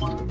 Bye.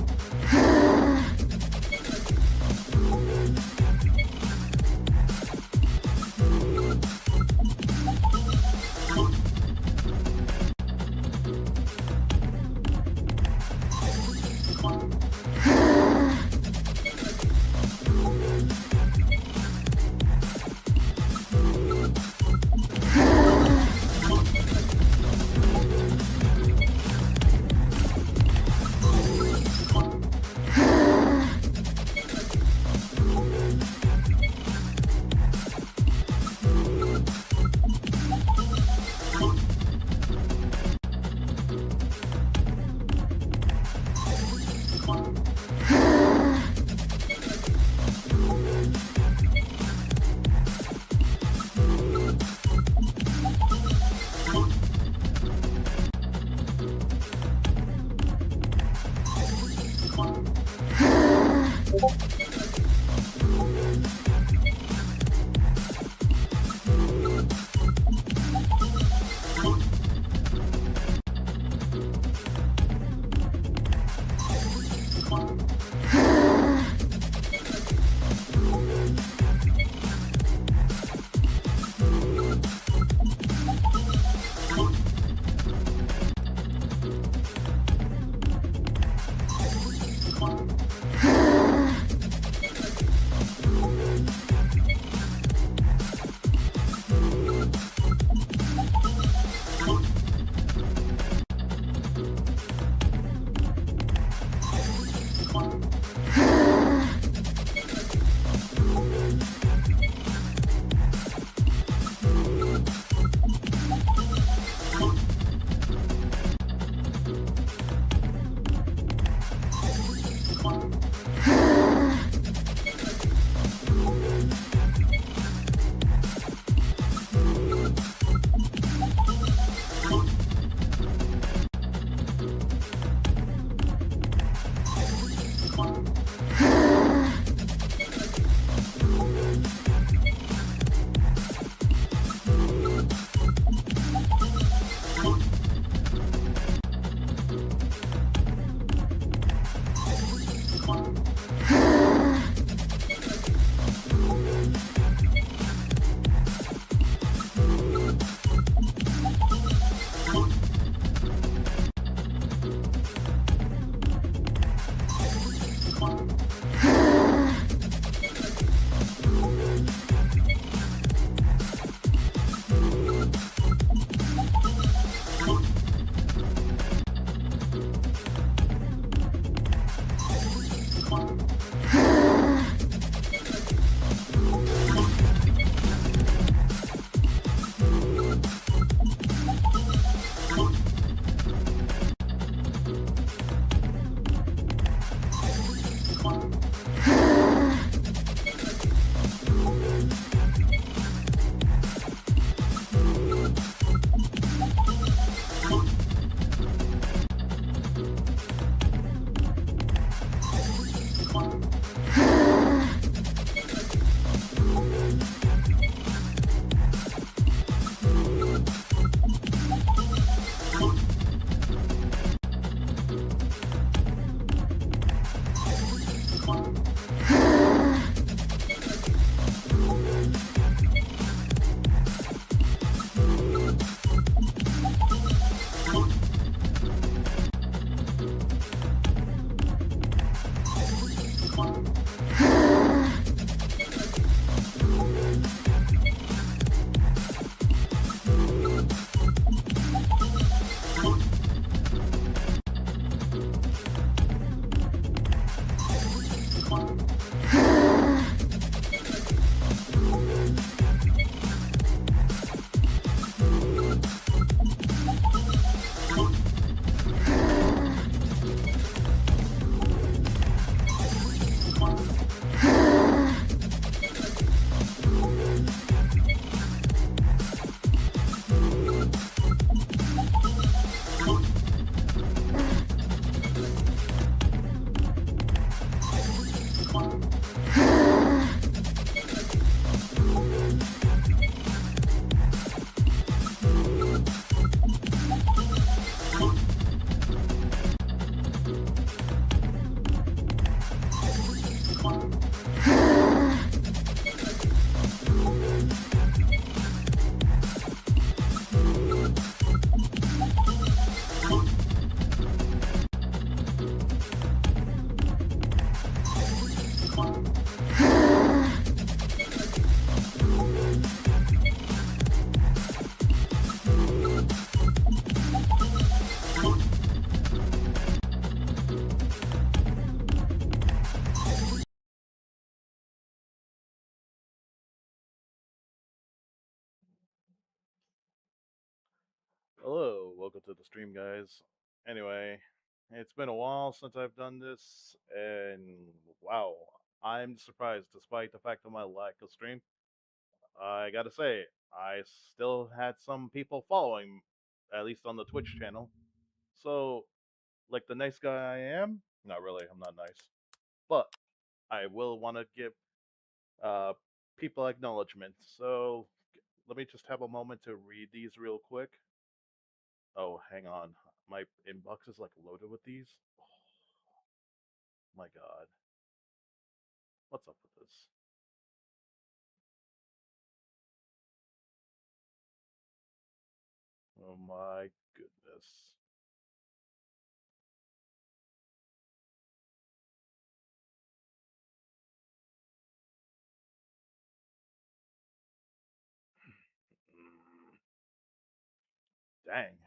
Hello, welcome to the stream, guys. Anyway, it's been a while since I've done this, and wow, I'm surprised despite the fact of my lack of stream. I gotta say, I still had some people following, at least on the Twitch channel. So, like the nice guy I am, not really, I'm not nice. But I will want to give uh, people acknowledgement. So, let me just have a moment to read these real quick. Oh, hang on. My inbox is like loaded with these. Oh my god. What's up with this? Oh my goodness. Mm, dang.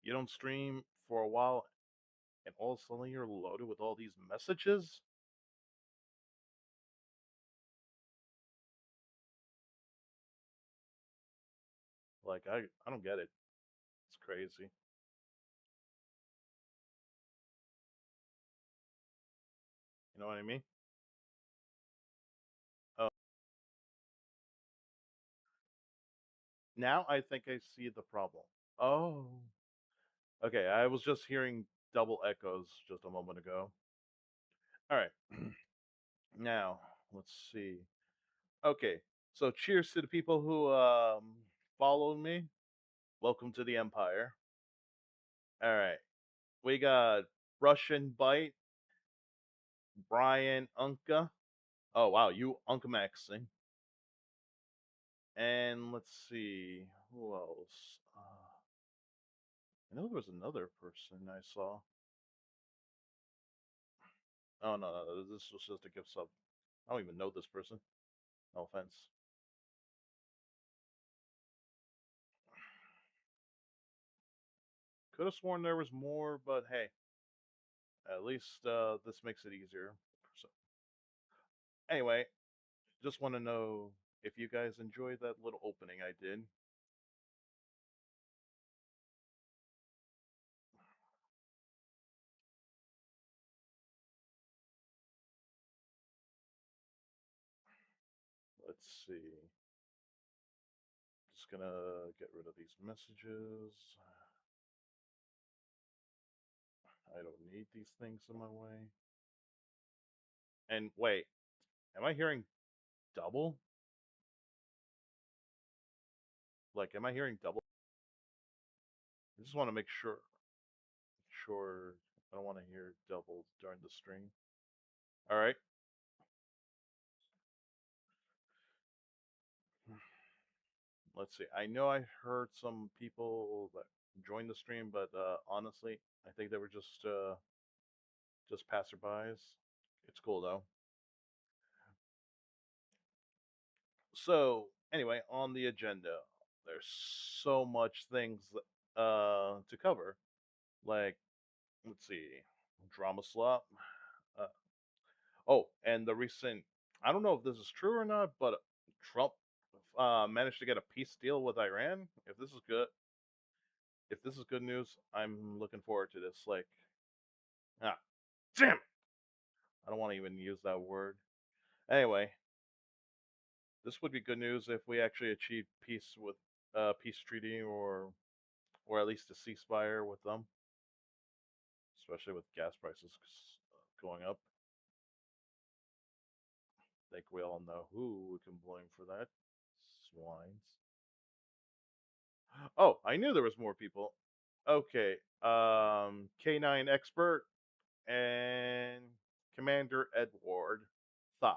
You don't stream for a while and all of a sudden you're loaded with all these messages? Like I don't get it. It's crazy. You know what I mean? Oh, now I think I see the problem. Oh. Okay, I was just hearing double echoes just a moment ago. All right. Now, let's see. Okay, so cheers to the people who followed me. Welcome to the Empire. All right, we got Russian Bite, Brian Unka. Oh wow, you Unka Maxing. And let's see who else. I know there was another person I saw. Oh no, this was just a gift sub. I don't even know this person. No offense. Could have sworn there was more, but hey, at least this makes it easier. So anyway, just want to know if you guys enjoyed that little opening I did. Let's see. Just gonna get rid of these messages. I don't need these things in my way. And wait, am I hearing double? Like, am I hearing double? I just want to make sure. Sure, I don't want to hear double during the stream. All right. Let's see. I know I heard some people that joined the stream, but honestly, I think they were just passerbys. It's cool though. So anyway, on the agenda, there's so much things to cover. Like, let's see, drama slop. Uh, oh, and the recent. I don't know if this is true or not, but Trump managed to get a peace deal with Iran. If this is good news, I'm looking forward to this. Like, ah, damn, I don't want to even use that word. Anyway, this would be good news if we actually achieve peace with peace treaty or at least a ceasefire with them, especially with gas prices going up. I think we all know who we can blame for that. Swines. Oh, I knew there was more people. Okay, K9 expert and Commander Edward Thoch.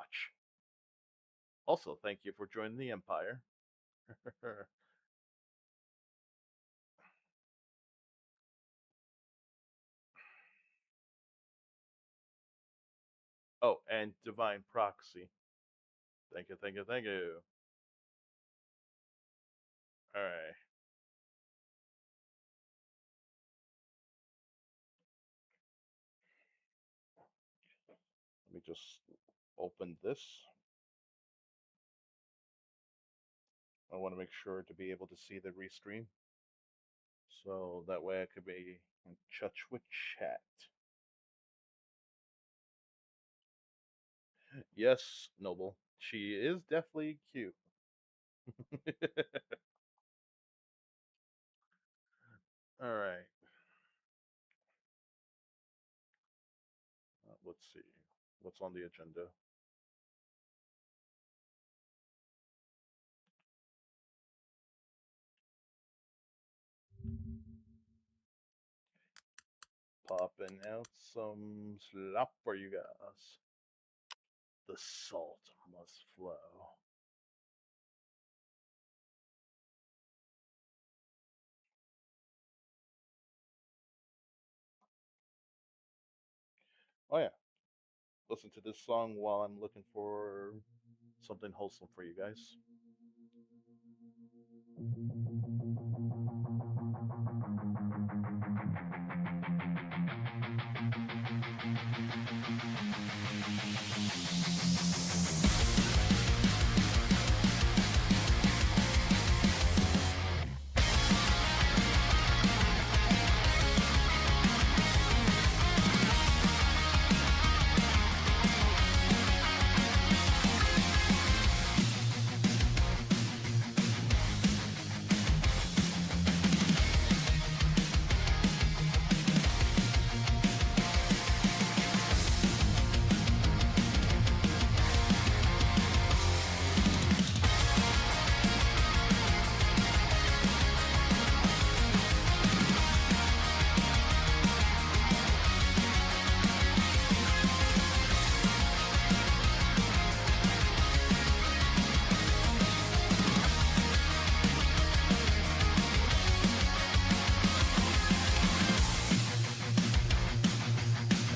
Also, thank you for joining the Empire. Oh, and Divine Proxy. Thank you, thank you, thank you. All right. Let me just open this. I want to make sure to be able to see the restream. So that way I could be in touch with chat. Yes, Noble. She is definitely cute. All right. Let's see. What's on the agenda? Popping out some slop for you guys. The salt must flow. Oh, yeah. Listen to this song while I'm looking for something wholesome for you guys.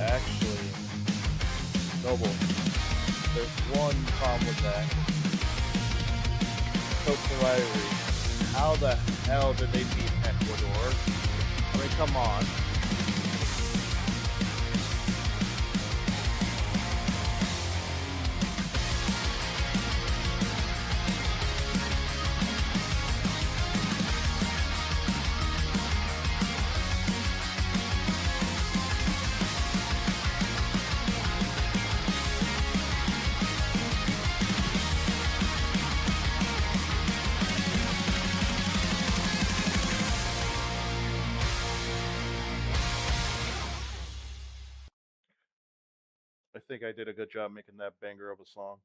Actually, Noble, there's one problem with that. Coach Rivalry. How the hell did they beat Ecuador? I mean, come on. I think I did a good job making that banger of a song.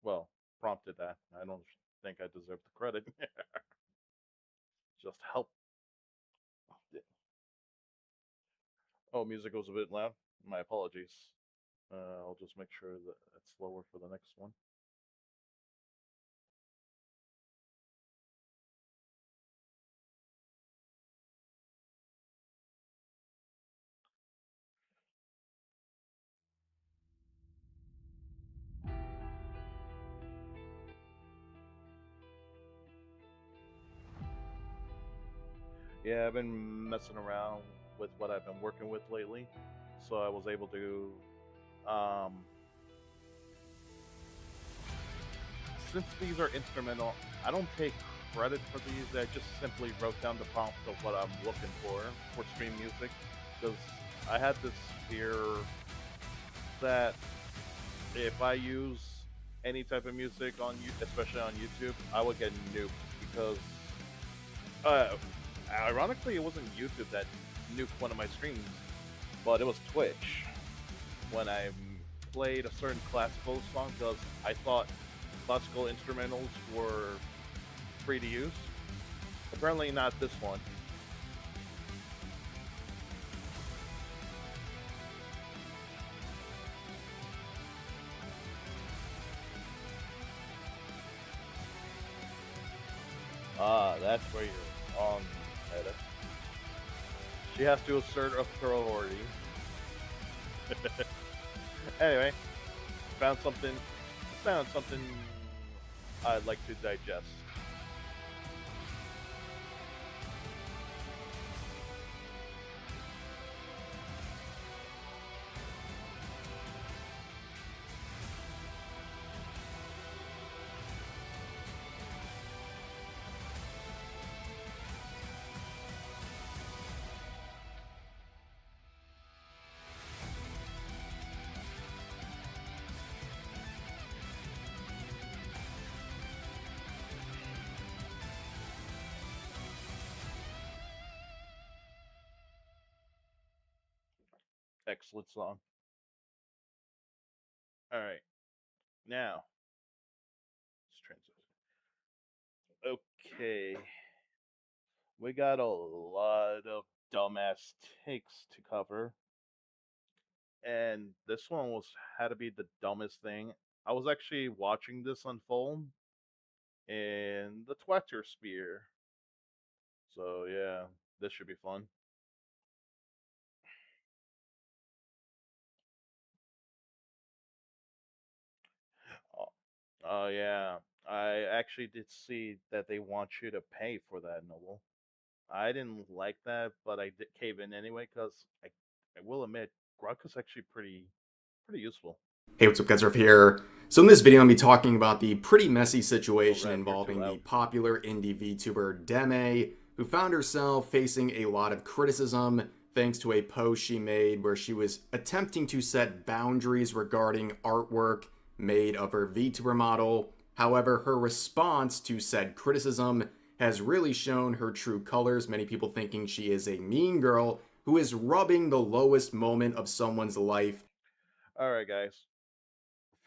Well, prompted that. I don't think I deserve the credit. Just help. Oh, music was a bit loud. My apologies. I'll just make sure that it's slower for the next one. Yeah, I've been messing around with what I've been working with lately, so I was able to. Um, since these are instrumental, I don't take credit for these. I just simply wrote down the prompt of what I'm looking for stream music, because I had this fear that if I use any type of music on you, especially on YouTube, I would get nuked because, uh, ironically, it wasn't YouTube that nuked one of my streams, but it was Twitch when I played a certain classical song because I thought classical instrumentals were free to use. Apparently, not this one. Ah, that's where you're wrong, Meta. She has to assert authority. Anyway, found something. Found something I'd like to digest. Excellent song. All right, now let's transition. Okay, we got a lot of dumbass takes to cover, and this one was had to be the dumbest thing. I was actually watching this unfold in the Twitter sphere, so yeah, this should be fun. Oh, oh yeah, I actually did see that they want you to pay for that novel. I didn't like that, but I did cave in anyway because I will admit Grok is actually pretty useful. Hey, what's up, guys? Ruff here. So in this video, I'm going to be talking about the pretty messy Oh, situation Rev, you're too involving the loud. popular indie VTuber Deme, who found herself facing a lot of criticism thanks to a post she made where she was attempting to set boundaries regarding artwork made of her VTuber model. However, her response to said criticism has really shown her true colors, many people thinking she is a mean girl who is rubbing the lowest moment of someone's life. All right, guys.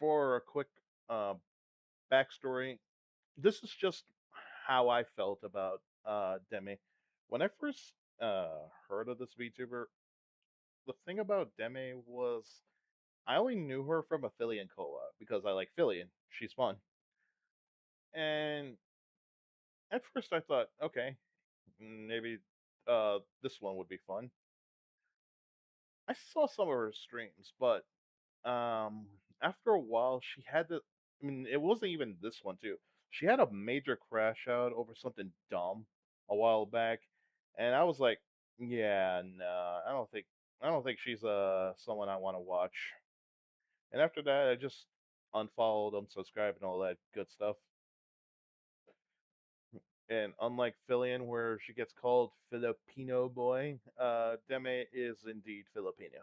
For a quick uh, backstory, this is just how I felt about Demi. When I first heard of this VTuber, the thing about Demi was I only knew her from Affiliate Cola because I like Fillion. She's fun. And at first I thought, okay, maybe this one would be fun. I saw some of her streams, but um, after a while, she had to. I mean, it wasn't even this one too. She had a major crash out over something dumb a while back, and I was like, yeah, no, I don't think she's someone I want to watch. And after that, I just unfollowed, unsubscribed, and all that good stuff. And unlike Fillion, where she gets called Filipino boy, Deme is indeed Filipino.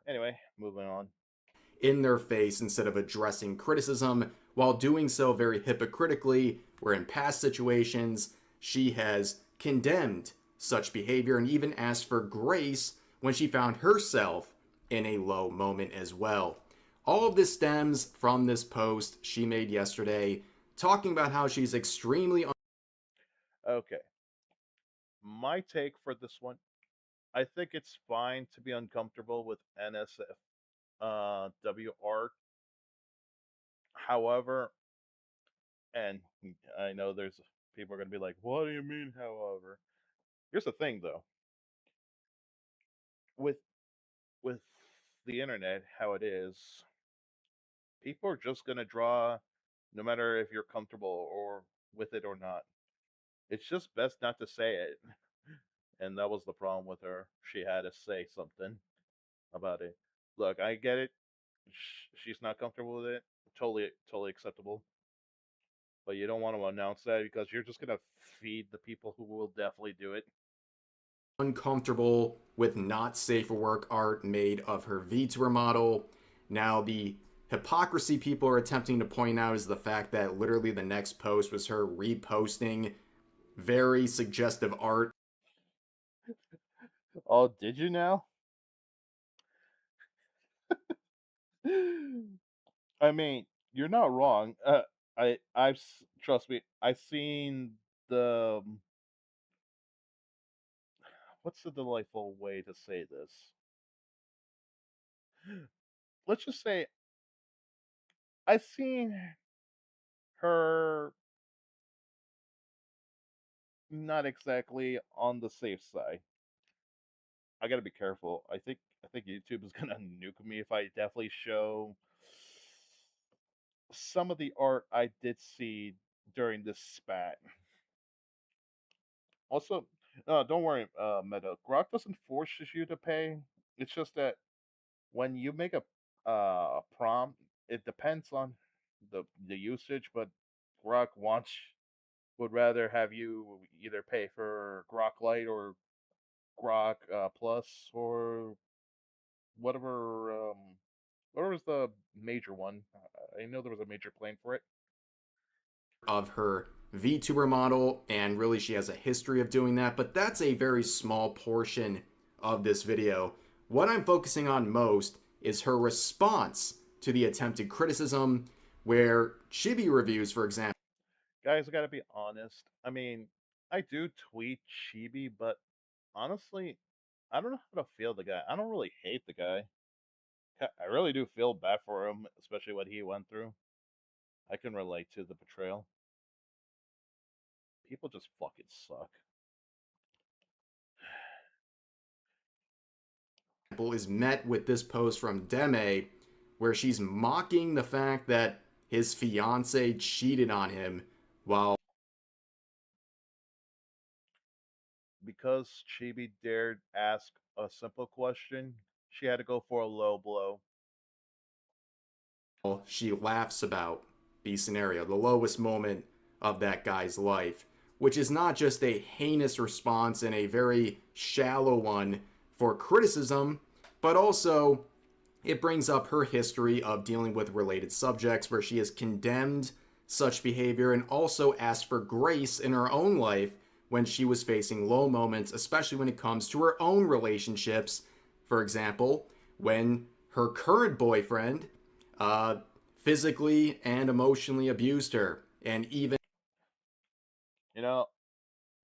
Anyway, moving on. In their face instead of addressing criticism, while doing so very hypocritically, where in past situations she has condemned such behavior and even asked for grace when she found herself in a low moment as well. All of this stems from this post she made yesterday talking about how she's extremely Okay, my take for this one, I think it's fine to be uncomfortable with NSF WR. However, and I know there's people are going to be like, "What do you mean?" However, here's the thing though, with with the internet, how it is, people are just going to draw, no matter if you're comfortable or with it or not. It's just best not to say it, and that was the problem with her. She had to say something about it. Look, I get it. She's not comfortable with it. Totally acceptable. But you don't want to announce that because you're just gonna feed the people who will definitely do it. uncomfortable with not safe for work art made of her VTuber model. Now, the hypocrisy people are attempting to point out is the fact that literally the next post was her reposting very suggestive art. Oh, did you now? I mean, you're not wrong. Trust me. I've seen the what's the delightful way to say this? Let's just say I've seen her not exactly on the safe side. I gotta be careful. I think YouTube is gonna nuke me if I definitely show some of the art I did see during this spat. Also, don't worry, Meta. Grok doesn't force you to pay. It's just that when you make a prompt, it depends on the usage, but Grok wants would rather have you either pay for Grok Lite or Grok Plus or whatever whatever's the major one. I know there was a major plan for it. Of her VTuber model, and really she has a history of doing that, but that's a very small portion of this video. What I'm focusing on most is her response to the attempted criticism, where Chibi Reviews, for example, Guys, I gotta be honest. I mean, I do tweet Chibi, but honestly, I don't know how to feel the guy. I don't really hate the guy. I really do feel bad for him, especially what he went through. I can relate to the betrayal. People just fucking suck. is met with this post from Deme, where she's mocking the fact that his fiance cheated on him while Because Chibi dared ask a simple question, she had to go for a low blow. she laughs about the scenario, the lowest moment of that guy's life, which is not just a heinous response and a very shallow one for criticism, but also it brings up her history of dealing with related subjects where she has condemned such behavior and also asked for grace in her own life when she was facing low moments, especially when it comes to her own relationships. For example, when her current boyfriend uh, physically and emotionally abused her, and even You know,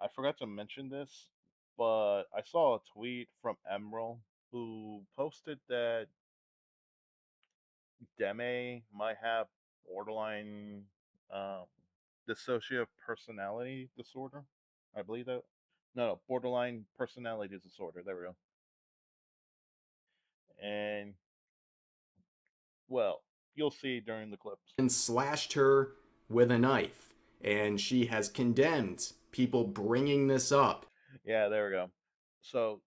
I forgot to mention this, but I saw a tweet from Emerald who posted that Deme might have borderline um, dissociative personality disorder. I believe that. No, borderline personality disorder. There we go. And well, you'll see during the clips. slashed her with a knife. And she has condemned people bringing this up. Yeah, there we go. So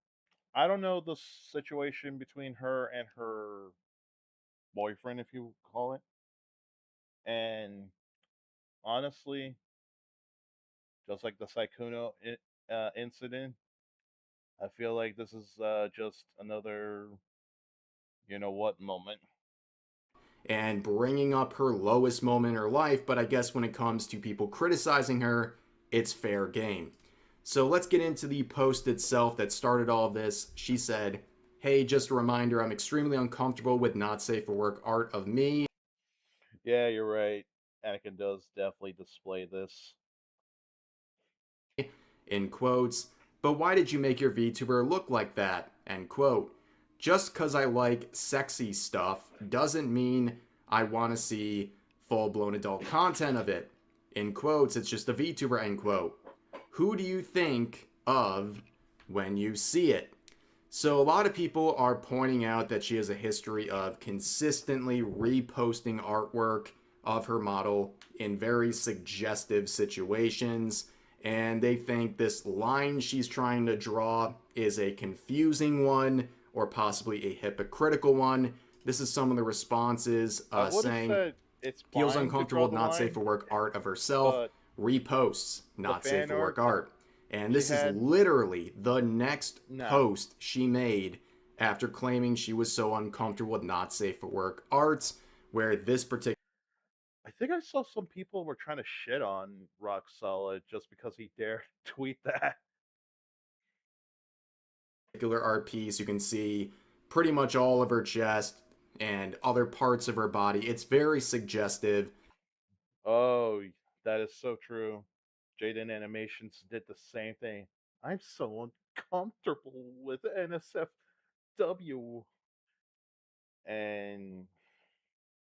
I don't know the situation between her and her boyfriend, if you call it. And honestly, just like the Saikuno incident, I feel like this is just another you know what moment. And bringing up her lowest moment in her life, but I guess when it comes to people criticizing her, it's fair game. So let's get into the post itself that started all of this. She said, "Hey, just a reminder, I'm extremely uncomfortable with not safe for work art of me." Yeah, you're right. Anakin does definitely display this. In quotes, "But why did you make your VTuber look like that?" End quote. Just because I like sexy stuff doesn't mean I want to see full blown adult content of it. In quotes, it's just a VTuber, end quote. Who do you think of when you see it? So, a lot of people are pointing out that she has a history of consistently reposting artwork of her model in very suggestive situations. And they think this line she's trying to draw is a confusing one or possibly a hypocritical one. This is some of the responses I would have saying said it's feels fine to uncomfortable draw with the not safe line, for work art of herself, but reposts the not safe fan for work art art. And she this is had, literally the next nah. post she made after claiming she was so uncomfortable with not safe for work art, where this I think I saw some people were trying to shit on Rock Solid just because he dared tweet that. particular art piece, you can see pretty much all of her chest and other parts of her body. It's very suggestive. Oh, that is so true. Jaden Animations did the same thing. I'm so uncomfortable with NSFW. And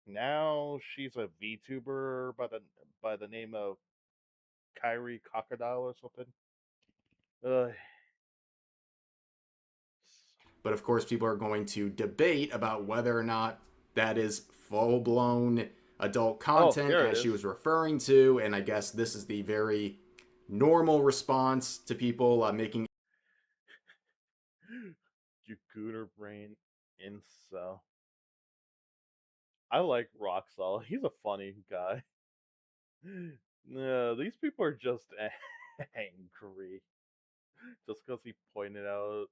now she's a VTuber by the name of Kyrie Crocodile or something. Uh, But of course, people are going to debate about whether or not that is full blown adult oh, content, here it as she is. was referring to. And I guess this is the very normal response to people making You gooner brain incel. I like Rock Solid. He's a funny guy. No, these people are just angry just because he pointed out.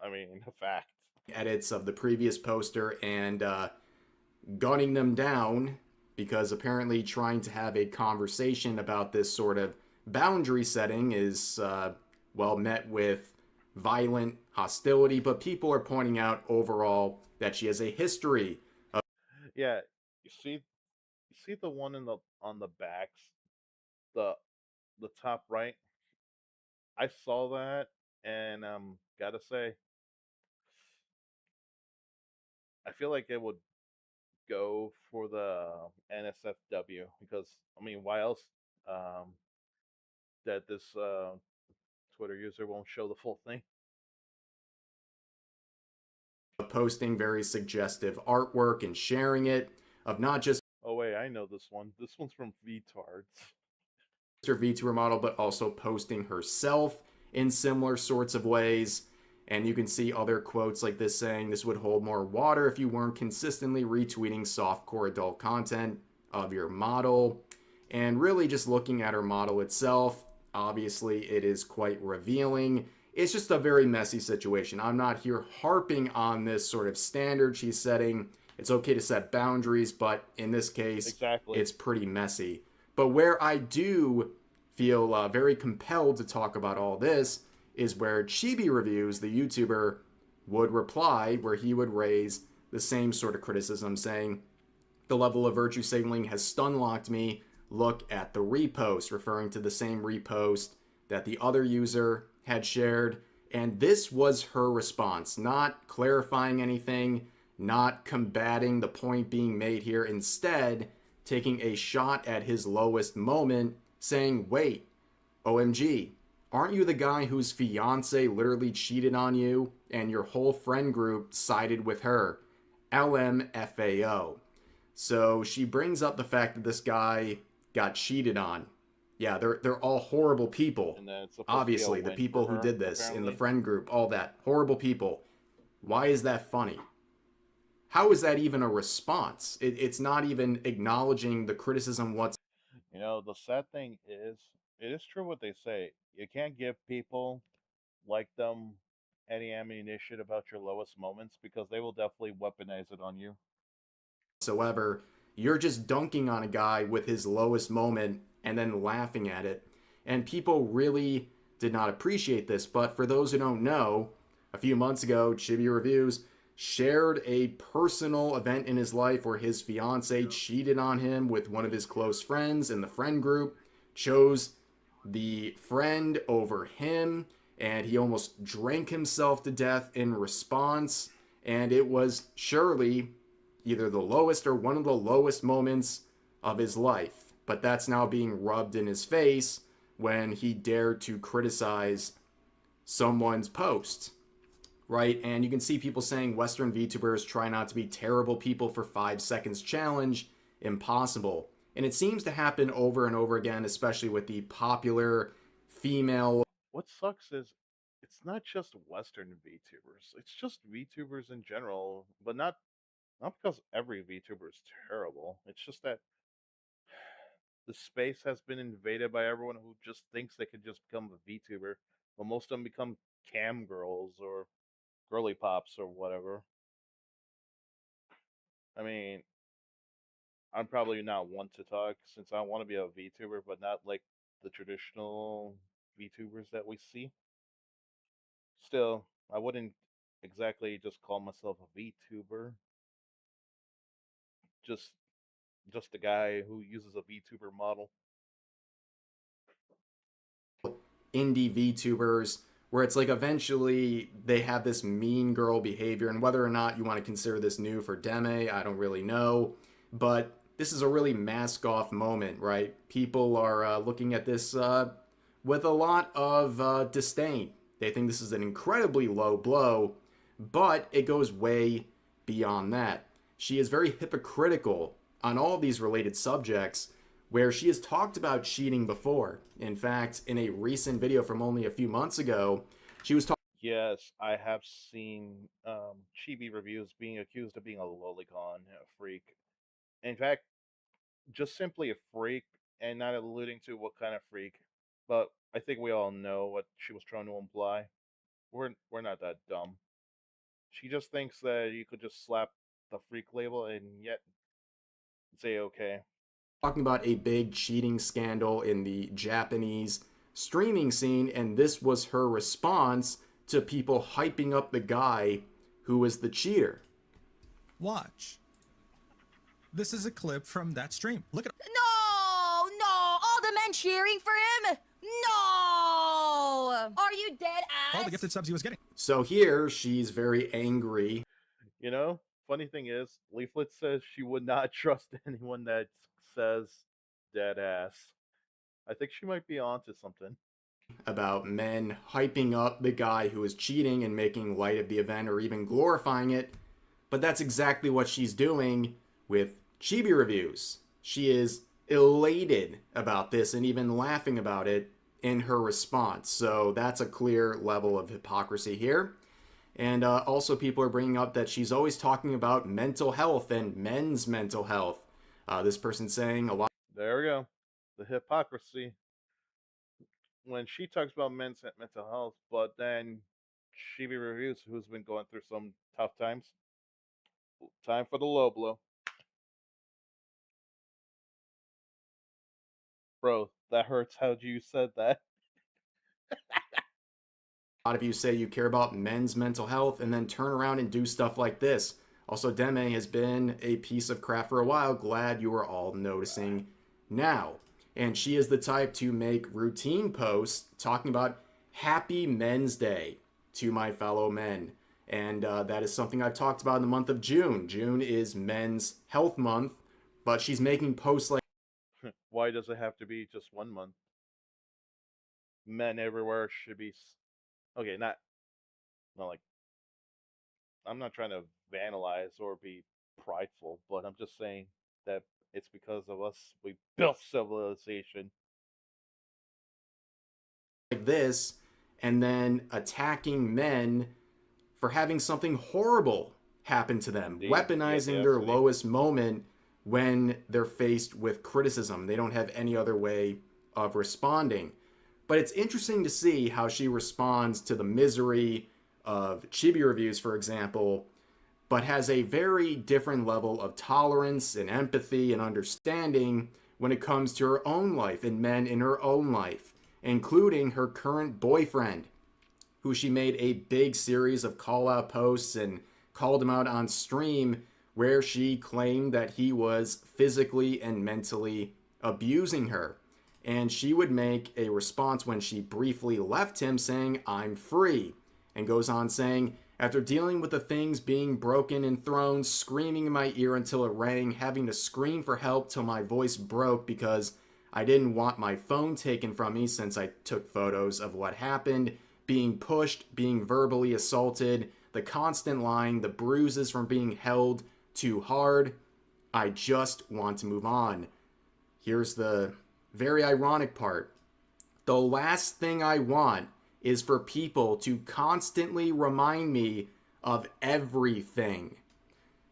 I mean, a fact. edits of the previous poster and gunning them down because apparently trying to have a conversation about this sort of boundary setting is, well, met with violent hostility. But people are pointing out overall that she has a history of Yeah, you see the one in the on the backs, the the top right. I saw that, and gotta say, I feel like it would go for the NSFW because I mean, why else um, that this Twitter user won't show the full thing? posting very suggestive artwork and sharing it, of not just Oh wait, I know this one. This one's from VTards. her VTuber model, but also posting herself in similar sorts of ways. And you can see other quotes like this saying this would hold more water if you weren't consistently retweeting softcore adult content of your model. And really just looking at her model itself, obviously it is quite revealing. It's just a very messy situation. I'm not here harping on this sort of standard she's setting. It's okay to set boundaries, but in this case, Exactly. it's pretty messy. But where I do feel very compelled to talk about all this is where Chibi Reviews, the YouTuber, would reply, where he would raise the same sort of criticism, saying, the level of virtue signaling has stun locked me. Look at the repost, referring to the same repost that the other user had shared. And this was her response, not clarifying anything, not combating the point being made here. Instead, taking a shot at his lowest moment, saying, wait, OMG, aren't you the guy whose fiance literally cheated on you and your whole friend group sided with her? LMFAO. So she brings up the fact that this guy got cheated on. Yeah, they're all horrible people. And then it's supposed to be a Obviously, the win for people who her, did this in the apparently. friend group, all that, horrible people. Why is that funny? How is that even a response? It's not even acknowledging the criticism whatsoever. You know, the sad thing is, it is true what they say. You can't give people like them any ammunition about your lowest moments because they will definitely weaponize it on you. You're just dunking on a guy with his lowest moment and then laughing at it. And people really did not appreciate this. But for those who don't know, a few months ago, Chibi Reviews shared a personal event in his life where his fiance cheated on him with one of his close friends in the friend group, chose the friend over him, and he almost drank himself to death in response. And it was surely either the lowest or one of the lowest moments of his life. But that's now being rubbed in his face when he dared to criticize someone's post, right? And you can see people saying Western VTubers try not to be terrible people for 5 seconds challenge. Impossible. And it seems to happen over and over again, especially with the popular female What sucks is it's not just Western VTubers. It's just VTubers in general, but not because every VTuber is terrible. It's just that the space has been invaded by everyone who just thinks they could just become a VTuber, but most of them become cam girls or girly pops or whatever. I mean, I'm probably not one to talk since I want to be a VTuber, but not like the traditional VTubers that we see. Still, I wouldn't exactly just call myself a VTuber. Just just a guy who uses a VTuber model. indie VTubers where it's like eventually they have this mean girl behavior, and whether or not you want to consider this new for Deme, I don't really know, but this is a really mask off moment, right? People are looking at this with a lot of disdain. They think this is an incredibly low blow, but it goes way beyond that. She is very hypocritical on all of these related subjects, where she has talked about cheating before. In fact, in a recent video from only a few months ago, she was talking. Yes, I have seen chibi reviews being accused of being a lolicon, a freak. In fact, just simply a freak, and not alluding to what kind of freak. But I think we all know what she was trying to imply. We're not that dumb. She just thinks that you could just slap the freak label and yet say okay. talking about a big cheating scandal in the Japanese streaming scene, and this was her response to people hyping up the guy who was the cheater. Watch. This is a clip from that stream. Look at. No, no, all the men cheering for him. No, are you dead ass? All the gifted subs he was getting. So here she's very angry. You know, funny thing is, Leaflet says she would not trust anyone that says dead ass. I think she might be onto something. About men hyping up the guy who is cheating and making light of the event or even glorifying it. But that's exactly what she's doing with chibi reviews. She is elated about this and even laughing about it in her response. So that's a clear level of hypocrisy here. And also people are bringing up that she's always talking about mental health and men's mental health. This person saying a lot. There we go. The hypocrisy. When she talks about men's mental health, but then Chibi Reviews, who's been going through some tough times, time for the low blow. Bro, that hurts how you said that. A lot of you say you care about men's mental health and then turn around and do stuff like this. Also, Deme has been a piece of crap for a while. Glad you are all noticing now. And she is the type to make routine posts talking about Happy Men's Day to my fellow men. And that is something I've talked about in the month of June. June is Men's Health Month, but she's making posts like. Why does it have to be just 1 month? Men everywhere should be. Okay, not like. I'm not trying to vandalize or be prideful, but I'm just saying that it's because of us we built civilization. Like this, and then attacking men for having something horrible happen to them, weaponizing their lowest moment when they're faced with criticism. They don't have any other way of responding. But it's interesting to see how she responds to the misery of chibi reviews, for example, but has a very different level of tolerance and empathy and understanding when it comes to her own life and men in her own life, including her current boyfriend, who she made a big series of call-out posts and called him out on stream, where she claimed that he was physically and mentally abusing her. And she would make a response when she briefly left him saying, "I'm free," and goes on saying, "After dealing with the things being broken and thrown, screaming in my ear until it rang, having to scream for help till my voice broke because I didn't want my phone taken from me since I took photos of what happened, being pushed, being verbally assaulted, the constant lying, the bruises from being held too hard. I just want to move on." Here's the very ironic part. "The last thing I want is for people to constantly remind me of everything."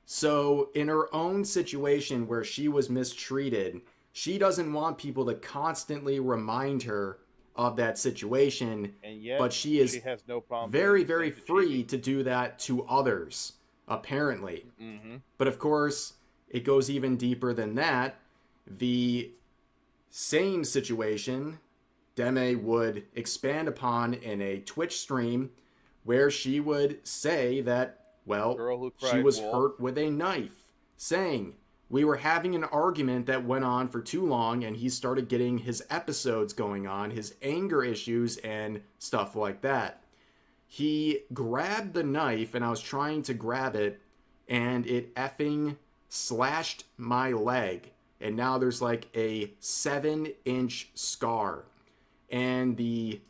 So in her own situation where she was mistreated, she doesn't want people to constantly remind her of that situation, and yet but she is has no problem very, very free to do that to others, apparently. But of course, it goes even deeper than that. The same situation Deme would expand upon in a Twitch stream where she would say that, well, she was hurt with a knife, saying, "We were having an argument that went on for too long and he started getting his episodes going on, his anger issues and stuff like that. He grabbed the knife and I was trying to grab it and it effing slashed my leg. And now there's like a 7-inch scar." And the,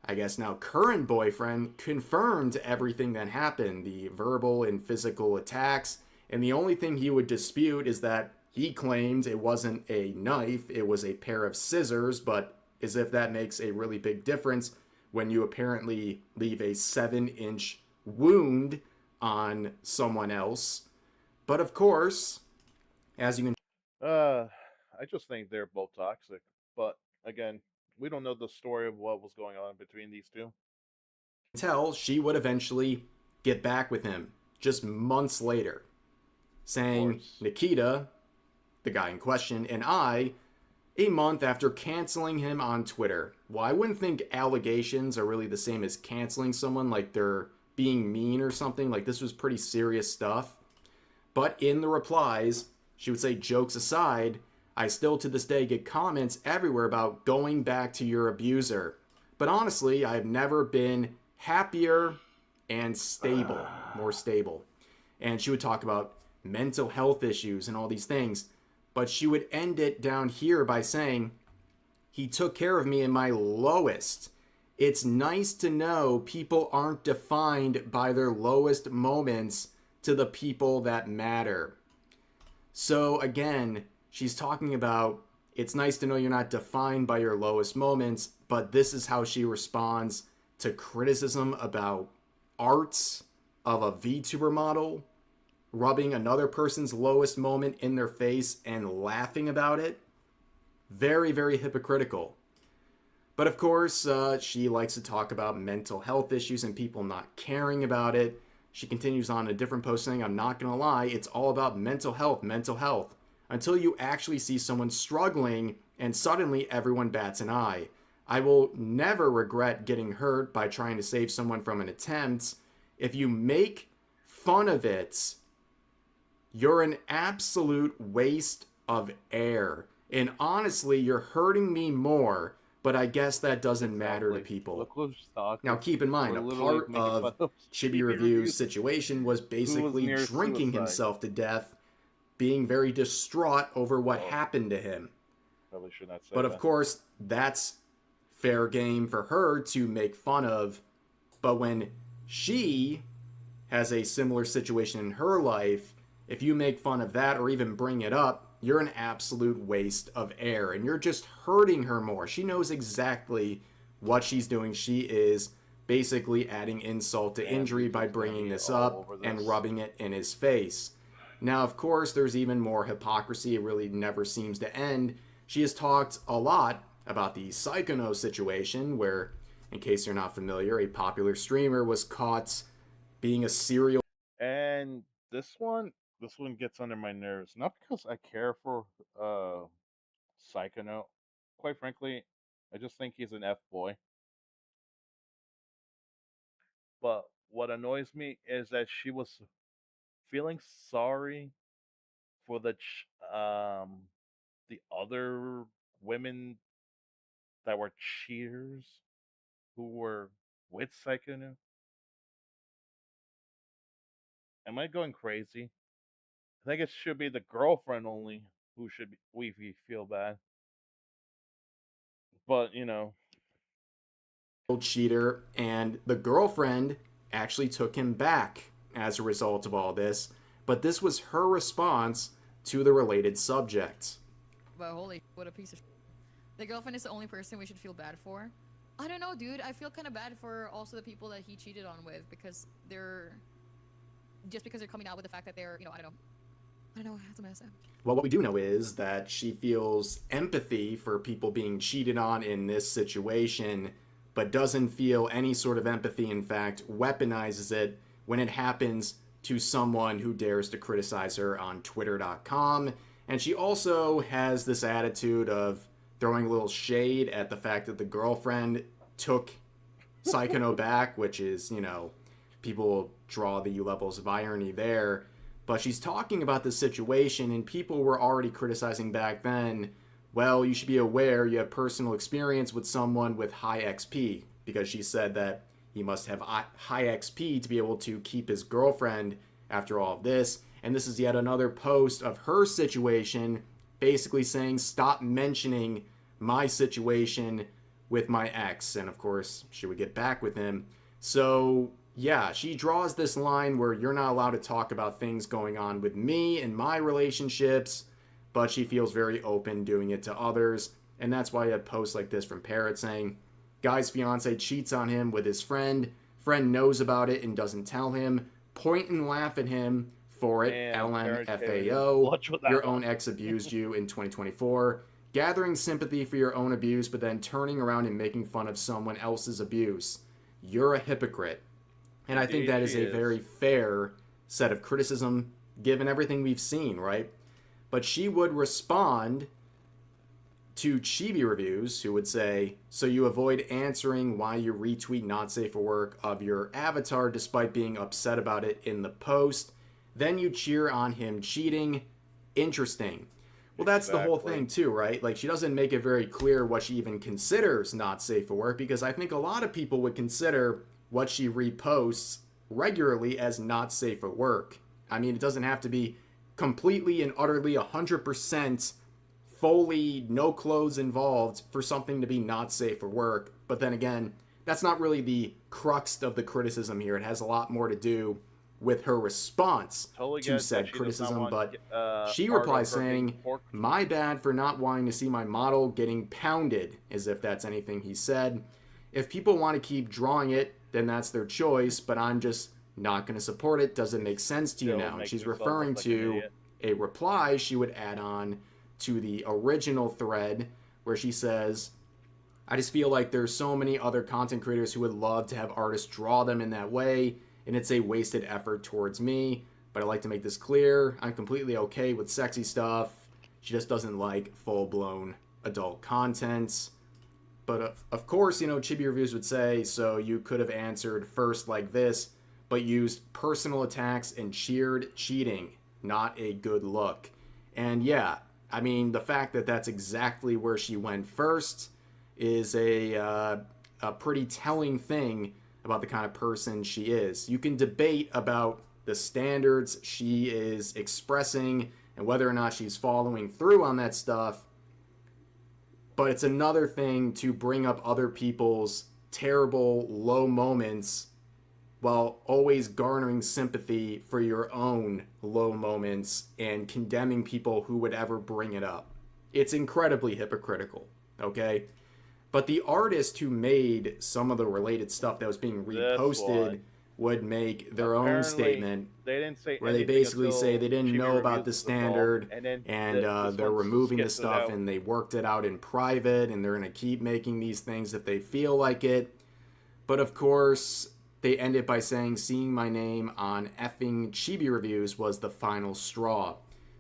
I guess now current boyfriend, confirmed everything that happened, the verbal and physical attacks. And the only thing he would dispute is that he claimed it wasn't a knife, it was a pair of scissors, but as if that makes a really big difference when you apparently leave a 7-inch wound on someone else. But of course, as you can Uh, I just think they're both toxic. But again, we don't know the story of what was going on between these two. tell, she would eventually get back with him just months later, Of saying course. Nikita, the guy in question, and I, a month after canceling him on Twitter. Well, I wouldn't think allegations are really the same as canceling someone, like they're being mean or something. Like this was pretty serious stuff. But in the replies, she would say, jokes aside, I still to this day get comments everywhere about going back to your abuser. But honestly, I've never been happier and stable, more stable. And she would talk about mental health issues and all these things. But she would end it down here by saying, he took care of me in my lowest. It's nice to know people aren't defined by their lowest moments to the people that matter. So again, she's talking about it's nice to know you're not defined by your lowest moments, but this is how she responds to criticism about arts of a VTuber model, rubbing another person's lowest moment in their face and laughing about it. Very, very hypocritical. But of course, she likes to talk about mental health issues and people not caring about it. She continues on a different post saying, I'm not going to lie, it's all about mental health, until you actually see someone struggling and suddenly everyone bats an eye. I will never regret getting hurt by trying to save someone from an attempt. If you make fun of it, you're an absolute waste of air. And honestly, you're hurting me more, but I guess that doesn't matter to people. Look who's talking. Now, keep in mind, We're a literally part making of fun of Chibi Chibi Review's Review's situation was basically near drinking suicide. himself to death, being very distraught over what Oh. happened to him. Probably should not say But that. of course, that's fair game for her to make fun of. But when she has a similar situation in her life, if you make fun of that or even bring it up, you're an absolute waste of air and you're just hurting her more. She knows exactly what she's doing. She is basically adding insult to injury by bringing this up and rubbing it in his face. Now, of course, there's even more hypocrisy. It really never seems to end. She has talked a lot about the Psychono situation where, in case you're not familiar, a popular streamer was caught being a serial And this one gets under my nerves. Not because I care for Psychonaut. Quite frankly, I just think he's an F boy. But what annoys me is that she was feeling sorry for the other women that were cheaters who were with Psychonaut. Am I going crazy? I think it should be the girlfriend only who should be, we feel bad. But cheater, and the girlfriend actually took him back as a result of all this. But this was her response to the related subject. But holy, what a piece of. The girlfriend is the only person we should feel bad for. I don't know, dude. I feel kind of bad for also the people that he cheated on with because they're just because they're coming out with the fact that they're, I don't know. That's a mess. Well, what we do know is that she feels empathy for people being cheated on in this situation, but doesn't feel any sort of empathy. In fact, weaponizes it when it happens to someone who dares to criticize her on Twitter.com. And she also has this attitude of throwing a little shade at the fact that the girlfriend took Psychono back, which is, people draw the levels of irony there. But she's talking about the situation, and people were already criticizing back then, well, you should be aware you have personal experience with someone with high XP, because she said that he must have high XP to be able to keep his girlfriend after all of this. And this is yet another post of her situation, basically saying, stop mentioning my situation with my ex. And of course, she would get back with him. So, yeah, she draws this line where you're not allowed to talk about things going on with me and my relationships, but she feels very open doing it to others. And that's why you have posts like this from Parrot saying, guy's fiance cheats on him with his friend. Friend knows about it and doesn't tell him. Point and laugh at him for it. Man, Parrot came in LMFAO. clutch with that Your one. own ex abused you in 2024. Gathering sympathy for your own abuse, but then turning around and making fun of someone else's abuse. You're a hypocrite. And I think Indeed that is she a very fair set of criticism given everything we've seen, right? But she would respond to Chibi Reviews, who would say, so you avoid answering why you retweet not safe for work of your avatar despite being upset about it in the post. Then you cheer on him cheating. Interesting. Well, that's the whole thing too, right? Like, she doesn't make it very clear what she even considers not safe for work, because I think a lot of people would consider what she reposts regularly as not safe for work. I mean, it doesn't have to be completely and utterly 100% fully no clothes involved for something to be not safe for work. But then again, that's not really the crux of the criticism here. It has a lot more to do with her response to said criticism. But she replies saying, my bad for not wanting to see my model getting pounded, as if that's anything he said. If people want to keep drawing it, then that's their choice, but I'm just not going to support it. Doesn't make sense to you now. And she's referring to a reply she would add on to the original thread where she says, I just feel like there's so many other content creators who would love to have artists draw them in that way, and it's a wasted effort towards me. But I'd like to make this clear. I'm completely okay with sexy stuff. She just doesn't like full-blown adult content. But of course, you know, Chibi Reviews would say, so you could have answered first like this, but used personal attacks and cheered cheating. Not a good look. And yeah, I mean, the fact that that's exactly where she went first is a pretty telling thing about the kind of person she is. You can debate about the standards she is expressing and whether or not she's following through on that stuff, but it's another thing to bring up other people's terrible, low moments while always garnering sympathy for your own low moments and condemning people who would ever bring it up. It's incredibly hypocritical, okay? But the artist who made some of the related stuff that was being reposted would make their own statement where they basically say they didn't know about the standard and they're removing the stuff and they worked it out in private and they're going to keep making these things if they feel like it. But of course, they ended by saying seeing my name on effing Chibi Reviews was the final straw.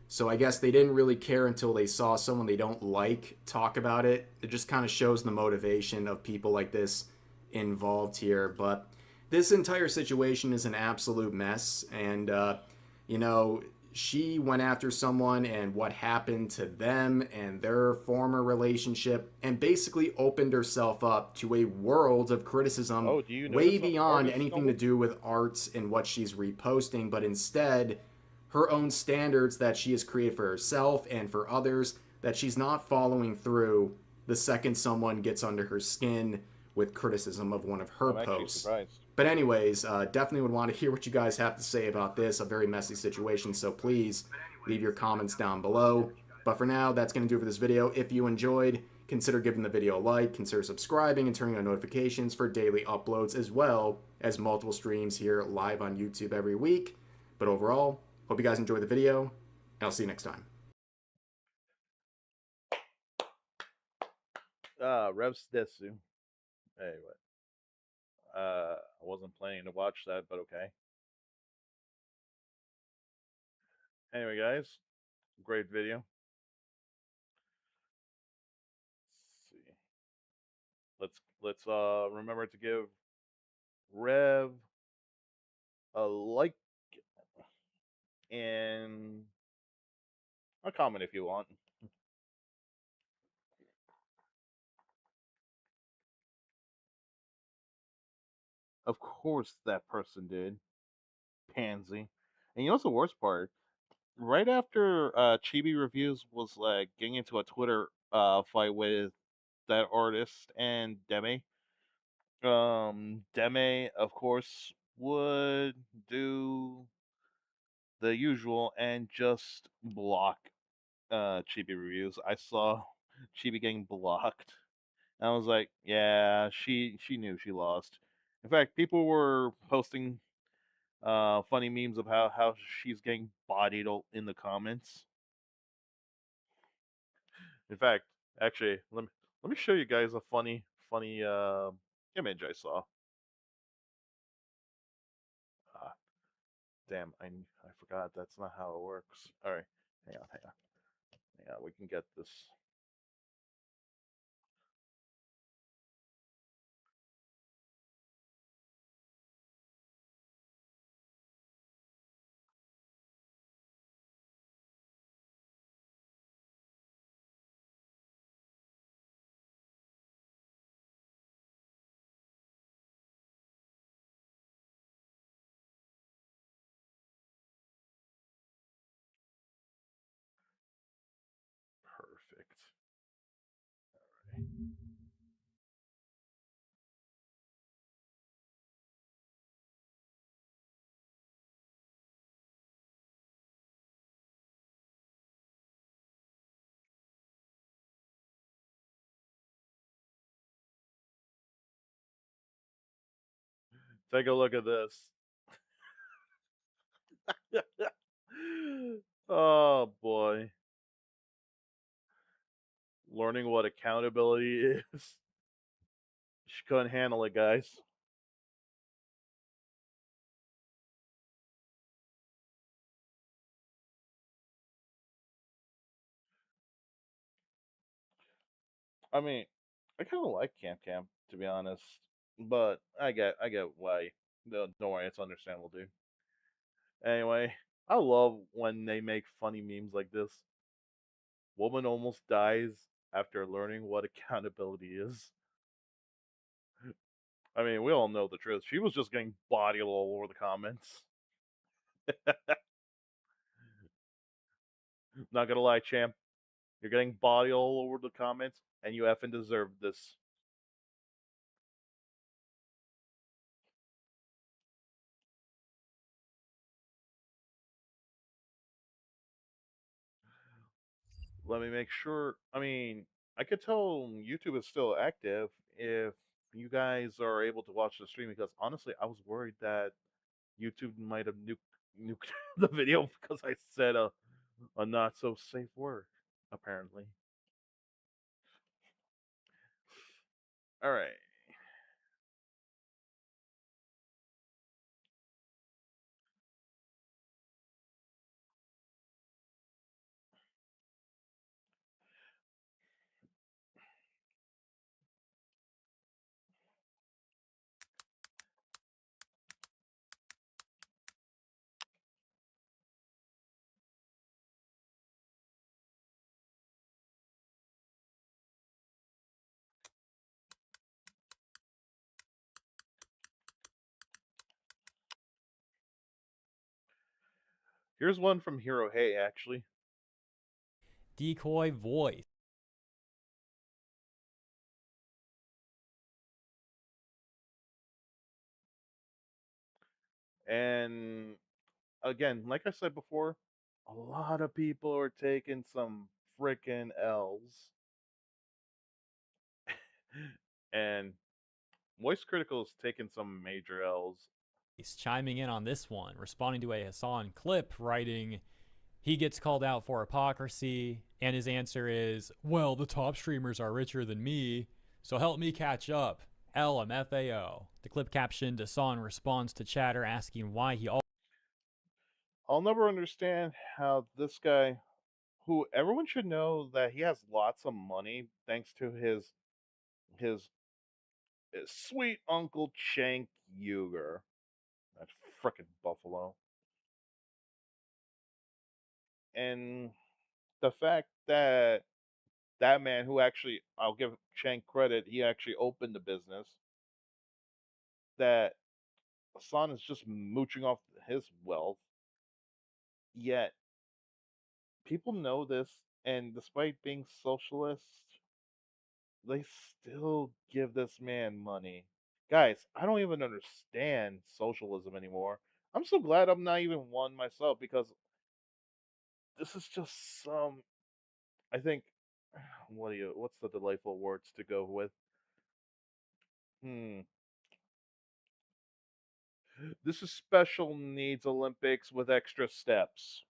So I guess they didn't really care until they saw someone they don't like talk about it. It just kind of shows the motivation of people like this involved here. But this entire situation is an absolute mess. And, you know, she went after someone and what happened to them and their former relationship and basically opened herself up to a world of criticism way beyond anything to do with art and what she's reposting, but instead her own standards that she has created for herself and for others that she's not following through the second someone gets under her skin with criticism of one of her posts. But anyways, definitely would want to hear what you guys have to say about this, a very messy situation, so please leave your comments down below. But for now, that's going to do it for this video. If you enjoyed, consider giving the video a like, consider subscribing and turning on notifications for daily uploads, as well as multiple streams here live on YouTube every week. But overall, hope you guys enjoyed the video, and I'll see you next time. Revs Desu. Anyway. I wasn't planning to watch that, but okay. Anyway, guys, great video. Let's see. Let's remember to give Rev a like and a comment if you want. Of course, that person did. Pansy. And you know what's the worst part? Right after Chibi Reviews was like getting into a Twitter fight with that artist and Deme. Deme, of course, would do the usual and just block Chibi reviews. I saw Chibi getting blocked. And I was like, yeah, she knew she lost. In fact, people were posting funny memes of how she's getting bodied in the comments. In fact, actually, let me show you guys a funny image I saw. Ah, damn, I forgot that's not how it works. All right, hang on. We can get this. Perfect. Take a look at this. Oh boy, learning what accountability is. She couldn't handle it, guys. I mean, I kind of like Camp Camp to be honest, but I get why. Don't worry, it's understandable, dude. Anyway, I love when they make funny memes like this. Woman almost dies after learning what accountability is. I mean, we all know the truth. She was just getting bodied all over the comments. Not gonna lie, champ. You're getting bodied all over the comments, and you effing deserve this. Let me make sure. I mean, I could tell YouTube is still active if you guys are able to watch the stream because honestly, I was worried that YouTube might have nuked the video because I said a not so safe word, apparently. All right. Here's one from Hero Hey, actually. Decoy voice. And again, like I said before, a lot of people are taking some freaking L's. And Moist Critical is taking some major L's. He's chiming in on this one, responding to a Hassan clip, writing, he gets called out for hypocrisy, and his answer is, well, the top streamers are richer than me, so help me catch up. LMFAO. The clip captioned, Hassan responds to chatter asking why he I'll never understand how this guy, who everyone should know that he has lots of money thanks to his, his sweet uncle Cenk Uygur. That frickin' buffalo. And the fact that that man who actually, I'll give Cenk credit, he actually opened the business, that Hassan is just mooching off his wealth, yet people know this, and despite being socialist, they still give this man money. Guys, I don't even understand socialism anymore. I'm so glad I'm not even one myself because this is just some. I think what's the delightful words to go with? Hmm. This is special needs Olympics with extra steps.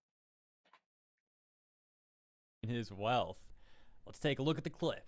His wealth. Let's take a look at the clip.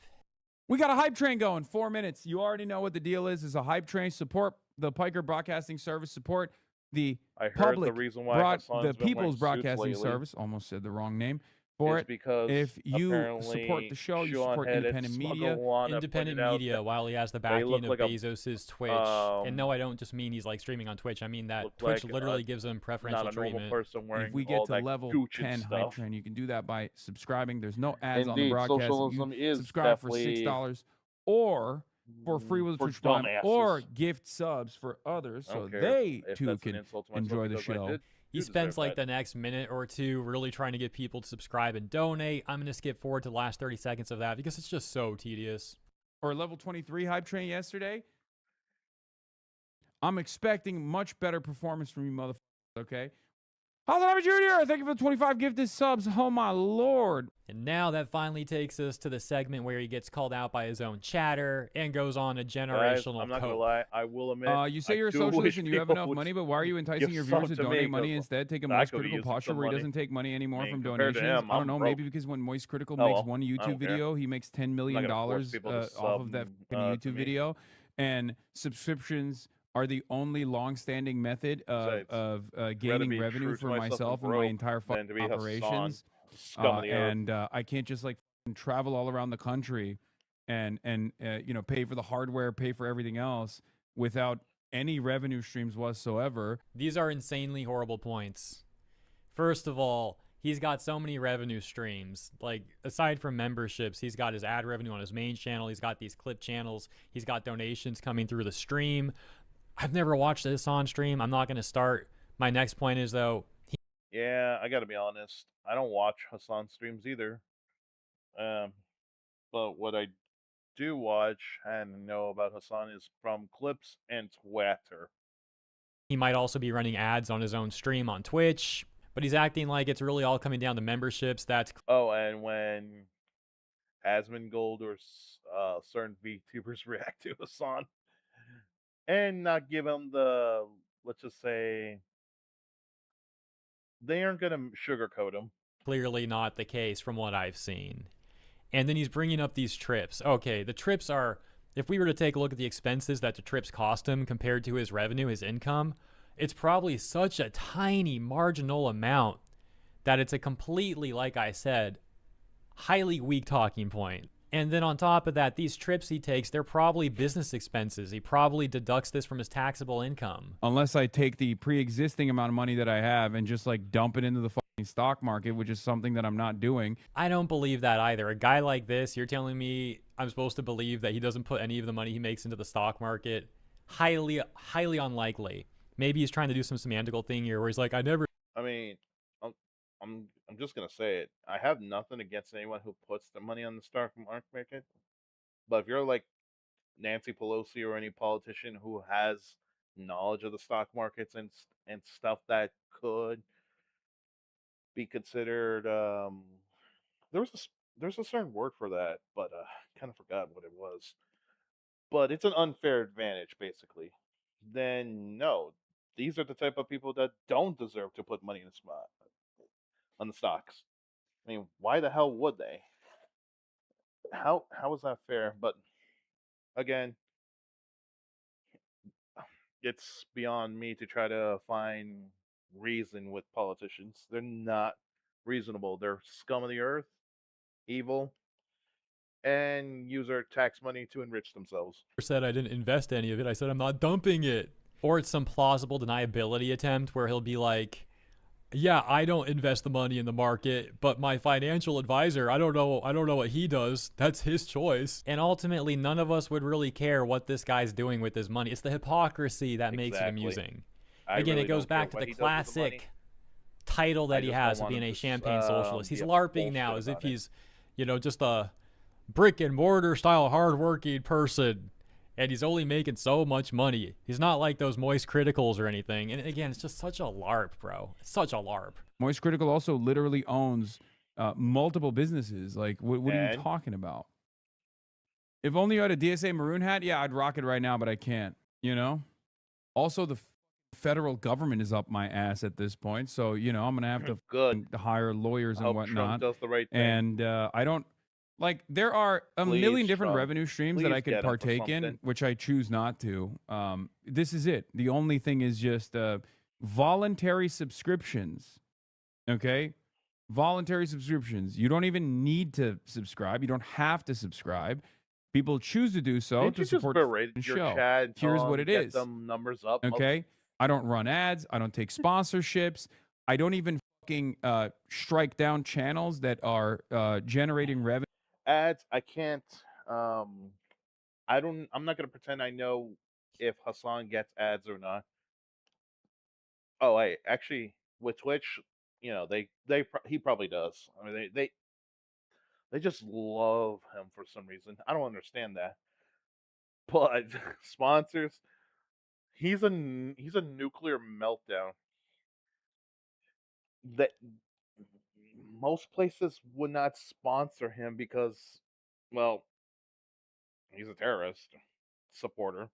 We got a hype train going. 4 minutes. You already know what the deal is. It's a hype train. Support the Piker Broadcasting Service. Support the I heard public, the reason why Hassan's the been People's wearing suits Broadcasting lately Service. Almost said the wrong name for is it. because If you apparently support the show, you support Sean-headed independent media. Smuggle-Wana Independent pointed out media, that while he has the they look backing of like a, Bezos's Twitch. And no, I don't just mean he's like streaming on Twitch. I mean that look Twitch like literally gives him preferential not a normal treatment. person wearing If we all get to that level Gucci 10 hype stuff. train, you can do that by subscribing. There's no ads on the Indeed, broadcast. socialism You is subscribe for definitely $6 or for free with for Twitch Prime, or dumbasses. gift subs for others I so don't care they if too that's an can insult to myself enjoy the because I show. did He do spends deserve like that. the next minute or two really trying to get people to subscribe and donate. I'm going to skip forward to the last 30 seconds of that because it's just so tedious. Or level 23 hype train yesterday. I'm expecting much better performance from you motherfuckers, okay? How's Junior? Thank you for the 25 gifted subs. Oh my lord. And now that finally takes us to the segment where he gets called out by his own chatter and goes on a Guys, generational I'm not gonna cope. lie. I will admit. You say I you're a do socialist wish and you have people enough would money, but why are you enticing give your viewers some to to donate me, money 'cause instead? Take a I Moist could've Critical used some posture where he money. doesn't take money anymore from compared to donations. him, I don't I'm know, broke. maybe because when Moist Critical Oh makes well, one I YouTube don't care. video, he makes $10 million I'm not gonna force people to off sub, of that to YouTube me. video. And subscriptions are the only long-standing method Besides, of rather gaining be revenue true to for myself and myself and my broke entire than to be Hassan, operations. scum of the earth. And I can't just like travel all around the country and you know, pay for the hardware, pay for everything else without any revenue streams whatsoever. These are insanely horrible points. First of all, he's got so many revenue streams. Like, aside from memberships, he's got his ad revenue on his main channel. He's got these clip channels. He's got donations coming through the stream. I've never watched this on stream. I'm not going to start. My next point is, though, Yeah, I gotta be honest. I don't watch Hassan streams either. But what I do watch and know about Hassan is from clips and Twitter. he might also be running ads on his own stream on Twitch. But he's acting like it's really all coming down to memberships. That's Oh, and when Asmongold or certain VTubers react to Hassan and not give him the, let's just say, they aren't gonna sugarcoat him. clearly not the case from what I've seen. And then he's bringing up these trips. Okay, the trips are, if we were to take a look at the expenses that the trips cost him compared to his revenue, his income, it's probably such a tiny marginal amount that it's a completely, like I said, highly weak talking point. And then on top of that, these trips he takes, they're probably business expenses. He probably deducts this from his taxable income. Unless I take the pre-existing amount of money that I have and just like dump it into the fucking stock market, which is something that I'm not doing. I don't believe that either. A guy like this, you're telling me I'm supposed to believe that he doesn't put any of the money he makes into the stock market? Highly, highly unlikely. Maybe he's trying to do some semantical thing here where he's like, I never. I mean, I'm just gonna say it. I have nothing against anyone who puts their money on the stock market, but if you're like Nancy Pelosi or any politician who has knowledge of the stock markets and stuff that could be considered, there was there's a certain word for that, but kind of forgot what it was. But it's an unfair advantage, basically. Then no, these are the type of people that don't deserve to put money in the spot on the stocks. I mean, why the hell would they? How is that fair? But again, it's beyond me to try to find reason with politicians. They're not reasonable. They're scum of the earth, evil, and use our tax money to enrich themselves. Said I didn't invest any of it. I said I'm not dumping it. Or it's some plausible deniability attempt where he'll be like, yeah, I don't invest the money in the market, but my financial advisor, I don't know what he does. That's his choice. And ultimately, none of us would really care what this guy's doing with his money. It's the hypocrisy that makes it Exactly. amusing. I Again, really it goes don't care back to what the he does with the money. classic title that I he just has don't of want being him a to champagne socialist. He's be a LARPing now bullshit as if about it. he's, you know, just a brick and mortar style hardworking person, and he's only making so much money. He's not like those Moist Criticals or anything. And again, it's just such a LARP, bro. It's such a LARP. Moist Critical also literally owns multiple businesses. Like, what are you And? talking about? If only you had a DSA maroon hat, yeah, I'd rock it right now, but I can't, you know? Also, the federal government is up my ass at this point. So, you know, I'm going to have to Good. hire lawyers and Hope whatnot. Trump does the right thing. And I don't, like, there are a Please, million different Trump. revenue streams that Please I could get him for partake in, something. which I choose not to. This is it. The only thing is just voluntary subscriptions. Okay? Voluntary subscriptions. You don't even need to subscribe. You don't have to subscribe. People choose to do so Didn't to you just support berate the your show. chat and tell Here's them what it get is. them numbers up? Okay? I don't run ads. I don't take sponsorships. I don't even fucking strike down channels that are generating revenue. Ads, I can't. I'm not gonna pretend I know if Hassan gets ads or not. Oh, wait, actually, with Twitch, you know, he probably does. I mean, they just love him for some reason. I don't understand that. But sponsors, he's a nuclear meltdown. That most places would not sponsor him because, well, he's a terrorist supporter.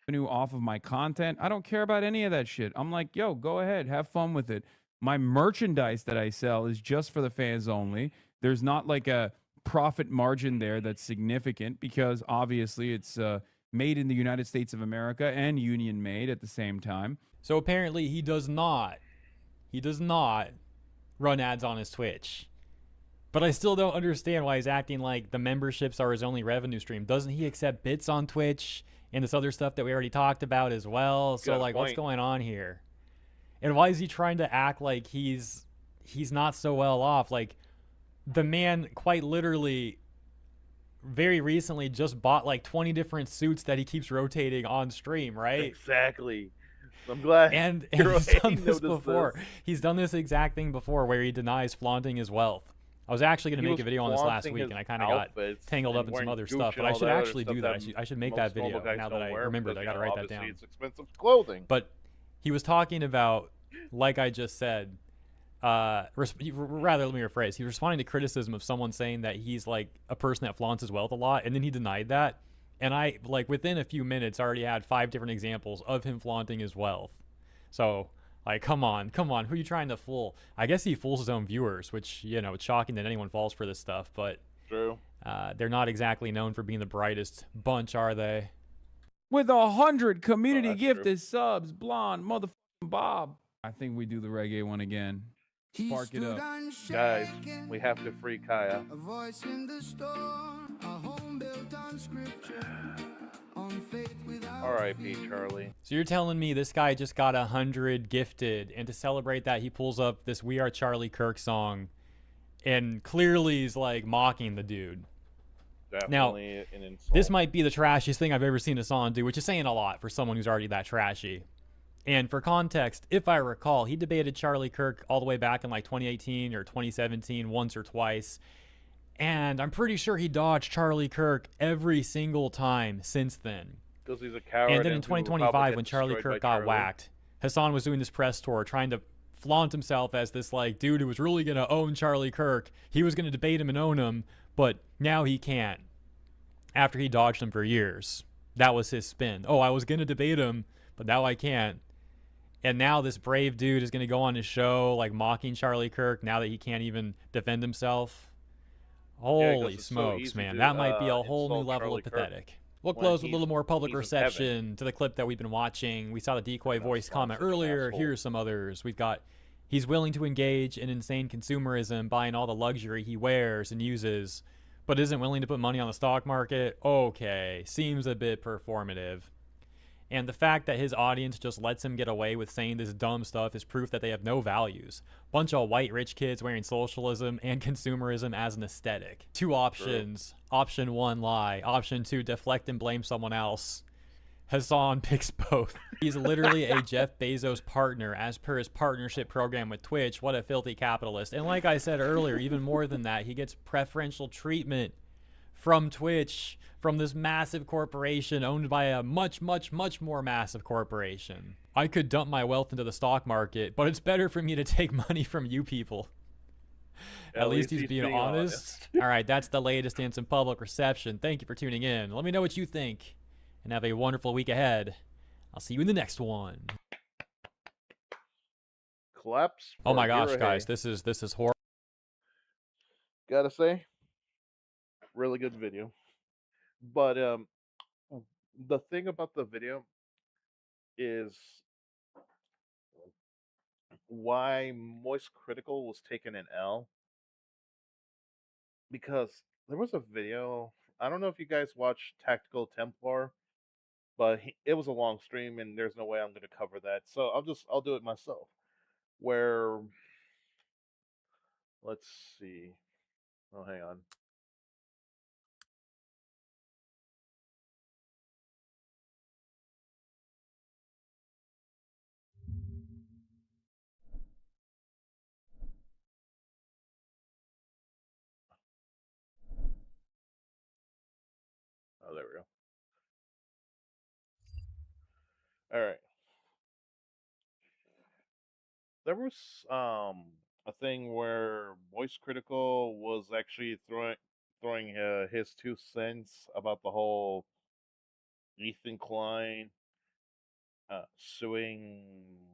Off of my content. I don't care about any of that shit. I'm like, yo, go ahead, have fun with it. My merchandise that I sell is just for the fans only. There's not like a profit margin there that's significant because obviously it's made in the United States of America and union made at the same time. So apparently he does not run ads on his Twitch. But I still don't understand why he's acting like the memberships are his only revenue stream. Doesn't he accept bits on Twitch and this other stuff that we already talked about as well? So like, what's going on here? And why is he trying to act like he's not so well off? Like, the man quite literally very recently just bought like 20 different suits that he keeps rotating on stream, right? Exactly. I'm glad. And you're he's right. done this Noticed before. this. He's done this exact thing before where he denies flaunting his wealth. I was actually going He to make was a video on this last flaunting week, his and I kind of got outfits tangled up and in some wearing other Gucci stuff. But and I all should that other actually do stuff that. I should make that most normal video guys now that don't I wear remembered. because, I got to write that obviously down. It's expensive clothing. But he was talking about, like I just said, rather, let me rephrase. He was responding to criticism of someone saying that he's like a person that flaunts his wealth a lot, and then he denied that. And I, like, within a few minutes, already had 5 different examples of him flaunting his wealth. So, like, come on, who are you trying to fool? I guess he fools his own viewers, which, you know, it's shocking that anyone falls for this stuff, but True. they're not exactly known for being the brightest bunch, are they? With 100 community that's gifted subs, blonde motherfucking Bob. I think we do the reggae one again. Spark it up. Guys, we have to free Kaya. A voice in the storm, a home built on scripture, on faith without R.I.P. fear. Charlie. So you're telling me this guy just got 100 gifted, and to celebrate that, he pulls up this "We Are Charlie Kirk" song, and clearly is like mocking the dude. Definitely an insult. This might be the trashiest thing I've ever seen a song do, which is saying a lot for someone who's already that trashy. And for context, if I recall, he debated Charlie Kirk all the way back in like 2018 or 2017 once or twice. And I'm pretty sure he dodged Charlie Kirk every single time since then. Because he's a coward. And then in and 2025, when Charlie destroyed Kirk by got Charlie. whacked, Hassan was doing this press tour trying to flaunt himself as this like dude who was really going to own Charlie Kirk. He was going to debate him and own him, but now he can't. After he dodged him for years. That was his spin. Oh, I was going to debate him, but now I can't. And now this brave dude is going to go on his show like mocking Charlie Kirk now that he can't even defend himself. Holy it's so smokes, easy man. to, That might be a whole new insult level Charlie of Kirk pathetic. We'll when close with a he's- little more public he's in heaven. reception to the clip that we've been watching. We saw the decoy That's voice comment such an earlier. asshole. Here's some others. We've got, he's willing to engage in insane consumerism, buying all the luxury he wears and uses, but isn't willing to put money on the stock market. Okay, seems a bit performative. And the fact that his audience just lets him get away with saying this dumb stuff is proof that they have no values. Bunch of white rich kids wearing socialism and consumerism as an aesthetic. 2 options. Option 1, lie. Option 2, deflect and blame someone else. Hassan picks both. He's literally a Jeff Bezos partner as per his partnership program with Twitch. What a filthy capitalist. And like I said earlier, even more than that, he gets preferential treatment from Twitch, from this massive corporation owned by a much, much, much more massive corporation. I could dump my wealth into the stock market, but it's better for me to take money from you people. At least he's being honest. All right, that's the latest in some public reception. Thank you for tuning in. Let me know what you think, and have a wonderful week ahead. I'll see you in the next one. Claps. Oh my for gosh, Hirohei. guys, this is horrible. Gotta say, really good video. But the thing about the video is why Moist Critical was taking an L, because there was a video. I don't know if you guys watched Tactical Templar, but it was a long stream, and there's no way I'm going to cover that. So I'll do it myself. Where, let's see. Oh, hang on. Oh, there we go. All right. There was a thing where Voice Critical was actually throwing his 2 cents about the whole Ethan Klein suing,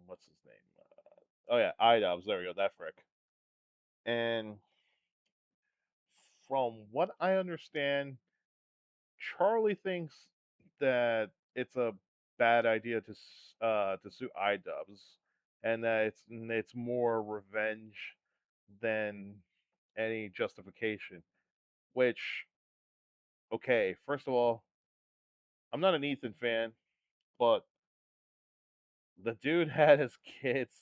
what's his name? Oh yeah, iDubbbz. There we go. That frick. And from what I understand, Charlie thinks that it's a bad idea to sue iDubbbz, and that it's more revenge than any justification. Which, okay, first of all, I'm not an Ethan fan, but the dude had his kids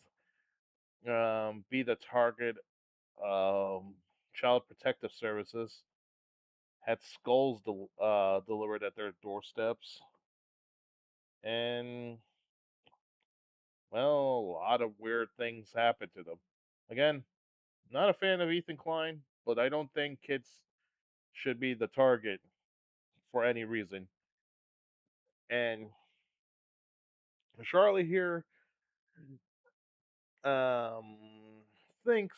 be the target of child protective services, had skulls delivered at their doorsteps, and well, a lot of weird things happened to them. Again, not a fan of Ethan Klein, but I don't think kids should be the target for any reason. And Charlie here um, thinks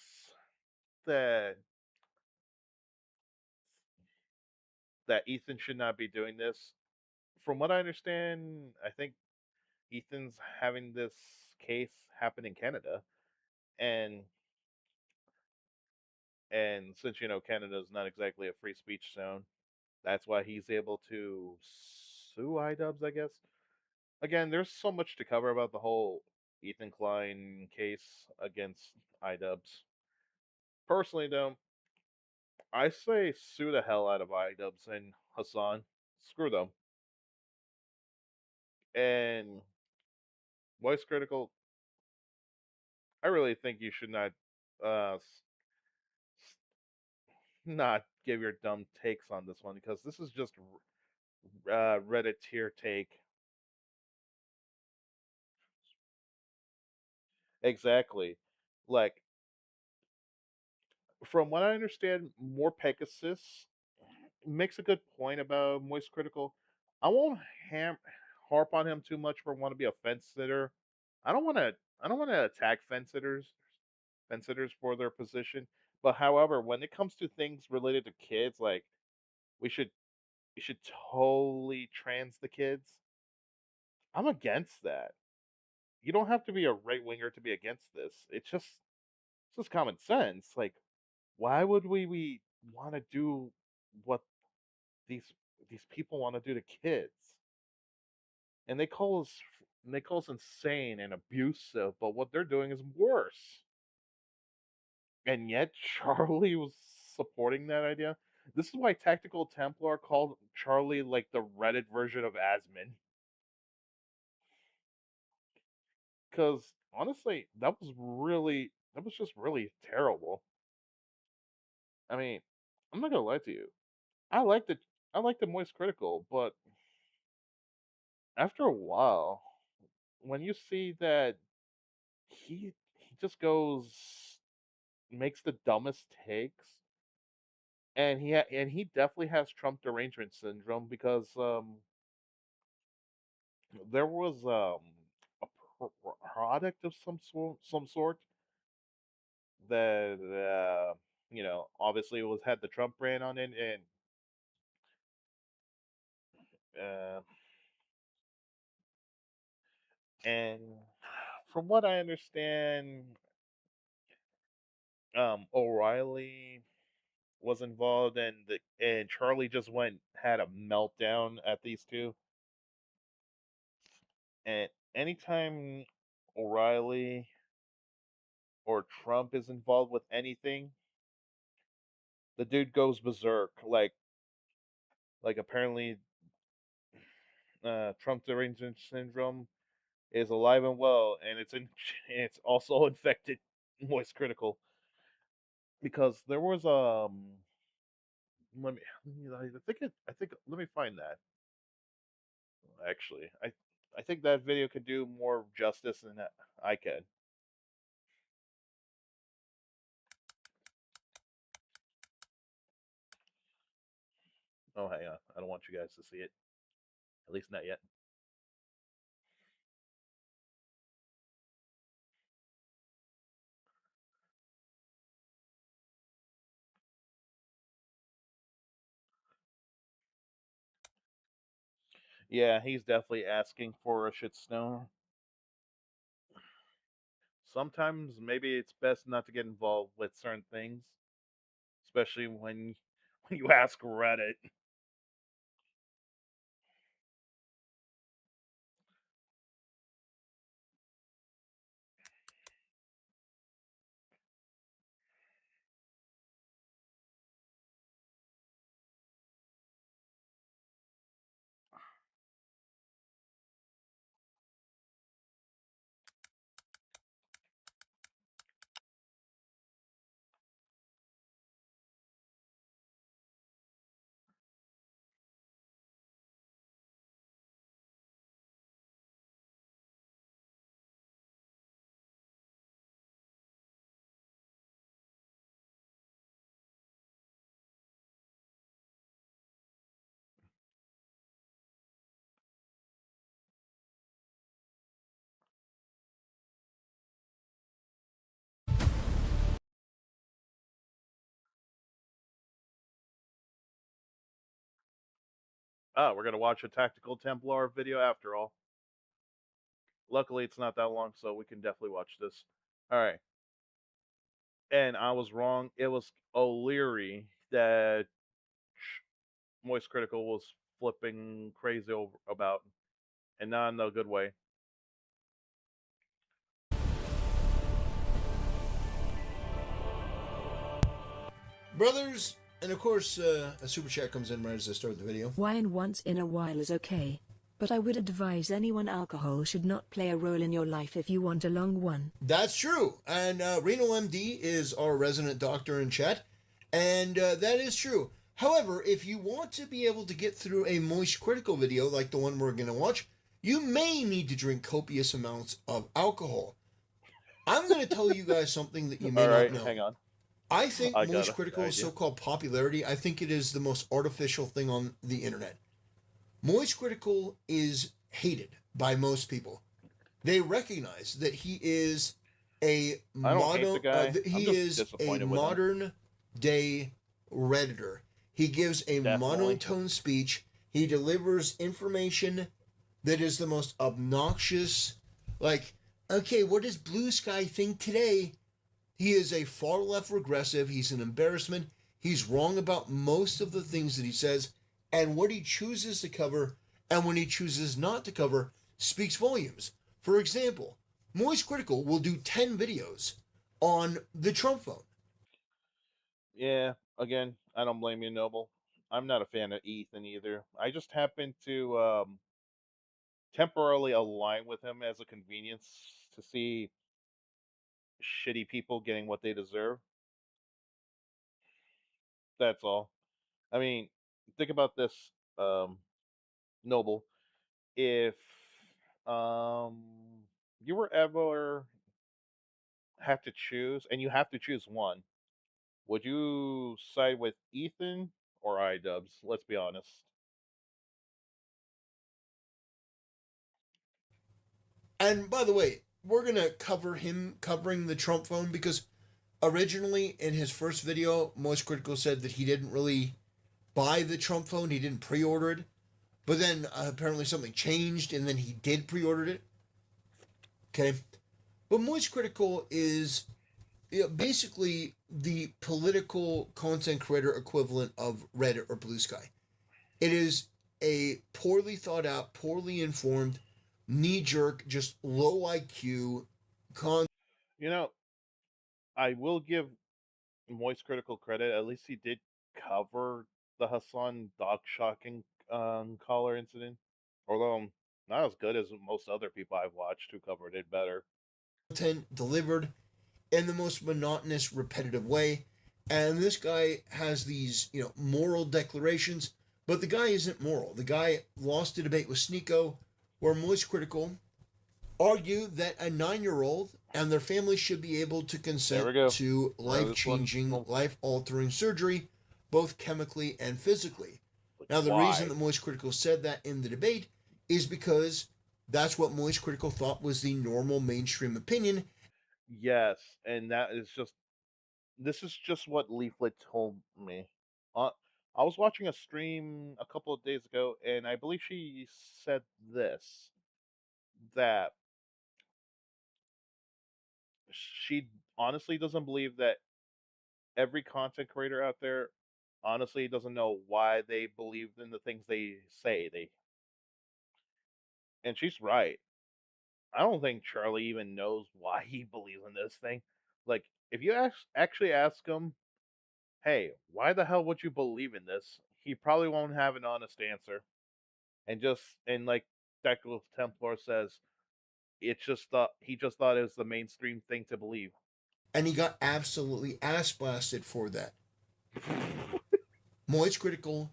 that Ethan should not be doing this. From what I understand, I think Ethan's having this case happen in Canada, and since Canada is not exactly a free speech zone, that's why he's able to sue iDubbbz, I guess. Again, there's so much to cover about the whole Ethan Klein case against iDubbbz. Personally, though, I say sue the hell out of iDubbbz and Hassan. Screw them. And Voice Critical, I really think you should not not give your dumb takes on this one, because this is just Reddit tier take. Exactly. Like, from what I understand, more Pegasus makes a good point about Moist Critical. I won't harp on him too much for want to be a fence sitter. I don't want to. I don't want to attack fence sitters for their position. But however, when it comes to things related to kids, like we should we should totally trans the kids. I'm against that. You don't have to be a right winger to be against this. It's just common sense. Like, why would we want to do what these these people want to do to kids? And they call us insane and abusive, but what they're doing is worse. And yet Charlie was supporting that idea. This is why Tactical Templar called Charlie like the Reddit version of Asmin. Because honestly, that was just really terrible. I mean, I'm not gonna lie to you. I liked it. I liked the Moist Critical, but after a while, when you see that he just goes makes the dumbest takes, and he definitely has Trump derangement syndrome because there was a product of some sort that obviously it was had the Trump brand on it, uh, and from what I understand, O'Reilly was involved, and Charlie just went had a meltdown at these two. And anytime O'Reilly or Trump is involved with anything, the dude goes berserk. Like apparently, Trump derangement syndrome is alive and well, and it's also infected Moist Critical because there was I think let me find that actually. I think that video could do more justice than I can. Oh, hang on. I don't want you guys to see it. At least not yet. Yeah, he's definitely asking for a shitstorm. Sometimes maybe it's best not to get involved with certain things, especially when when you ask Reddit. Ah, we're gonna watch a tactical Templar video after all. Luckily, it's not that long, so we can definitely watch this. All right. And I was wrong. It was O'Leary that Moist Critical was flipping crazy over about, and not in a good way. Brothers, and of course, a super chat comes in right as I start the video. Wine once in a while is okay, but I would advise anyone alcohol should not play a role in your life if you want a long one. That's true. And Renal MD is our resident doctor in chat, and that is true. However, if you want to be able to get through a Moist Critical video like the one we're going to watch, you may need to drink copious amounts of alcohol. I'm going to tell you guys something that you may All right, not know. hang on. I think I got Moist a Critical's idea. so-called popularity, I think it is the most artificial thing on the internet. Moist Critical is hated by most people. They recognize that he is a I don't hate the guy. he I'm just is a disappointed with him. modern day Redditor. He gives a Definitely. monotone speech. He delivers information that is the most obnoxious. Like, okay, what does Blue Sky think today? He is a far left regressive. He's an embarrassment. He's wrong about most of the things that he says, and what he chooses to cover and when he chooses not to cover speaks volumes. For example, Moist Critical will do 10 videos on the Trump phone. Yeah, again, I don't blame you, Noble. I'm not a fan of Ethan either. I just happen to temporarily align with him as a convenience to see shitty people getting what they deserve. That's all. I mean, think about this, um, Noble. If um, you were ever have to choose, and you have to choose one, would you side with Ethan or iDubbbz? Let's be honest. And by the way, we're gonna cover him covering the Trump phone because originally in his first video, Most Critical said that he didn't really buy the Trump phone. He didn't pre-order it. But then apparently something changed and then he did pre-order it. Okay. But Moist Critical is basically the political content creator equivalent of Reddit or Blue Sky. It is a poorly thought out, poorly informed, knee jerk, just low IQ You know, I will give Moist Critical credit. At least he did cover the Hassan dog shocking collar incident. Although not as good as most other people I've watched who covered it better. content delivered in the most monotonous, repetitive way. And this guy has these, moral declarations, but the guy isn't moral. The guy lost a debate with Sneeko, where Moist Critical argued that a 9-year-old and their family should be able to consent to life-changing, life-altering surgery, both chemically and physically. Now, the reason that Moist Critical said that in the debate is because that's what Moist Critical thought was the normal mainstream opinion. Yes, and this is just what Leaflet told me. I was watching a stream a couple of days ago, and I believe she said this, that she honestly doesn't believe that every content creator out there honestly doesn't know why they believe in the things they say. And she's right. I don't think Charlie even knows why he believes in this thing. Like, if you actually ask him, hey, why the hell would you believe in this? He probably won't have an honest answer. And like Deckle Templar says, he just thought it was the mainstream thing to believe. And he got absolutely ass blasted for that. Moist Critical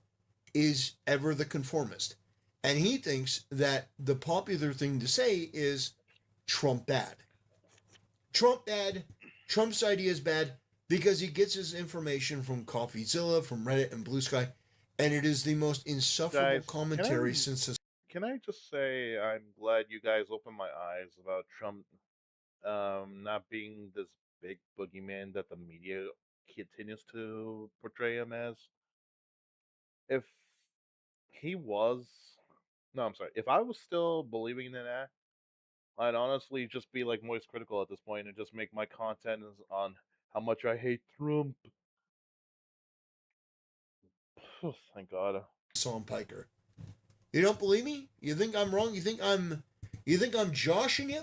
is ever the conformist. And he thinks that the popular thing to say is Trump bad. Trump bad. Trump's idea is bad because he gets his information from CoffeeZilla, from Reddit and Blue Sky, and it is the most insufferable commentary since the... Can I just say I'm glad you guys opened my eyes about Trump not being this big boogeyman that the media continues to portray him as. If he was, no, I'm sorry. If I was still believing in that, I'd honestly just be like Moist Critical at this point and just make my content on how much I hate Trump. Thank God. Sam Piker. You don't believe me? You think I'm wrong? You think I'm joshing you?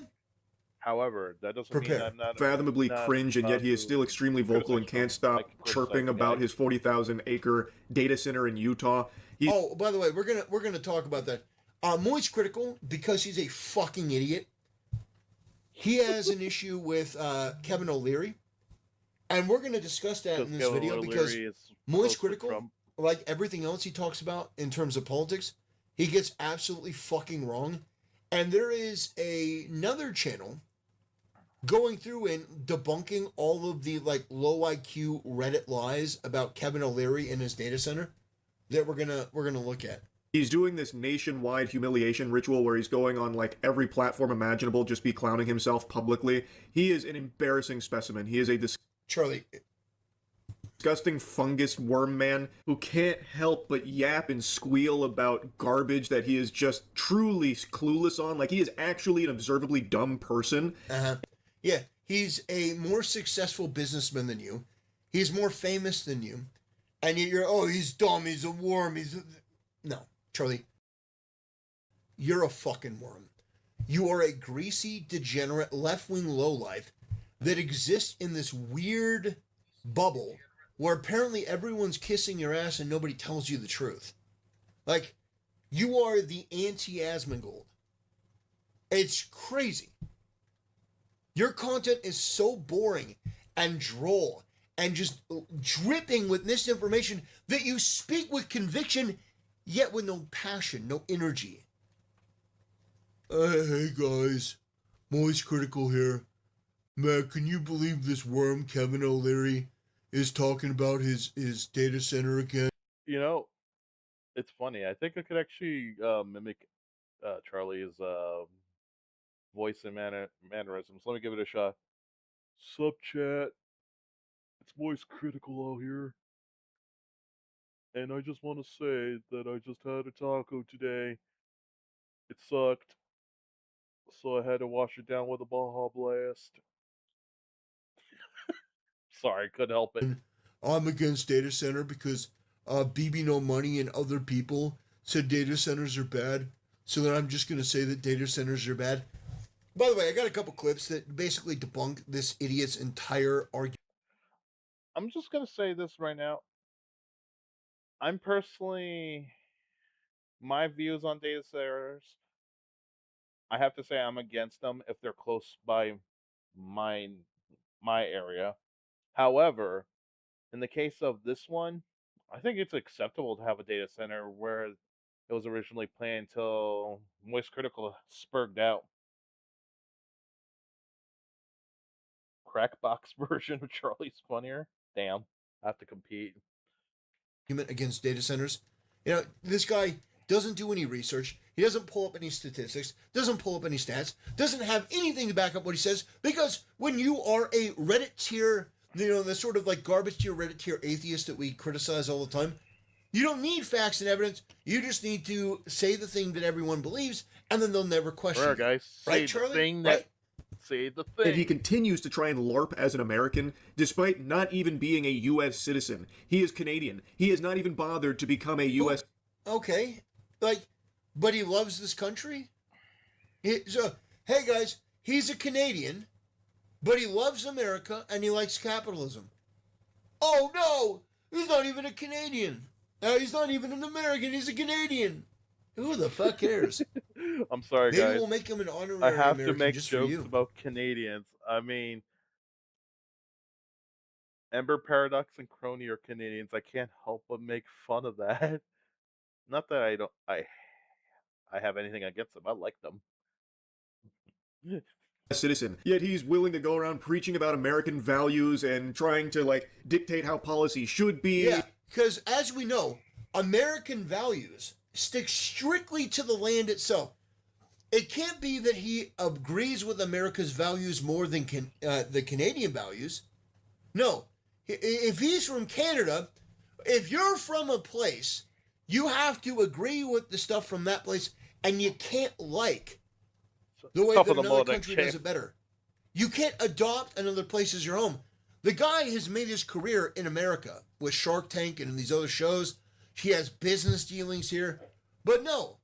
However, that doesn't mean I'm not fathomably cringe, and yet he is still extremely vocal and can't stop chirping about his 40,000 acre data center in Utah. Oh, by the way, we're gonna talk about that. Moist Critical, because he's a fucking idiot. He has an issue with Kevin O'Leary, and we're gonna discuss that in this video because Moist Critical, like everything else he talks about in terms of politics, he gets absolutely fucking wrong. And there is another channel going through and debunking all of the low IQ Reddit lies about Kevin O'Leary and his data center that we're gonna look at. He's doing this nationwide humiliation ritual where he's going on every platform imaginable, just be clowning himself publicly. He is an embarrassing specimen. He is a Charlie, disgusting fungus worm man who can't help but yap and squeal about garbage that he is just truly clueless on. He is actually an observably dumb person. Yeah, he's a more successful businessman than you. He's more famous than you. And you're, he's dumb, he's a worm, No, Charlie. You're a fucking worm. You are a greasy, degenerate, left-wing lowlife that exists in this weird bubble where apparently everyone's kissing your ass and nobody tells you the truth. You are the anti-Asmongold. It's crazy. Your content is so boring and droll and just dripping with misinformation that you speak with conviction, yet with no passion, no energy. Hey guys, Moist Critical here. Man, can you believe this worm, Kevin O'Leary, is talking about his data center again. You know, it's funny. I think I could actually mimic Charlie's voice and mannerisms. Let me give it a shot. Sup, chat? It's voice critical out here. And I just want to say that I just had a taco today. It sucked. So I had to wash it down with a Baja Blast. Sorry, couldn't help it. I'm against data center because BB No Money and other people said data centers are bad. So then I'm just going to say that data centers are bad. By the way, I got a couple clips that basically debunk this idiot's entire argument. I'm just going to say this right now. I'm personally, my views on data centers, I have to say I'm against them if they're close by my my area. However, in the case of this one, I think it's acceptable to have a data center where it was originally planned until Moist Critical spurred out. Crackbox version of Charlie's funnier. Damn, I have to compete. Against data centers. You know, this guy doesn't do any research. He doesn't pull up any statistics, doesn't pull up any stats, doesn't have anything to back up what he says, because when you are a Reddit tier, you know, the sort of like garbage tier Reddit tier atheist that we criticize all the time, you don't need facts and evidence. You just need to say the thing that everyone believes, and then they'll never question Rare, guys. it. Right, Say Charlie? the thing right? that say the thing. And he continues to try and LARP as an American, despite not even being a U.S. citizen. He is Canadian. He has not even bothered to become a U.S. Okay, like, but he loves this country. So, hey guys, he's a Canadian, but he loves America and he likes capitalism. Oh no, he's not even a Canadian. He's not even an American. He's a Canadian. Who the fuck cares? I'm sorry, Maybe guys. we'll make him an honorary I have American to make just for jokes you. about Canadians. I mean, Ember Paradox and Crony are Canadians. I can't help but make fun of that. Not that I have anything against them. I like them. citizen. Yet he's willing to go around preaching about American values and trying to, like, dictate how policy should be. Yeah, because as we know, American values stick strictly to the land itself. It can't be that he agrees with America's values more than the Canadian values. No. If he's from Canada, if you're from a place, you have to agree with the stuff from that place, and you can't like the way that another country does it better. You can't adopt another place as your home. The guy has made his career in America with Shark Tank and in these other shows. He has business dealings here. But no,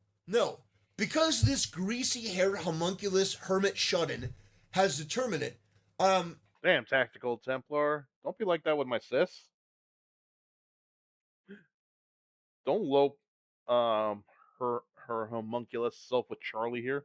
because this greasy-haired homunculus hermit shut-in has determined it. Damn, Tactical Templar. Don't be like that with my sis. Don't lope her homunculus self with Charlie here.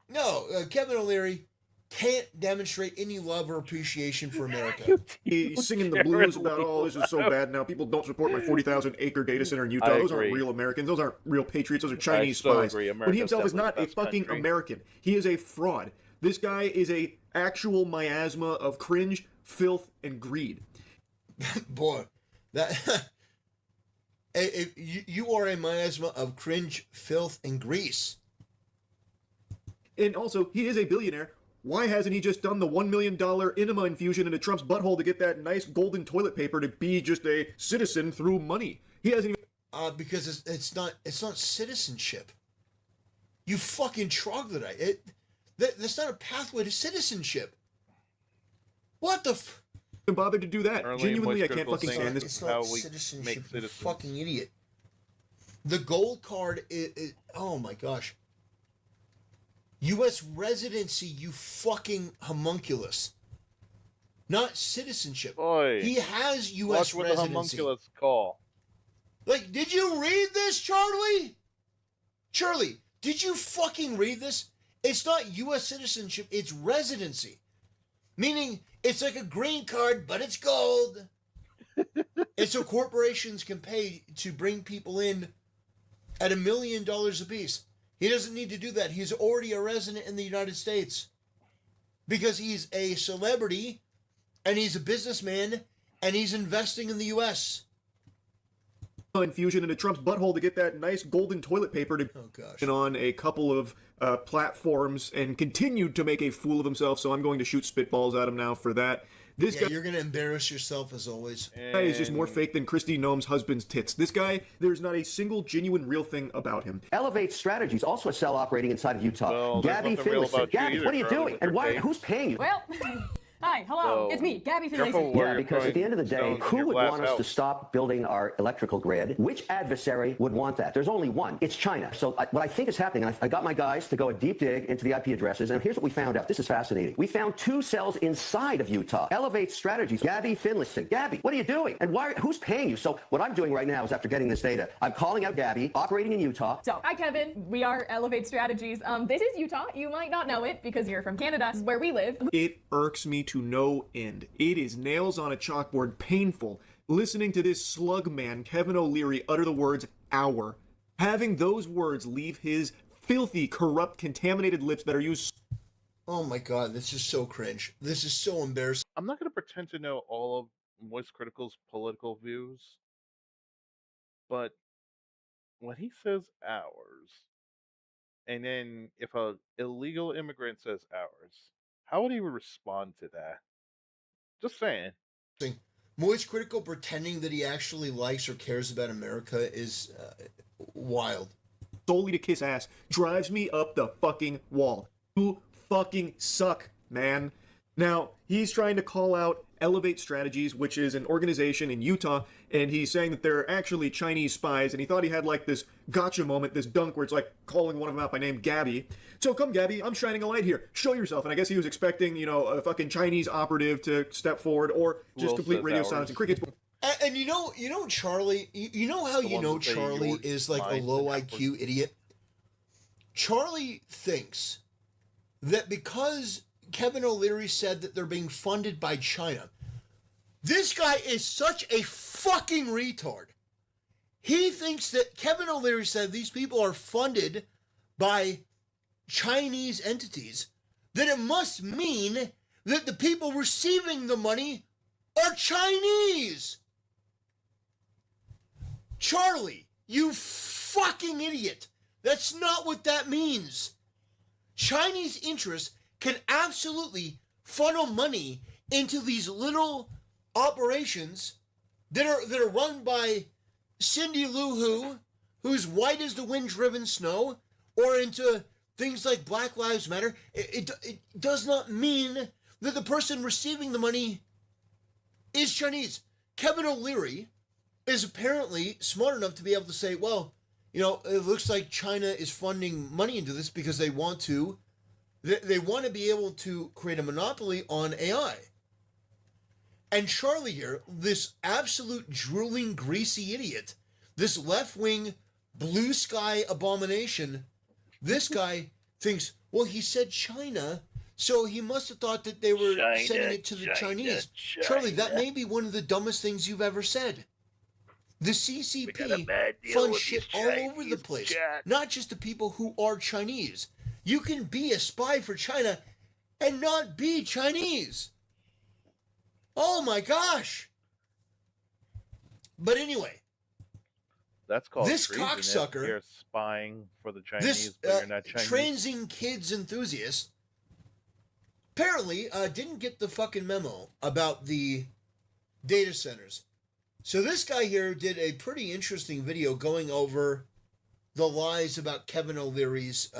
No, Kevin O'Leary can't demonstrate any love or appreciation for America. He's singing the blues about, oh, this is so bad now. People don't support my 40,000 acre data center in Utah. Those aren't real Americans. Those aren't real patriots. Those are Chinese spies. But he himself is not a fucking American. He is a fraud. This guy is a actual miasma of cringe, filth, and greed. Boy, that you are a miasma of cringe, filth, and grease. And also, he is a billionaire. Why hasn't he just done the $1 million enema infusion into Trump's butthole to get that nice golden toilet paper to be just a citizen through money? He hasn't even... Because it's not citizenship. You fucking troglodyte. That's not a pathway to citizenship. What the bothered to do that. Genuinely, I can't fucking stand this. It's not citizenship, you fucking idiot. The gold card is oh my gosh. U.S. residency, you fucking homunculus. Not citizenship. Boy, he has U.S. watch what residency. The homunculus call. Like, did you read this, Charlie? Charlie, did you fucking read this? It's not U.S. citizenship, it's residency. Meaning, it's like a green card, but it's gold. And so corporations can pay to bring people in at $1 million apiece. He doesn't need to do that. He's already a resident in the United States. Because he's a celebrity, and he's a businessman, and he's investing in the U.S. Infusion into Trump's butthole to get that nice golden toilet paper to on a couple of platforms and continued to make a fool of himself, so I'm going to shoot spitballs at him now for that. This guy, you're going to embarrass yourself as always. Guy is just more fake than Christy Gnome's husband's tits. This guy, there's not a single genuine real thing about him. Elevate Strategies, also a cell operating inside of Utah. Well, Gabby Finlayson. Gabby, what are you doing? And who's paying you? Well, hi, hello, it's me, Gabby Finlayson. Yeah, because at the end of the day, who would want us to stop building our electrical grid? Which adversary would want that? There's only one. It's China. So what I think is happening, I got my guys to go a deep dig into the IP addresses, and here's what we found out. This is fascinating. We found 2 cells inside of Utah. Elevate Strategies. Gabby Finlayson. Gabby, what are you doing? And who's paying you? So what I'm doing right now is, after getting this data, I'm calling out Gabby, operating in Utah. So, hi Kevin, we are Elevate Strategies. This is Utah. You might not know it because you're from Canada. This is where we live. It irks me to no end. It is nails on a chalkboard painful listening to this slug man, Kevin O'Leary, utter the words "our." Having those words leave his filthy, corrupt, contaminated lips that are used. Oh my god, this is so cringe. This is so embarrassing. I'm not going to pretend to know all of Moist Critical's political views, but when he says ours, and then if a illegal immigrant says ours, how would he respond to that? Just saying. Moist Critical pretending that he actually likes or cares about America is wild. Solely to kiss ass drives me up the fucking wall. You fucking suck, man. Now, he's trying to call out Elevate Strategies, which is an organization in Utah, and he's saying that they're actually Chinese spies, and he thought he had like this gotcha moment, this dunk where it's like calling one of them out by name, Gabby. So come, Gabby, I'm shining a light here. Show yourself. And I guess he was expecting, a fucking Chinese operative to step forward, or just complete radio silence and crickets. And you know Charlie, you know how you know Charlie is like a low IQ idiot? Charlie thinks that because Kevin O'Leary said that they're being funded by China, this guy is such a fucking retard. He thinks that Kevin O'Leary said these people are funded by Chinese entities, that it must mean that the people receiving the money are Chinese. Charlie, you fucking idiot. That's not what that means. Chinese interests can absolutely funnel money into these little operations that are run by Cindy Lou Who, who's white as the wind-driven snow, or into things like Black Lives Matter. It does not mean that the person receiving the money is Chinese. Kevin O'Leary is apparently smart enough to be able to say, well, it looks like China is funding money into this because they want to. They want to be able to create a monopoly on AI. And Charlie here, this absolute drooling, greasy idiot, this left-wing blue sky abomination, this guy thinks, well, he said China, so he must have thought that they were sending it to the Chinese. Charlie, that may be one of the dumbest things you've ever said. The CCP funds shit all over the place, not just the people who are Chinese. You can be a spy for China and not be Chinese. Oh my gosh. But anyway. That's called this treason cocksucker. If you're spying for the Chinese, this but you're not Chinese. Transing kids enthusiast apparently didn't get the fucking memo about the data centers. So this guy here did a pretty interesting video going over the lies about Kevin O'Leary's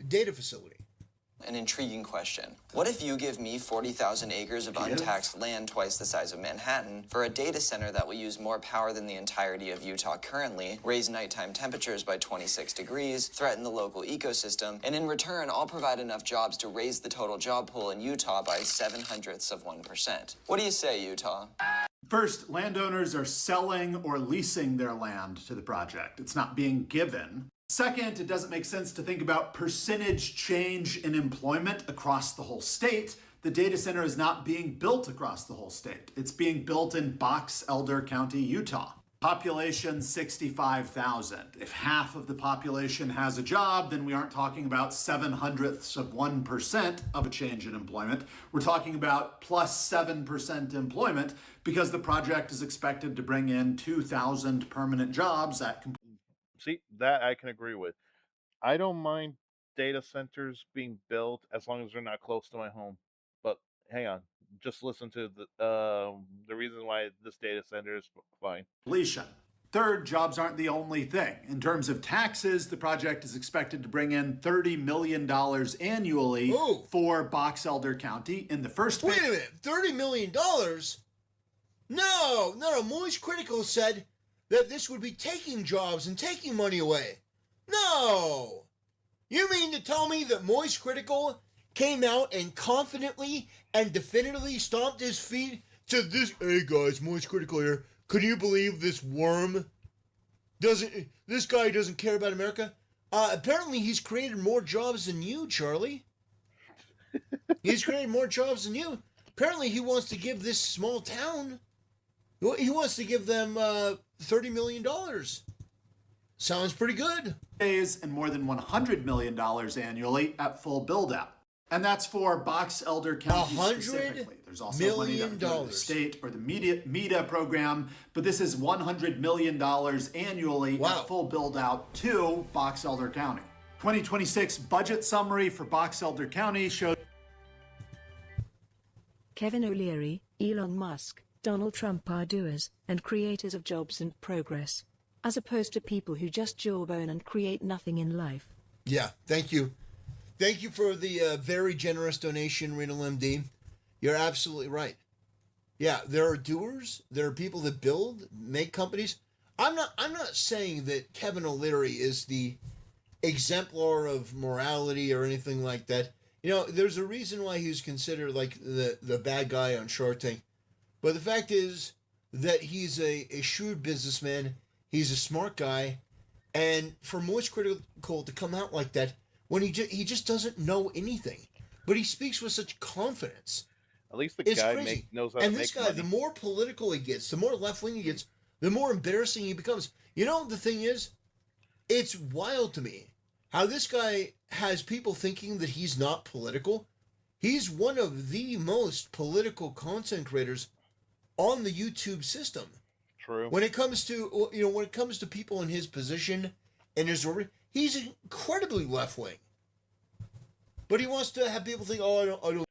data facility. An intriguing question. What if you give me 40,000 acres of untaxed land twice the size of Manhattan for a data center that will use more power than the entirety of Utah currently, raise nighttime temperatures by 26 degrees, threaten the local ecosystem, and in return, I'll provide enough jobs to raise the total job pool in Utah by 0.07%? What do you say, Utah? First, landowners are selling or leasing their land to the project. It's not being given. Second, it doesn't make sense to think about percentage change in employment across the whole state. The data center is not being built across the whole state. It's being built in Box Elder County, Utah. Population 65,000. If half of the population has a job, then we aren't talking about 0.07% of a change in employment. We're talking about plus 7% employment because the project is expected to bring in 2,000 permanent jobs at. See, that I can agree with. I don't mind data centers being built as long as they're not close to my home. But hang on, just listen to the reason why this data center is fine. Completion. Third, jobs aren't the only thing. In terms of taxes, the project is expected to bring in $30 million annually for Box Elder County in the first. Wait a minute, $30 million? No. Moist Critical said that this would be taking jobs and taking money away. No. You mean to tell me that Moist Critical came out and confidently and definitively stomped his feet to this? Hey guys, Moist Critical here. Can you believe this worm this guy doesn't care about America? Apparently he's created more jobs than you, Charlie. He's created more jobs than you. Apparently he wants to give this small town, he wants to give them $30 million. Sounds pretty good. Days and more than $100 million annually at full build-out. And that's for Box Elder County specifically. There's also money that would go to the state or the MEDA program, but this is $100 million annually at full build-out to Box Elder County. 2026 budget summary for Box Elder County showed Kevin O'Leary, Elon Musk, Donald Trump are doers and creators of jobs and progress, as opposed to people who just jawbone and create nothing in life. Yeah, thank you. Thank you for the very generous donation, Renal MD. You're absolutely right. Yeah, there are doers. There are people that build, make companies. I'm not saying that Kevin O'Leary is the exemplar of morality or anything like that. You know, there's a reason why he's considered like the bad guy on Shark Tank. But the fact is that he's a shrewd businessman. He's a smart guy. And for Moist Critical to come out like that, when he just doesn't know anything, but he speaks with such confidence. At least the guy knows how to make money. And this guy, the more political he gets, the more left-wing he gets, the more embarrassing he becomes. You know, the thing is, it's wild to me how this guy has people thinking that he's not political. He's one of the most political content creators on the YouTube system. True. When it comes to, when it comes to people in his position and his orbit, he's incredibly left-wing. But he wants to have people think, I don't.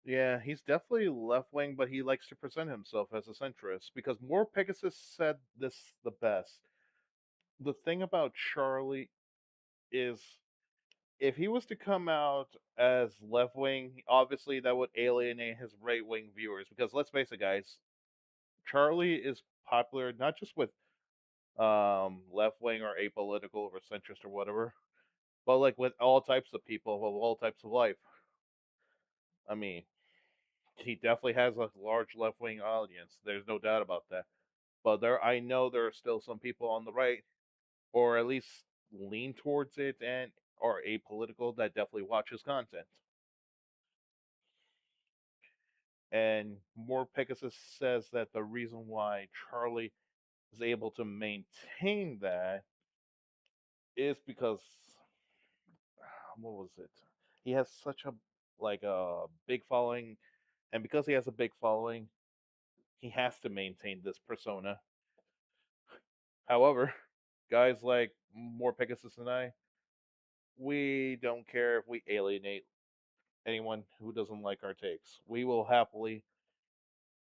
Yeah, he's definitely left-wing, but he likes to present himself as a centrist, because More Pegasus said this the best. The thing about Charlie is, if he was to come out as left-wing, obviously that would alienate his right-wing viewers, because let's face it, guys, Charlie is popular not just with left-wing or apolitical or centrist or whatever, but like with all types of people of all types of life. I mean, he definitely has a large left-wing audience. There's no doubt about that. But I know there are still some people on the right, or at least lean towards it and are apolitical, that definitely watch his content. And More Pegasus says that the reason why Charlie is able to maintain that is because, what was it? He has such a big following, and because he has a big following, he has to maintain this persona. However, guys like More Pegasus and I, we don't care if we alienate anyone who doesn't like our takes. We will happily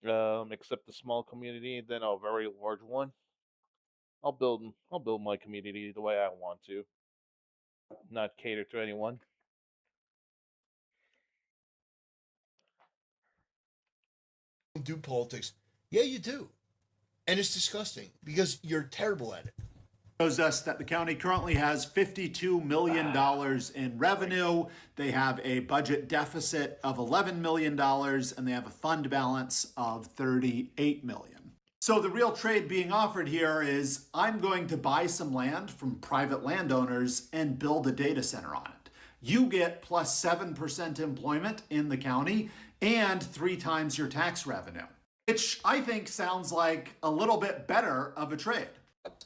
accept a small community, then a very large one. I'll build my community the way I want to, not cater to anyone. Do politics. Yeah, you do. And it's disgusting because you're terrible at it. Shows us that the county currently has $52 million in revenue. They have a budget deficit of $11 million, and they have a fund balance of $38 million. So the real trade being offered here is, I'm going to buy some land from private landowners and build a data center on it. You get plus 7% employment in the county and 3 times your tax revenue. which I think sounds like a little bit better of a trade.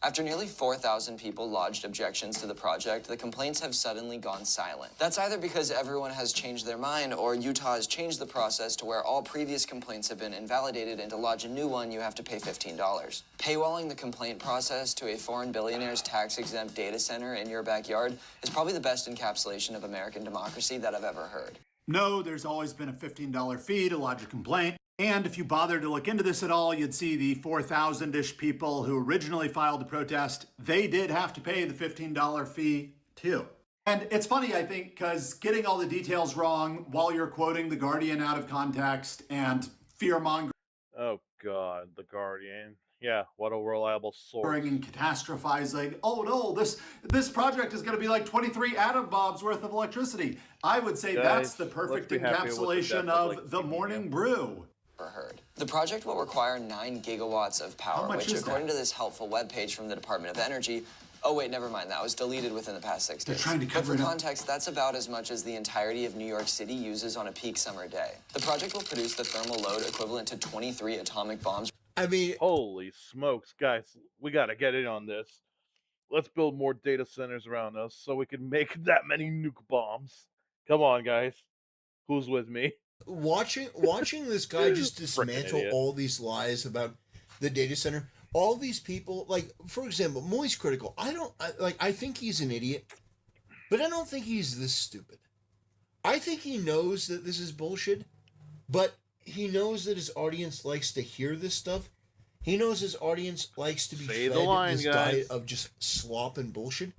After nearly 4,000 people lodged objections to the project, the complaints have suddenly gone silent. That's either because everyone has changed their mind or Utah has changed the process to where all previous complaints have been invalidated, and to lodge a new one, you have to pay $15. Paywalling the complaint process to a foreign billionaire's tax-exempt data center in your backyard is probably the best encapsulation of American democracy that I've ever heard. No, there's always been a $15 fee to lodge a complaint. And if you bothered to look into this at all, you'd see the 4,000-ish people who originally filed the protest, they did have to pay the $15 fee too. And it's funny, I think, because getting all the details wrong while you're quoting The Guardian out of context and fear-mongering. Oh God, The Guardian. Yeah, what a reliable source. And catastrophizing. Oh no, this project is going to be like 23 atom bombs worth of electricity. I would say that's the perfect encapsulation of the morning brew. Heard. The project will require 9 gigawatts of power, which, according to this helpful webpage from the Department of Energy, oh wait, never mind, that was deleted within the past 6 days. They're trying to cover it up. But for context, that's about as much as the entirety of New York City uses on a peak summer day. The project will produce the thermal load equivalent to 23 atomic bombs. I mean, holy smokes, guys, we gotta get in on this. Let's build more data centers around us so we can make that many nuke bombs. Come on, guys. Who's with me? Watching this guy just dismantle all these lies about the data center, all these people, like, for example, Moist Critical, I think he's an idiot, but I don't think he's this stupid. I think he knows that this is bullshit, but he knows that his audience likes to hear this stuff. He knows his audience likes to be fed this diet of just slop and bullshit.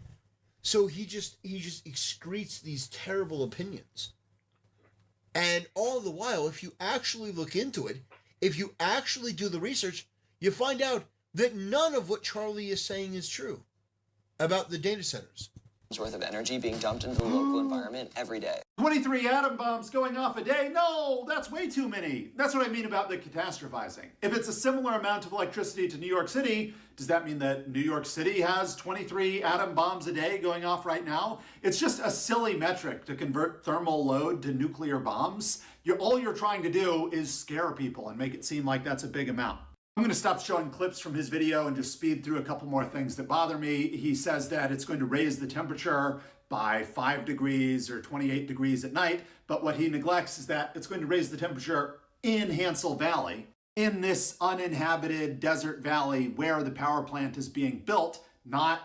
So he just excretes these terrible opinions. And all the while, if you actually look into it, if you actually do the research, you find out that none of what Charlie is saying is true about the data centers. Worth of energy being dumped into the local environment every day. 23 atom bombs going off a day? No, that's way too many. That's what I mean about the catastrophizing. If it's a similar amount of electricity to New York City, does that mean that New York City has 23 atom bombs a day going off right now? It's just a silly metric to convert thermal load to nuclear bombs. All you're trying to do is scare people and make it seem like that's a big amount. I'm going to stop showing clips from his video and just speed through a couple more things that bother me. He says that it's going to raise the temperature by 5 degrees or 28 degrees at night, but what he neglects is that it's going to raise the temperature in Hansel Valley, in this uninhabited desert valley where the power plant is being built, not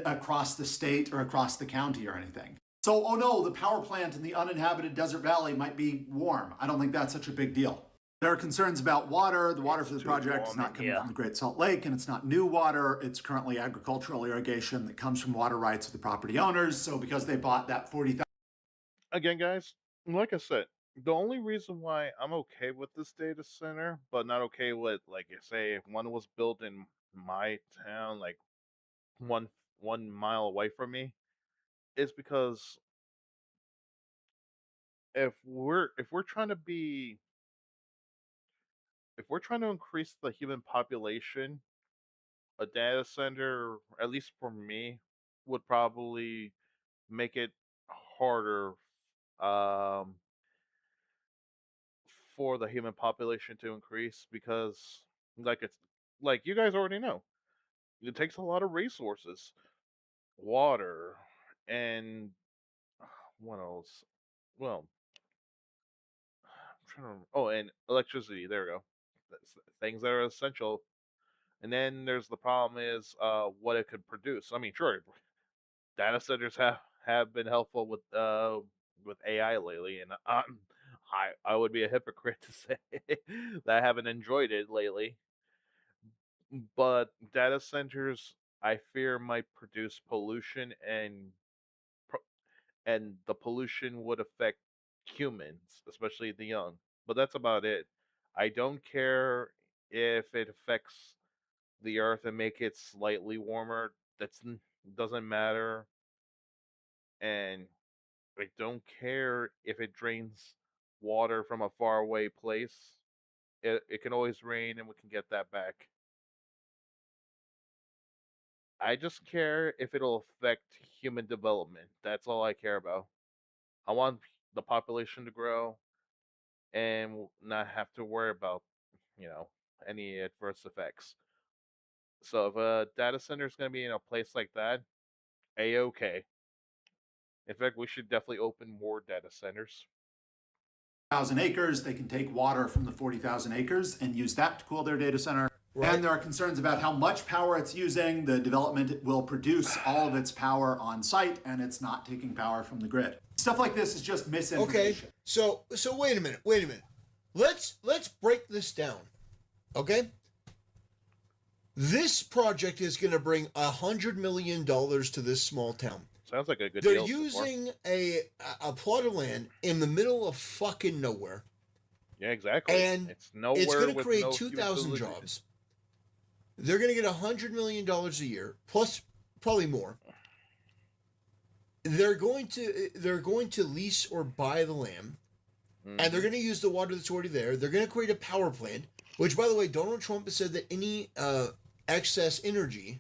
across the state or across the county or anything. So, oh no, the power plant in the uninhabited desert valley might be warm. I don't think that's such a big deal. There are concerns about water. The water for the project is not coming from the Great Salt Lake, and it's not new water. It's currently agricultural irrigation that comes from water rights of the property owners. So because they bought that 40,000. Again, guys, like I said, the only reason why I'm okay with this data center, but not okay with, like, say, if one was built in my town, like 1 mile away from me, is because if we're trying to increase the human population, a data center, at least for me, would probably make it harder for the human population to increase because, like you guys already know, it takes a lot of resources, water, and what else? Well, I'm trying to remember. Oh, and electricity. There we go. Things that are essential. And then there's the problem is what it could produce. I mean, sure, data centers have been helpful with AI lately, and I would be a hypocrite to say that I haven't enjoyed it lately. But data centers, I fear, might produce pollution, and the pollution would affect humans, especially the young. But that's about it. I don't care if it affects the earth and make it slightly warmer. That's doesn't matter. And I don't care if it drains water from a faraway place. It can always rain and we can get that back. I just care if it'll affect human development. That's all I care about. I want the population to grow and not have to worry about any adverse effects. So if a data center is going to be in a place like that, a-okay. In fact, we should definitely open more data centers. 1,000 acres, they can take water from the 40,000 acres and use that to cool their data center. Right. And there are concerns about how much power it's using. The development will produce all of its power on site, and it's not taking power from the grid. Stuff like this is just misinformation. Okay, so wait a minute. Let's break this down. Okay? This project is going to bring $100 million to this small town. Sounds like a good They're deal. They're using a plot of land in the middle of fucking nowhere. Yeah, exactly. And it's nowhere. It's going to create no 2,000 jobs. They're going to get $100 million a year, plus probably more. They're going to lease or buy the land, and they're going to use the water that's already there. They're going to create a power plant, which, by the way, Donald Trump has said that any excess energy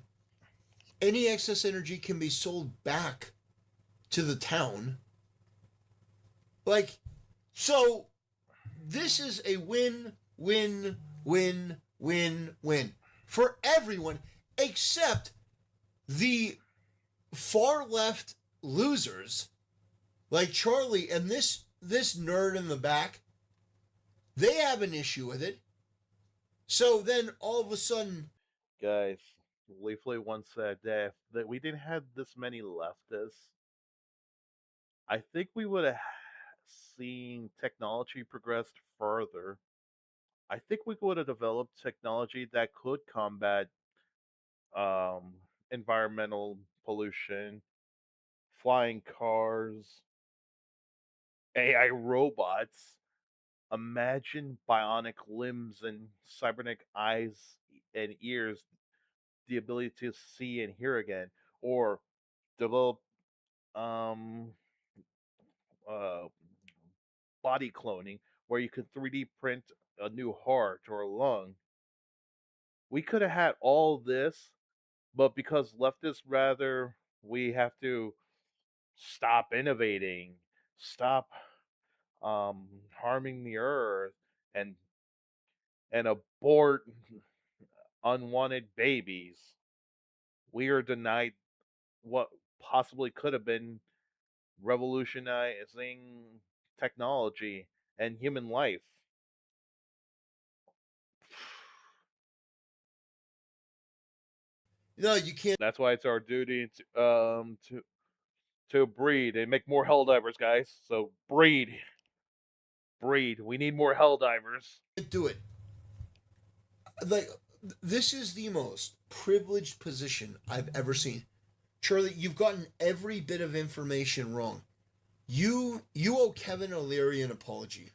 can be sold back to the town. Like, so this is a win, win, win, win, win for everyone except the far left losers like Charlie and this nerd in the back. They have an issue with it. So then all of a sudden, guys, Leafly once said that if we didn't have this many leftists, I think we would have seen technology progress further. I think we would have developed technology that could combat environmental pollution, flying cars, AI robots. Imagine bionic limbs and cybernetic eyes and ears, the ability to see and hear again, or develop body cloning where you could 3D print a new heart or a lung. We could have had all this, but because leftists rather we have to stop innovating, stop harming the earth, and abort unwanted babies, we are denied what possibly could have been revolutionizing technology and human life. No, you can't. That's why it's our duty to breed and make more Helldivers, guys. So breed. We need more Helldivers. Do it. Like, this is the most privileged position I've ever seen. Charlie, you've gotten every bit of information wrong. You owe Kevin O'Leary an apology.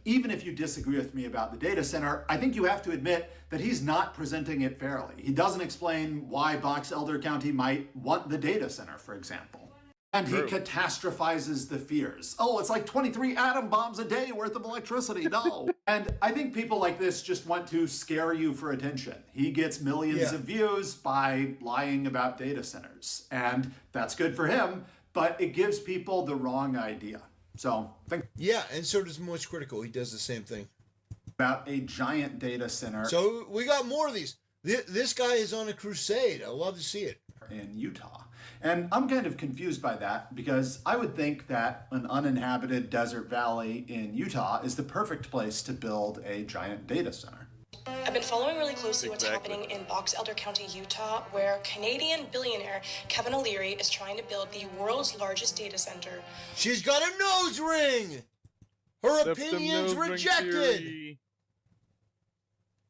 Even if you disagree with me about the data center, I think you have to admit that he's not presenting it fairly. He doesn't explain why Box Elder County might want the data center, for example. And he catastrophizes the fears. Oh, it's like 23 atom bombs a day worth of electricity. No. And I think people like this just want to scare you for attention. He gets millions of views by lying about data centers. And that's good for him, but it gives people the wrong idea. So, yeah, and so does Moist Critical. He does the same thing. About a giant data center. So we got more of these. This guy is on a crusade. I love to see it. In Utah. And I'm kind of confused by that because I would think that an uninhabited desert valley in Utah is the perfect place to build a giant data center. I've been following really closely what's happening in Box Elder County, Utah, where Canadian billionaire Kevin O'Leary is trying to build the world's largest data center. She's got a nose ring! Her opinion's rejected!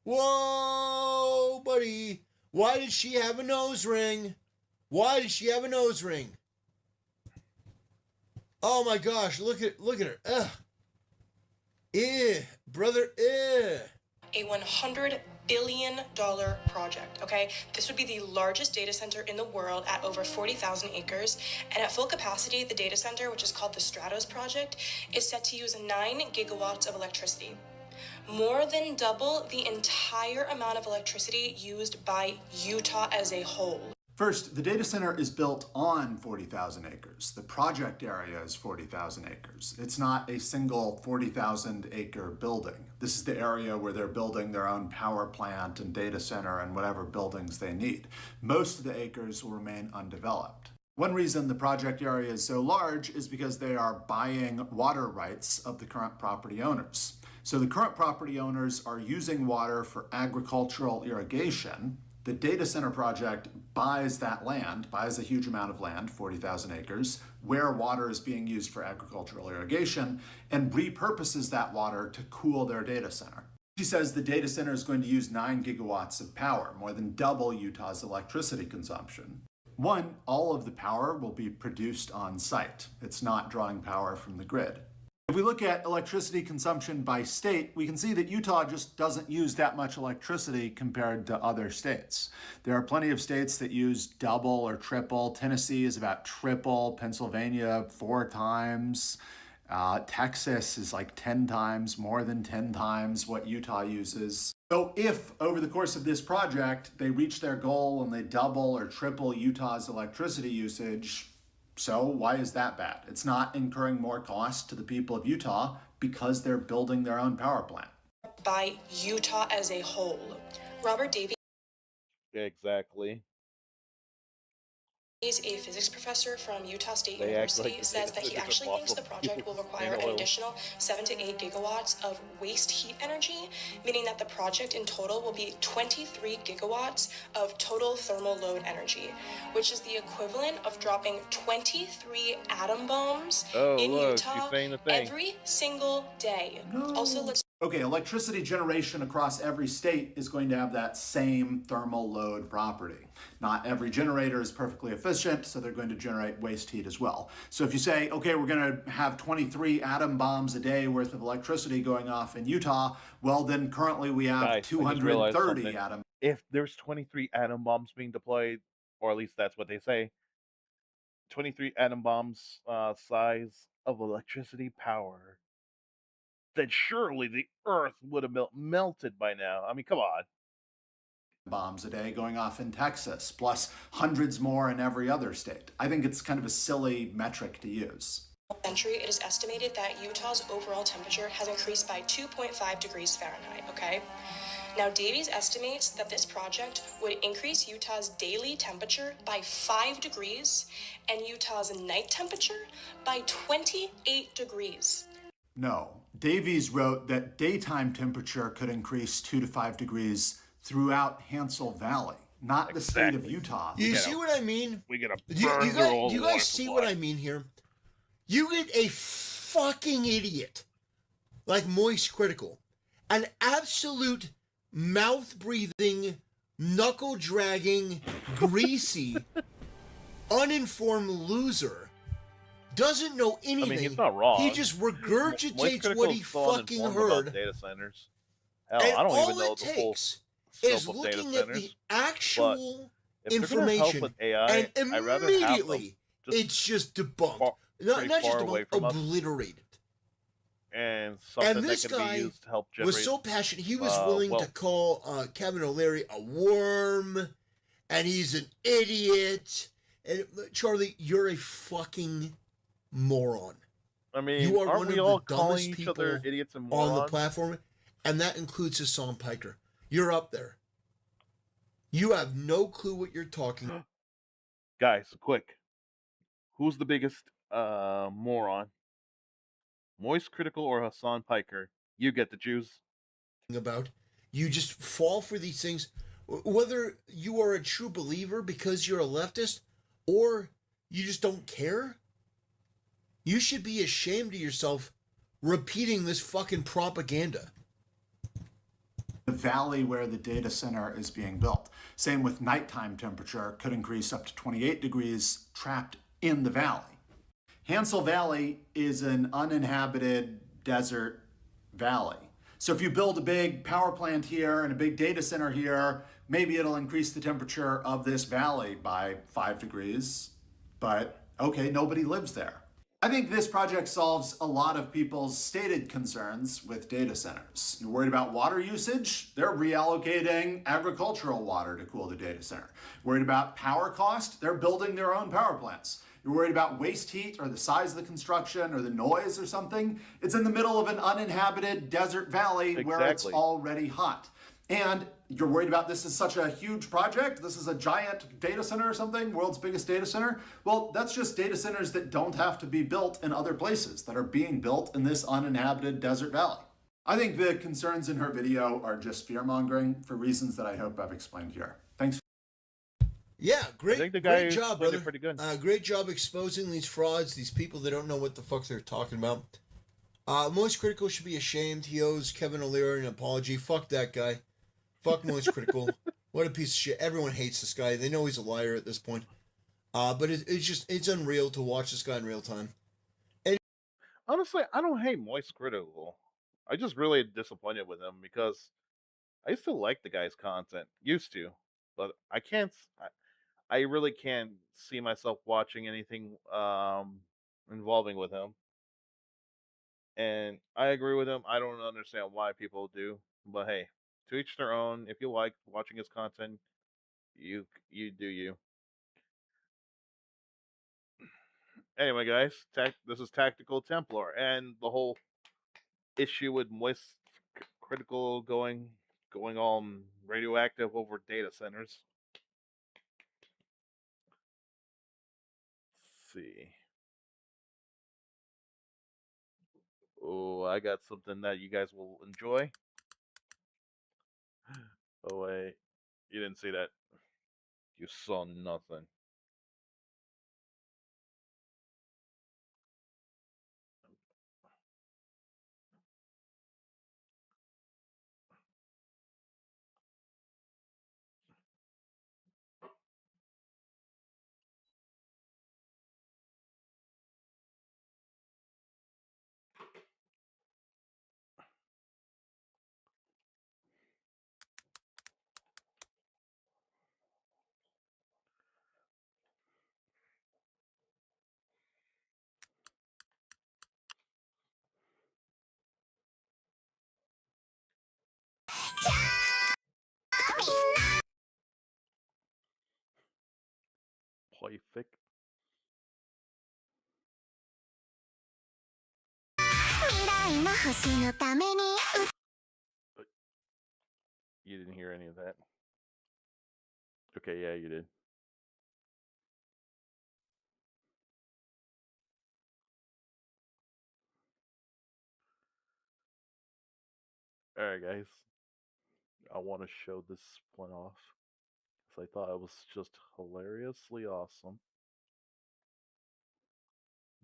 Whoa, buddy! Why did she have a nose ring? Why did she have a nose ring? Oh my gosh, look at her. Ugh. Brother, A $100 billion project, okay? This would be the largest data center in the world at over 40,000 acres. And at full capacity, the data center, which is called the Stratos project, is set to use 9 gigawatts of electricity. More than double the entire amount of electricity used by Utah as a whole. First, the data center is built on 40,000 acres. The project area is 40,000 acres. It's not a single 40,000 acre building. This is the area where they're building their own power plant and data center and whatever buildings they need. Most of the acres will remain undeveloped. One reason the project area is so large is because they are buying water rights of the current property owners. So the current property owners are using water for agricultural irrigation. The data center project buys that land, buys a huge amount of land, 40,000 acres, where water is being used for agricultural irrigation, and repurposes that water to cool their data center. She says the data center is going to use 9 gigawatts of power, more than double Utah's electricity consumption. One, all of the power will be produced on site. It's not drawing power from the grid. If we look at electricity consumption by state, we can see that Utah just doesn't use that much electricity compared to other states. There are plenty of states that use double or triple. Tennessee is about triple, Pennsylvania 4 times. Texas is like 10 times, more than 10 times what Utah uses. So if over the course of this project, they reach their goal and they double or triple Utah's electricity usage, so why is that bad? It's not incurring more cost to the people of Utah because they're building their own power plant. By Utah as a whole. Robert Davies Exactly. is a physics professor from Utah State University, says that he actually thinks the project will require an additional 7 to 8 gigawatts of waste heat energy, meaning that the project in total will be 23 gigawatts of total thermal load energy, which is the equivalent of dropping 23 atom bombs in Utah every single day. Also, let's Okay, electricity generation across every state is going to have that same thermal load property. Not every generator is perfectly efficient, so they're going to generate waste heat as well. So if you say, okay, we're going to have 23 atom bombs a day worth of electricity going off in Utah, well, then currently we have Guys, I just realized 230 something. atom. If there's 23 atom bombs being deployed, or at least that's what they say, 23 atom bombs size of electricity power, then surely the Earth would have melted by now. I mean, come on. Bombs a day going off in Texas, plus hundreds more in every other state. I think it's kind of a silly metric to use. century, it is estimated that Utah's overall temperature has increased by 2.5 degrees Fahrenheit, okay? Now, Davies estimates that this project would increase Utah's daily temperature by 5 degrees and Utah's night temperature by 28 degrees. No. Davies wrote that daytime temperature could increase 2 to 5 degrees throughout Hansel Valley, not the state of Utah. You see what I mean? We get a you guys see what I mean here? You get a fucking idiot like Moist Critical, an absolute mouth-breathing, knuckle-dragging, greasy, uninformed loser. Doesn't know anything. I mean, he's not wrong. He just regurgitates what he fucking heard. Data centers. Hell, And I don't all even know it the full takes scope is of looking data at centers. the actual But if they're gonna help information, with AI, and I'd rather have them immediately it's just debunked. Not just far away debunked, from us. obliterated. And something And this that can guy be used to help generate. was so passionate, he was willing to call Kevin O'Leary a worm, and he's an idiot. And Charlie, you're a fucking moron. I mean, you are aren't one we of all the calling dumbest each people other idiots and on morons? the platform, and that includes Hassan Piker. You're up there. You have no clue what you're talking about. Guys, quick. Who's the biggest moron? Moist Critical or Hassan Piker? You get to choose. About. You just fall for these things, whether you are a true believer because you're a leftist or you just don't care. You should be ashamed of yourself repeating this fucking propaganda. The valley where the data center is being built. Same with nighttime temperature, could increase up to 28 degrees trapped in the valley. Hansel Valley is an uninhabited desert valley. So if you build a big power plant here and a big data center here, maybe it'll increase the temperature of this valley by 5 degrees. But okay, nobody lives there. I think this project solves a lot of people's stated concerns with data centers. You're worried about water usage? They're reallocating agricultural water to cool the data center. Worried about power cost? They're building their own power plants. You're worried about waste heat or the size of the construction or the noise or something? It's in the middle of an uninhabited desert valley where it's already hot. And you're worried about this is such a huge project? This is a giant data center or something, world's biggest data center? Well, that's just data centers that don't have to be built in other places, that are being built in this uninhabited desert valley. I think the concerns in her video are just fear-mongering for reasons that I hope I've explained here. Thanks. Yeah, great job, brother. Pretty good. Great job exposing these frauds, these people that don't know what the fuck they're talking about. Moist Critical should be ashamed. He owes Kevin O'Leary an apology. Fuck that guy. Fuck Moist Critical. What a piece of shit. Everyone hates this guy. They know he's a liar at this point. But it's unreal to watch this guy in real time. And honestly, I don't hate Moist Critical. I just really disappointed with him because I used to like the guy's content. Used to. But I can't... I really can't see myself watching anything involving with him. And I agree with him. I don't understand why people do. But hey, to each their own. If you like watching his content, you do you. Anyway, guys, this is Tactical Templar, and the whole issue with Moist Critical going all radioactive over data centers. Let's see. Oh, I got something that you guys will enjoy. Oh wait, you didn't see that. You saw nothing. Perfect. You didn't hear any of that. Okay, yeah, you did. Alright, guys. I want to show this one off. Because I thought it was just hilariously awesome.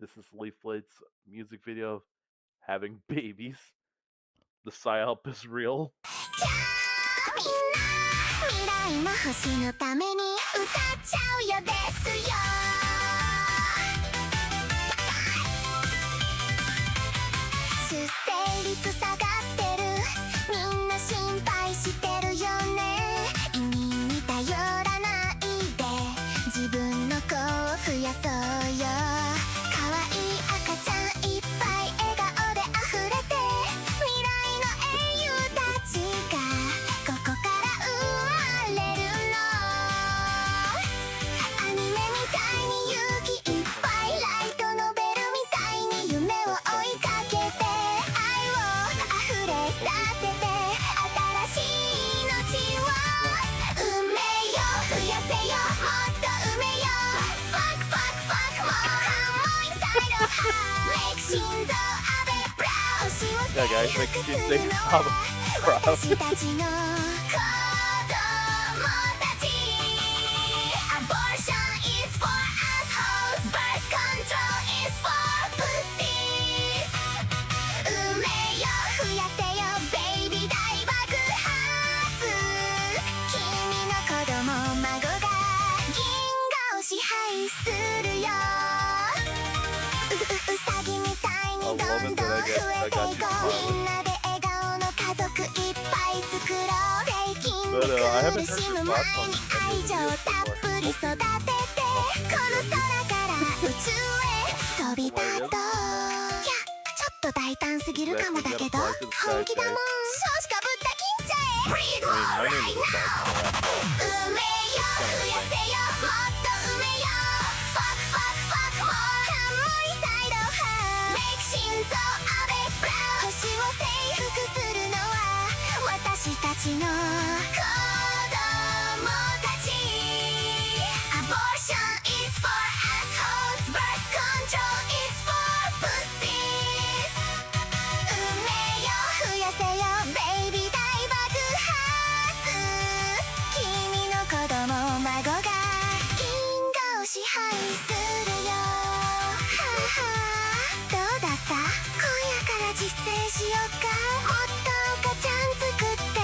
This is Leaflet's music video having babies. The psyop is real. Yeah, guys, make Shinzei Saba proud. I got you smiling. But I haven't heard your thoughts on any of the videos before. 飛び立とう。いや、ちょっと大胆すぎるかもだけど、本気だもん。少子かぶった金ちゃえ。Breathe right now。埋めよ、増やせよ、もっと埋めよ。Fuck fuck fuck more。冠サイドハー。Make 心臓アベブラウン。星を征服するのは私たちの子供たち。Abortion is for assholes. Birth control is for pussies。埋めよ、増やせよ、ベイビー大爆発。君の子供孫が銀河を支配するよ。ははどうだった？今夜から実践しよっか。もっと赤ちゃん作って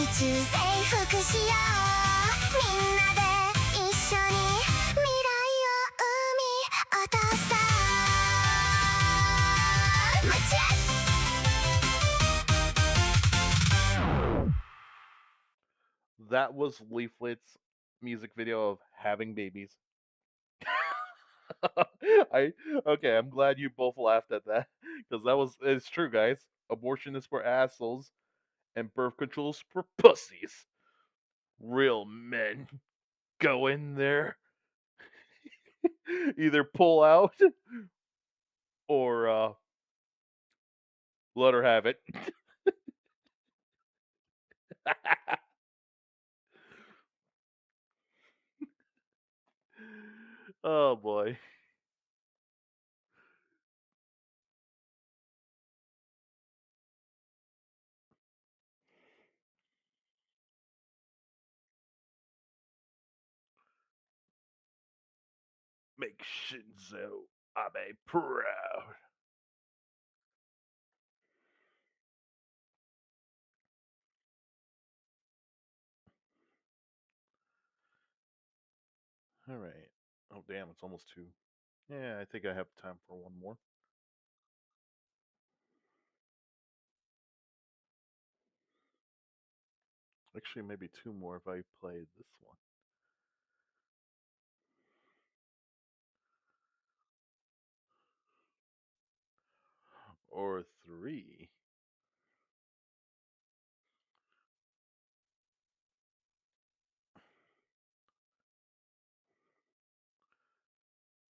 宇宙征服しよう。みんなで一緒に未来を生み落とそう。That was Leaflet's music video of having babies. I'm glad you both laughed at that because it's true, guys. Abortion is for assholes, and birth control is for pussies. Real men go in there, either pull out or let her have it. Oh boy. Make Shinzo Abe proud. All right. Oh damn, it's almost 2. Yeah, I think I have time for one more. Actually, maybe 2 more if I play this one. Or 3.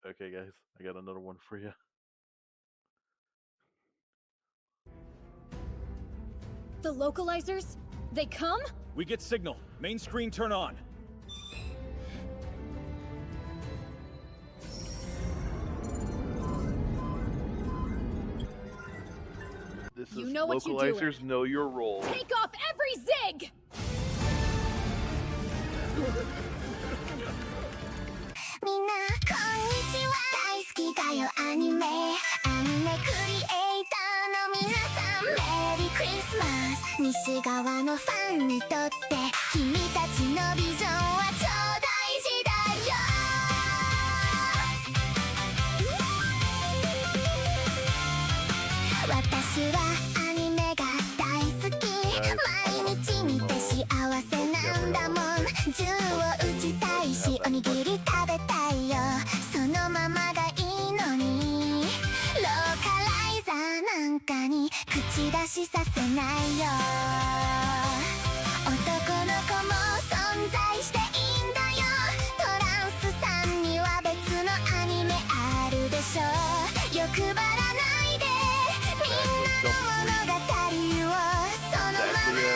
Okay, guys, I got another one for you. The localizers? They come? We get signal. Main screen turn on. This You is know what you're localizers know your role. Take off every zig! みんなこんにちは。大好きだよアニメ。アニメクリエイターの皆さん、メリークリスマス。西側のファンにとって君たちのビジョンは超大事だよ。私はアニメが大好き。毎日見て幸せなんだもん。銃を撃ちたいしおにぎり食べたいよ。そのままがいいのにローカライザーなんかに口出しさせないよ。男の子も存在していいんだよ。トランスさんには別のアニメあるでしょ。欲張らないでみんなの物語をそのままに。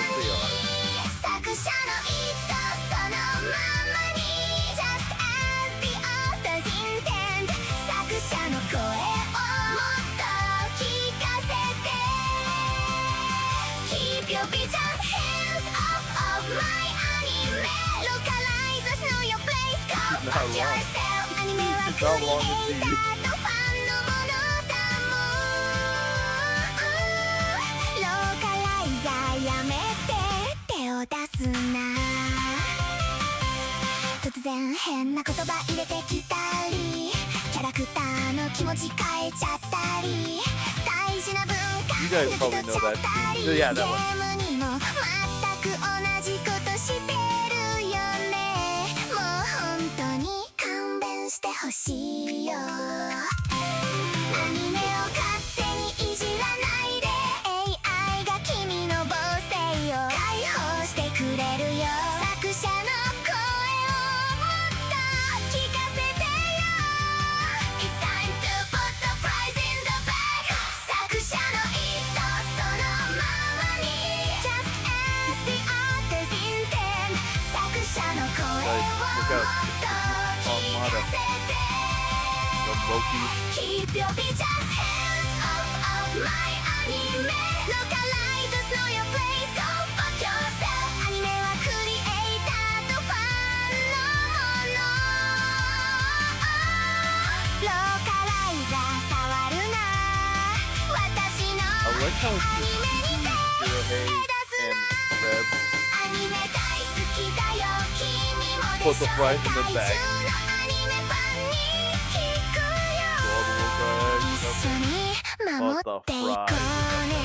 作者の意図そのままに Just as the author's intent。 作者の声をもっと聞かせて。 Keep your vision hands off of my anime。 Localizers know your place go fuck yourself。 アニメはクリエイターとファンのものだもん。ローカライザーやめて手を出すな。突然変な言葉入れてきたり、キャラクターの気持ち変えちゃったり、大事な文化抜き取っちゃったり、ゲームにも全く同じことしてるよね。もう本当に勘弁してほしいよ。Loki. Keep your bitches hands off my anime. Localize the slow your place. Go fuck yourself. Anime はクリエイターとファンのもの。ローカライザー触るな。私の I like how アニメに手 Hirohei 出す and な。 Red アニメ大好きだよ。君もで put しょ。 the fries in the 世界 bag. 中のアニメファンに聞くよ。 So all the little 一 guys 緒に守 put っ the ていこう fries in the ね。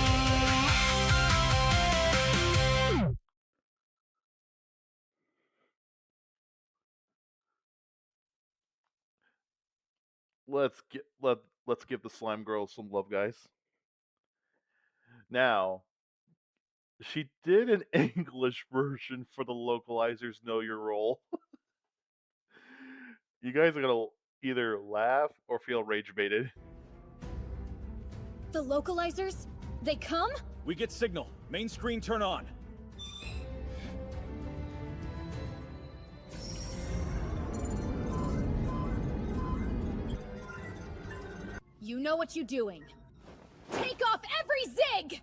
Let's give the slime girl some love, guys. Now, she did an English version for the localizers know your role. You guys are gonna either laugh or feel rage baited. The localizers? They come? We get signal. Main screen turn on. You know what you're doing. Take off every zig!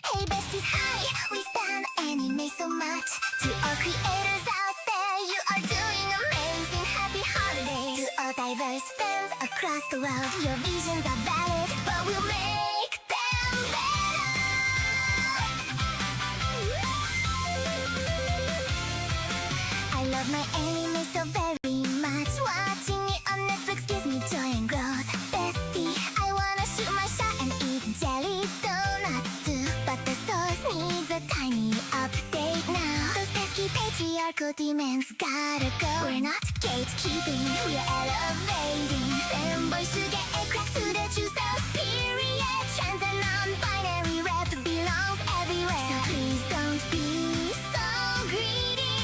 Hey besties, hi! We stand anime so much. To all creators out there, you are doing amazing. Happy holidays. To all diverse fans across the world, your visions are valid, but we'll make them better. I love my anime so very much. Watching it on Netflix gives me joy and growth. Bestie, I wanna shoot my shot and eat jelly donuts too. But the sauce needs a tiny update now. Those pesky patriarchal demons gotta go. We're not gatekeeping, we're elevating. Fanboy should get a crack to the true self. Period. Trans and non-binary rep belongs everywhere. So please don't be so greedy.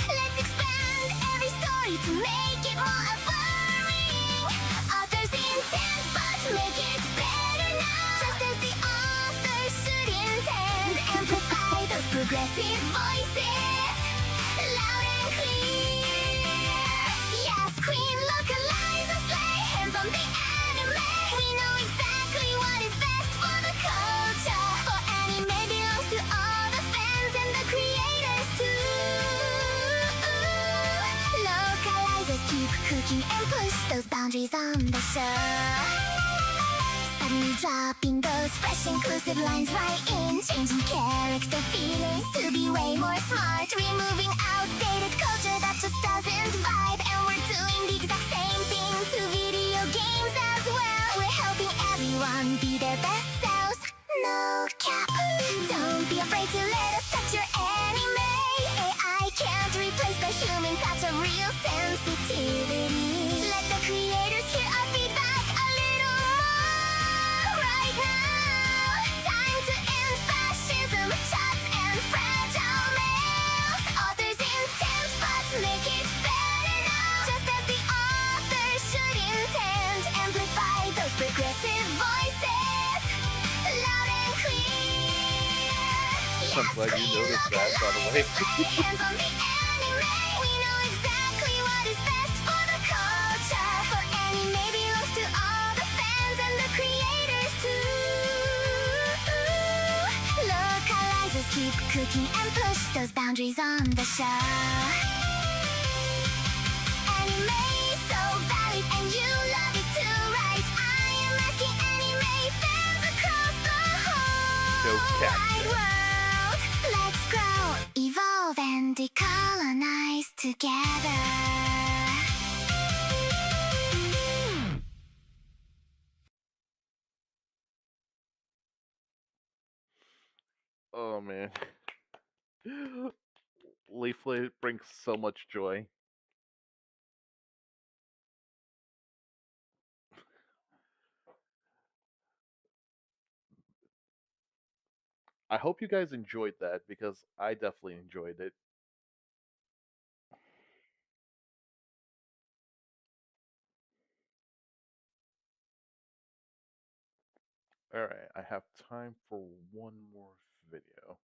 Let's expand every story to make it more alluring. Author's intent, but make it better now. Just as the author should intend. Amplify those progressive voices, loud and clear. Yes, queen, localize or slay. Hands on the anime. We know exactly what is best for the culture. For anime belongs to all the fans and the creators too. Localizers keep cooking and push those boundaries on the show. Suddenly dropping those fresh inclusive lines right in. Changing character feelings to be way more smart. Removing outdated culture that just doesn't vibe. And we're doing the exact same thing to video games as well. We're helping everyone be their best selves. No cap. Don't be afraid to let us touch your anime. AI can't replace the human touch of real sensitivity. Let the creators hear our feedback a little more right now. Time to end fascism, shots and fragile males. Author's intent, but make it better now. Just as the author should intend. Amplify those progressive voices, loud and clear. I'm glad you noticed that, by the way. Hands on the anime. We know exactly what is best for the culture. For anime belongs to all the fans and the creators too. Localizers keep cooking and push those boundaries on the show. Anime so valid and you love it too, right? I am asking anime fans across the Go whole cat. wide world. Let's grow, evolve, and decolonize together. Oh man. Leaflet brings so much joy. I hope you guys enjoyed that because I definitely enjoyed it. Alright, I have time for one more video.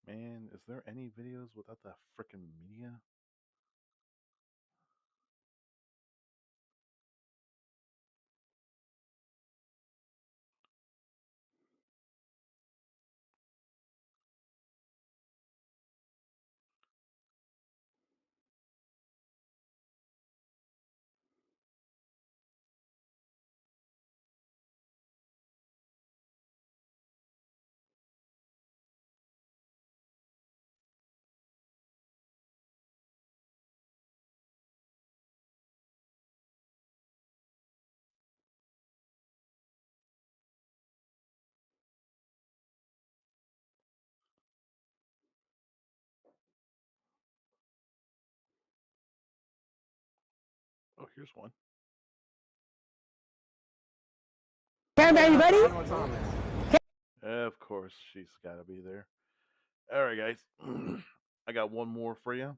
Man, is there any videos without that freaking media? Oh, here's one. Cameraman, you ready? Of course, she's got to be there. All right, guys. I got one more for you.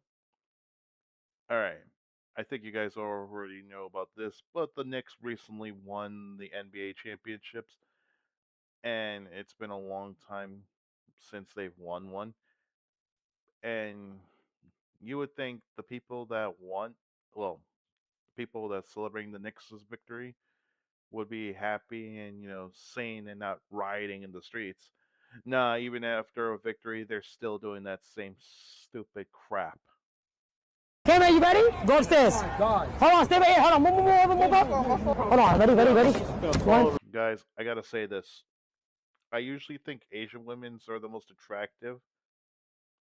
All right. I think you guys already know about this, but the Knicks recently won the NBA championships, and it's been a long time since they've won one. And you would think the people that won, well, people that celebrating the Knicks' victory would be happy and sane and not rioting in the streets. Nah, even after a victory, they're still doing that same stupid crap. Cameraman, you ready? Go upstairs. Hold on, stay right here. Hold on, move up. Hold on, ready? One. Guys, I gotta say this. I usually think Asian women's are the most attractive,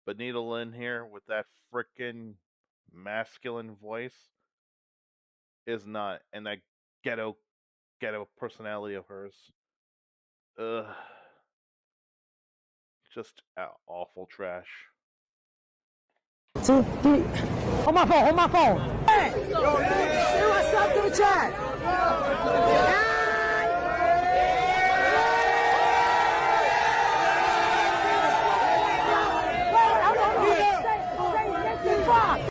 but Nita Lynn here with that frickin' masculine voice is not, and that ghetto personality of hers. Ugh, just awful trash. 2, 3. Hold my phone. Hey! Say what's up to the chat.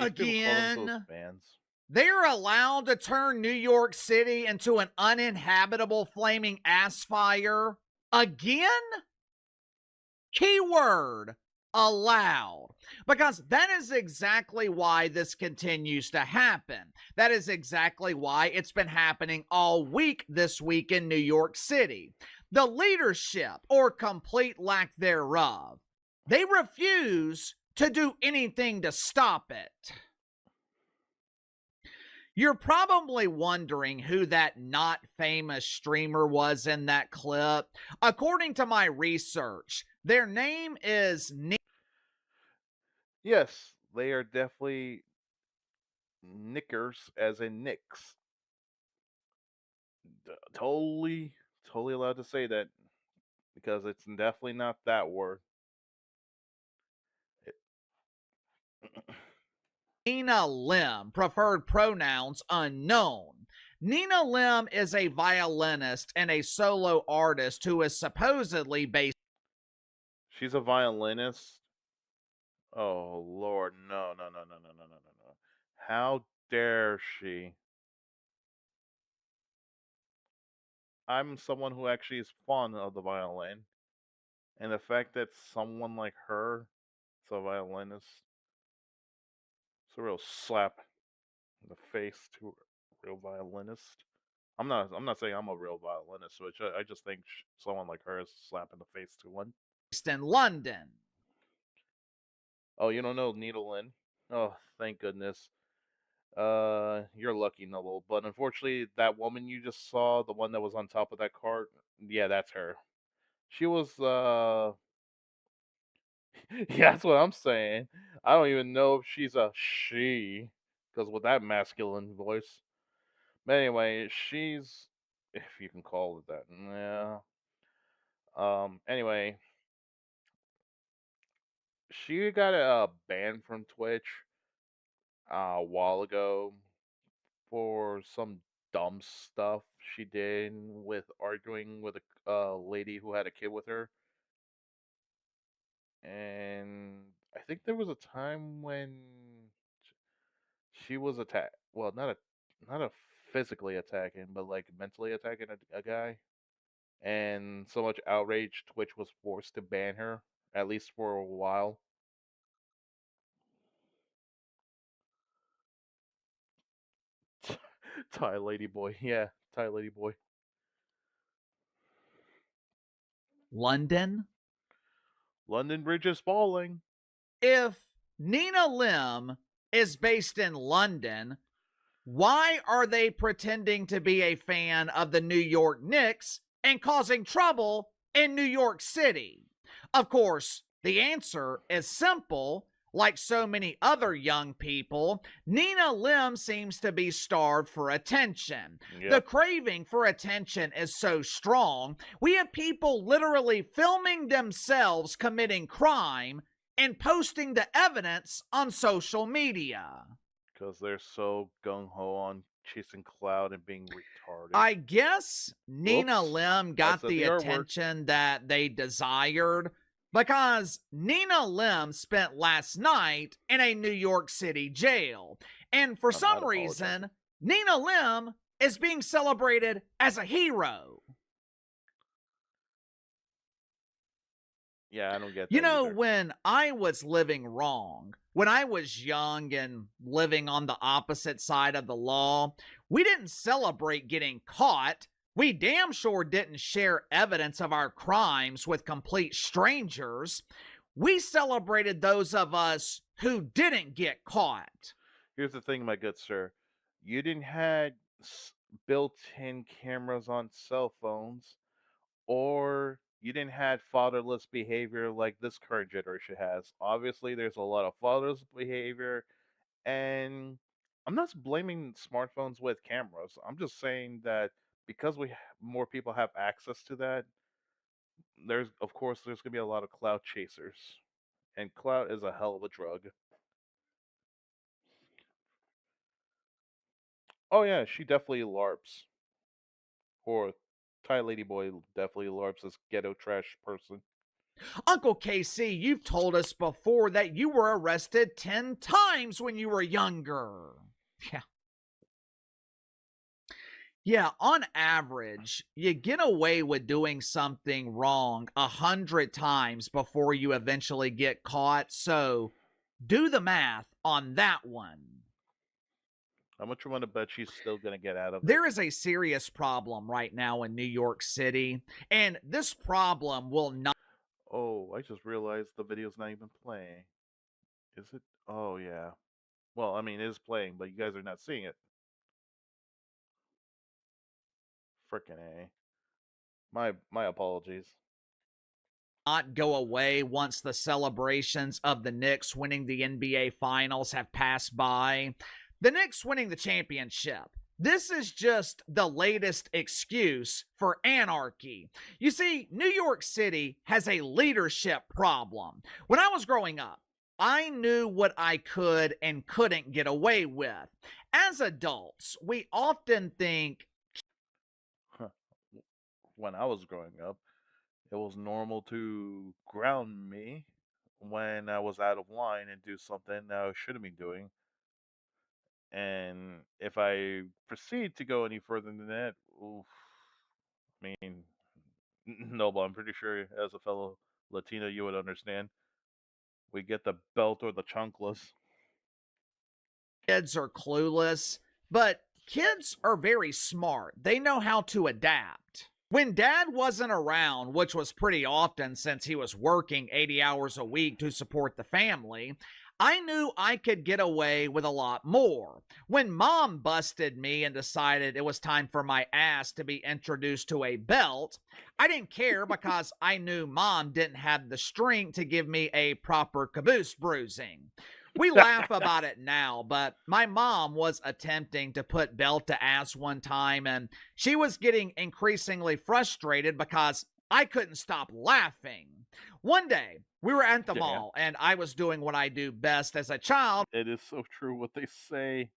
Again, they're allowed to turn New York City into an uninhabitable flaming ass fire. Again? Keyword allowed. Because that is exactly why this continues to happen. That is exactly why it's been happening all week this week in New York City. The leadership, or complete lack thereof, they refuse to do anything to stop it. You're probably wondering who that not famous streamer was in that clip. According to my research, their name is Yes, they are definitely knickers, as in Knicks. Totally allowed to say that because it's definitely not that word. Nina Lim, preferred pronouns unknown. Nina Lim is a violinist and a solo artist who is supposedly based. She's a violinist. Oh Lord, no. How dare she? I'm someone who actually is fond of the violin, and the fact that someone like her is a violinist, it's a real slap in the face to a real violinist. I'm not saying I'm a real violinist, which I just think someone like her is a slap in the face to one. In London. Oh, you don't know Nita Lynn? Oh, thank goodness. You're lucky, Noble. But unfortunately, that woman you just saw, the one that was on top of that cart, yeah, that's her. She was, yeah, that's what I'm saying. I don't even know if she's a she, because with that masculine voice. But anyway, she's, if you can call it that, yeah. Anyway, she got a ban from Twitch a while ago for some dumb stuff she did with arguing with a lady who had a kid with her. And I think there was a time when she was attacked. Well, not a physically attacking, but like mentally attacking a guy. And so much outrage, Twitch was forced to ban her at least for a while. Thai lady boy, yeah, Thai lady boy. London? London Bridge is falling. If Nina Lim is based in London, why are they pretending to be a fan of the New York Knicks and causing trouble in New York City? Of course, the answer is simple. Like so many other young people, Nina Lim seems to be starved for attention. The craving for attention is so strong, we have people literally filming themselves committing crime and posting the evidence on social media. Because they're so gung ho on chasing cloud and being retarded. I guess Nina Whoops. Lim got said the the R word. attention that they desired because Nina Lim spent last night in a New York City jail. And for some reason, Nina Lim is being celebrated as a hero. Yeah, I don't get that. You know, either. when I was living wrong, when I was young and living on the opposite side of the law, we didn't celebrate getting caught. We damn sure didn't share evidence of our crimes with complete strangers. We celebrated those of us who didn't get caught. Here's the thing, my good sir. You didn't have built-in cameras on cell phones, or you didn't have fatherless behavior like this current generation has. Obviously, there's a lot of fatherless behavior, and I'm not blaming smartphones with cameras. I'm just saying that because more people have access to that, there's there's gonna be a lot of cloud chasers, and cloud is a hell of a drug. Oh yeah, she definitely LARPs. Or Thai lady boy definitely LARPs as ghetto trash person. Uncle KC, you've told us before that you were arrested 10 times when you were younger. Yeah. Yeah, on average, you get away with doing something wrong 100 times before you eventually get caught. So do the math on that one. How much you want to bet she's still gonna get out of it? There is a serious problem right now in New York City, and this problem will not. Oh, I just realized the video's not even playing. Is it? Oh yeah. Well, I mean, it is playing, but you guys are not seeing it. Frickin' A. My apologies. Not go away once the celebrations of the Knicks winning the NBA Finals have passed by. The Knicks winning the championship. This is just the latest excuse for anarchy. You see, New York City has a leadership problem. When I was growing up, I knew what I could and couldn't get away with. As adults, we often think, When I was growing up, it was normal to ground me when I was out of line and do something that I shouldn't be doing. And if I proceed to go any further than that, oof, I mean, no, but I'm pretty sure as a fellow Latino, you would understand. We get the belt or the chanclas. kids are clueless, but kids are very smart. They know how to adapt. When dad wasn't around, which was pretty often since he was working 80 hours a week to support the family, I knew I could get away with a lot more. When mom busted me and decided it was time for my ass to be introduced to a belt, I didn't care because I knew mom didn't have the strength to give me a proper caboose bruising. We laugh about it now, but my mom was attempting to put belt to ass one time, and she was getting increasingly frustrated because I couldn't stop laughing. One day, we were at the mall, and I was doing what I do best as a child. It is so true what they say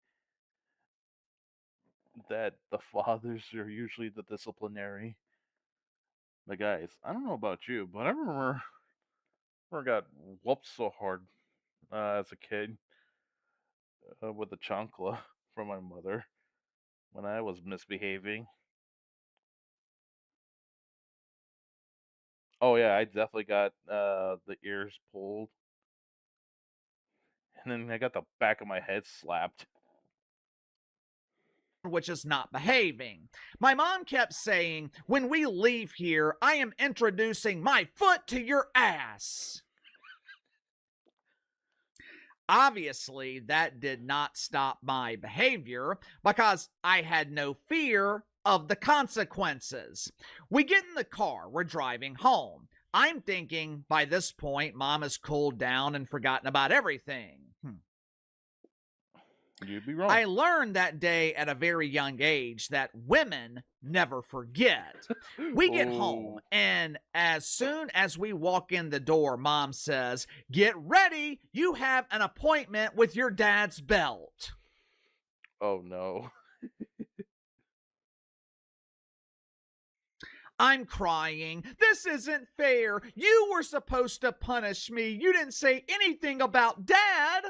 that the fathers are usually the disciplinary. But guys, I don't know about you, but I remember I got whooped so hard as a kid with a chancla from my mother when I was misbehaving. Oh yeah, I definitely got the ears pulled, and then I got the back of my head slapped. Which is not behaving. My mom kept saying, when we leave here, I am introducing my foot to your ass. Obviously, that did not stop my behavior because I had no fear of the consequences. We get in the car, we're driving home. I'm thinking by this point, mom has cooled down and forgotten about everything. You'd be wrong. I learned that day at a very young age that women never forget. We get home, and as soon as we walk in the door, mom says, "Get ready, you have an appointment with your dad's belt." Oh no. I'm crying. This isn't fair. You were supposed to punish me. You didn't say anything about dad.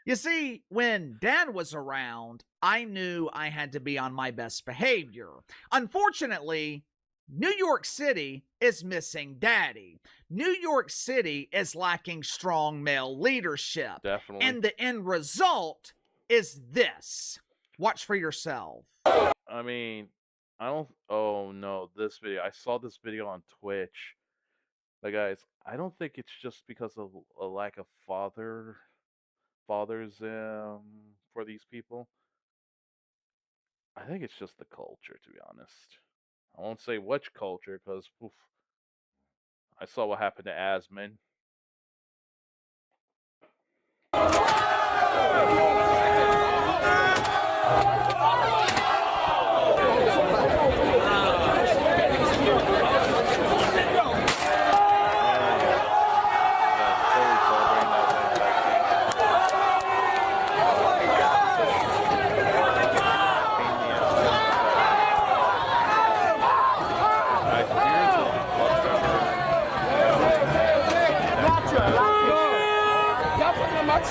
You see, when Dad was around, I knew I had to be on my best behavior. Unfortunately, New York City is missing Daddy. New York City is lacking strong male leadership. Definitely. And the end result is this. Watch for yourself. I mean, I don't. Oh no, this video. I saw this video on Twitch. But guys, I don't think it's just because of a lack of fathers for these people. I think it's just the culture, to be honest. I won't say which culture, because I saw what happened to Asman.